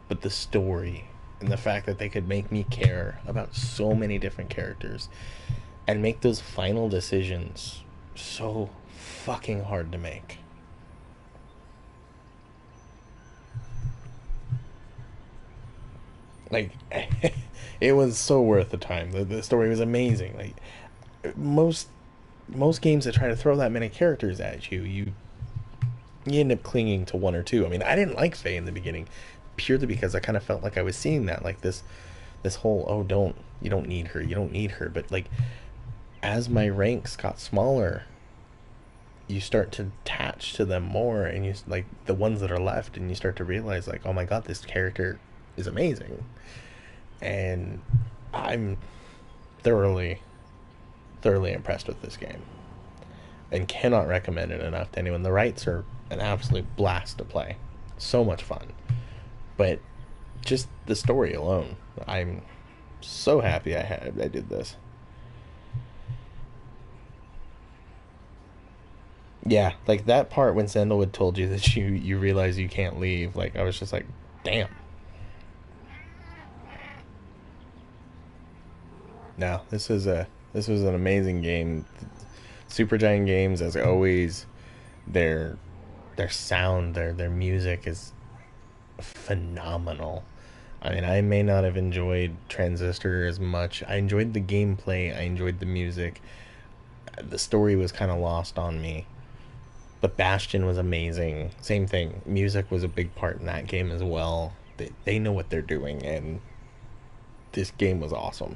but the story and the fact that they could make me care about so many different characters and make those final decisions so fucking hard to make. Like, it was so worth the time. The story was amazing. Like, most games that try to throw that many characters at you, you end up clinging to one or two. I mean, I didn't like Faye in the beginning, purely because I kind of felt like I was seeing that, like this whole, oh, you don't need her. But like, as my ranks got smaller, you start to attach to them more, and you like the ones that are left, and you start to realize, like, oh my god, this character is amazing, and I'm thoroughly impressed with this game, and cannot recommend it enough to anyone. The rights are an absolute blast to play, so much fun, but just the story alone, I'm so happy I did this. Yeah, like that part when Sandalwood told you that you realize you can't leave, like, I was just like, damn. No, this was an amazing game. Supergiant Games, as always, their sound, their music is phenomenal. I mean, I may not have enjoyed Transistor as much. I enjoyed the gameplay, I enjoyed the music. The story was kind of lost on me. But Bastion was amazing. Same thing. Music was a big part in that game as well. They know what they're doing, and this game was awesome.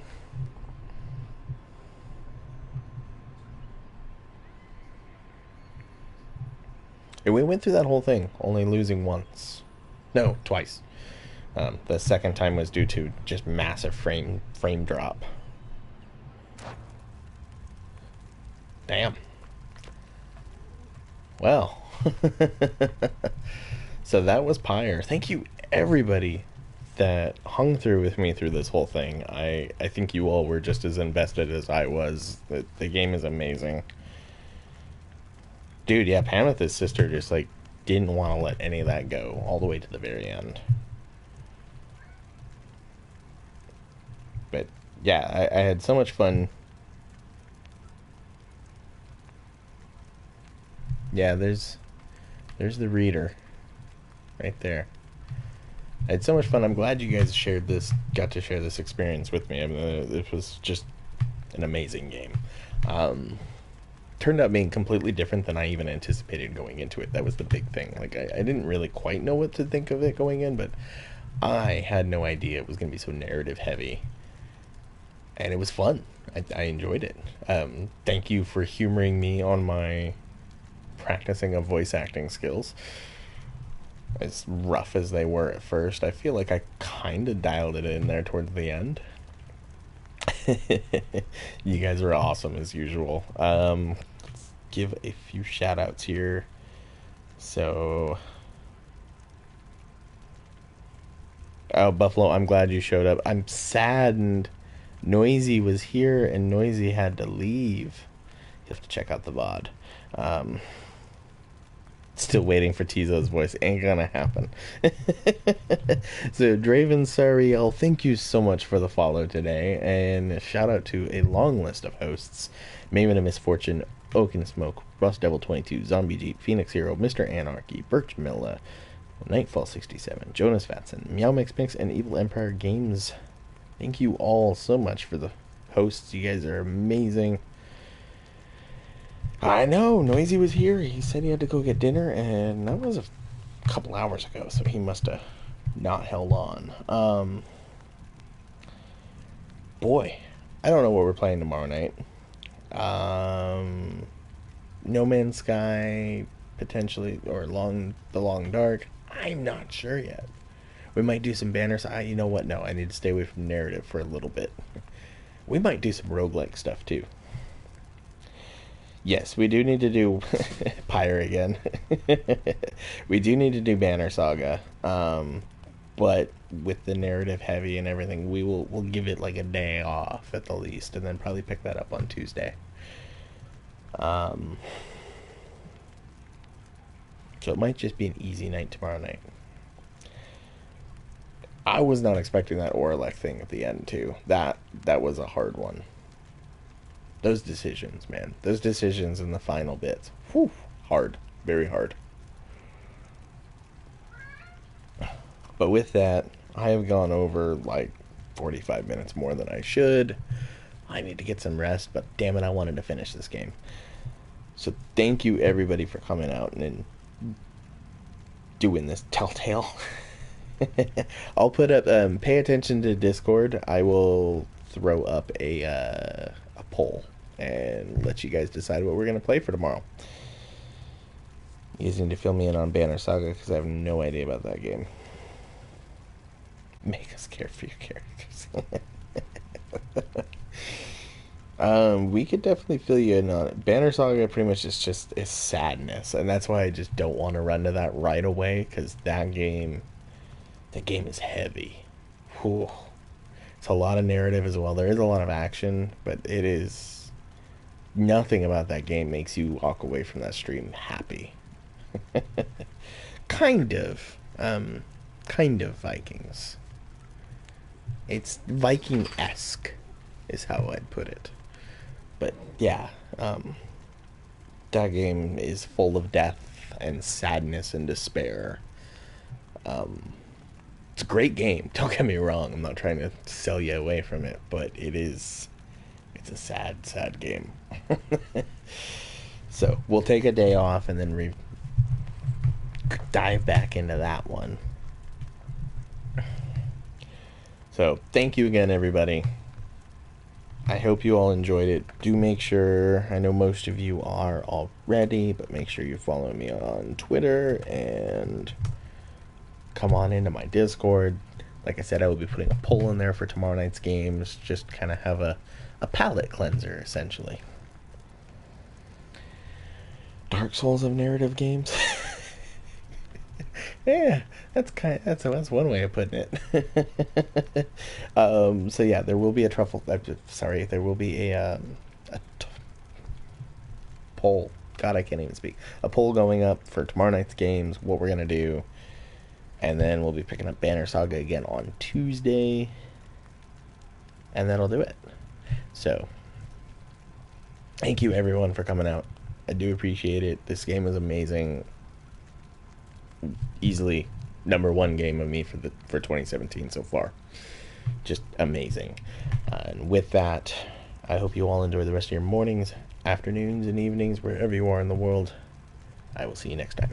And we went through that whole thing, only losing once. No, twice. The second time was due to just massive frame drop. Damn. Well. So that was Pyre. Thank you, everybody that hung through with me through this whole thing. I think you all were just as invested as I was. The game is amazing. Dude, yeah, Pameth's sister just, like, didn't want to let any of that go all the way to the very end. But, yeah, I had so much fun. Yeah, there's the reader right there. I had so much fun. I'm glad you guys got to share this experience with me. I mean, it was just an amazing game. Turned out being completely different than I even anticipated going into it. That was the big thing. Like, I didn't really quite know what to think of it going in, but I had no idea it was going to be so narrative heavy. And it was fun. I enjoyed it. Thank you for humoring me on my practicing of voice acting skills. As rough as they were at first, I feel like I kind of dialed it in there towards the end. You guys are awesome as usual. Give a few shout outs here. So, Buffalo, I'm glad you showed up. I'm saddened Noisy was here and Noisy had to leave. You have to check out the VOD. Still waiting for Tizo's voice. Ain't gonna happen. So, Draven Sariel, thank you so much for the follow today. And shout out to a long list of hosts: Maven of Misfortune, Oaken Smoke, Rust Devil 22, Zombie Jeep, Phoenix Hero, Mr. Anarchy, Birch Milla, Nightfall 67, Jonas Vatson, Meow Mix Mix, and Evil Empire Games. Thank you all so much for the hosts. You guys are amazing. I know, Noisy was here. He said he had to go get dinner, and that was a couple hours ago, so he must have not held on. Boy, I don't know what we're playing tomorrow night. No Man's Sky, potentially, or The Long Dark. I'm not sure yet. We might do some banners. You know what? No, I need to stay away from narrative for a little bit. We might do some roguelike stuff, too. Yes, we do need to do Pyre again. We do need to do Banner Saga. But with the narrative heavy and everything, we'll give it like a day off at the least, and then probably pick that up on Tuesday. So it might just be an easy night tomorrow night. I was not expecting that Orlek thing at the end too. That was a hard one. Those decisions, man. Those decisions in the final bits. Whew. Hard. Very hard. But with that, I have gone over like 45 minutes more than I should. I need to get some rest, but damn it, I wanted to finish this game. So thank you everybody for coming out and doing this Telltale. I'll put up, pay attention to Discord. I will throw up a poll and let you guys decide what we're going to play for tomorrow. You guys need to fill me in on Banner Saga because I have no idea about that game. Make us care for your characters. We could definitely fill you in on it. Banner Saga pretty much is just sadness, and that's why I just don't want to run to that right away, because that game is heavy. Whew. It's a lot of narrative as well. There is a lot of action, but it is nothing about that game makes you walk away from that stream happy. Kind of Vikings. It's Viking-esque is how I'd put it. But yeah, that game is full of death and sadness and despair. It's a great game, don't get me wrong. I'm not trying to sell you away from it, but it's a sad game. So we'll take a day off and then dive back into that one. So thank you again, everybody. I hope you all enjoyed it. Do make sure, I know most of you are already, but make sure you follow me on Twitter and come on into my Discord. Like I said, I will be putting a poll in there for tomorrow night's games. Just kind of have a palate cleanser, essentially. Dark Souls of narrative games. Yeah, that's one way of putting it. So yeah, there will be a there will be a poll. God, I can't even speak. A poll going up for tomorrow night's games, what we're gonna do, and then we'll be picking up Banner Saga again on Tuesday, and that'll do it. So, thank you everyone for coming out. I do appreciate it. This game is amazing. Easily #1 game of me for 2017 so far. Just amazing. And with that, I hope you all enjoy the rest of your mornings, afternoons, and evenings, wherever you are in the world. I will see you next time.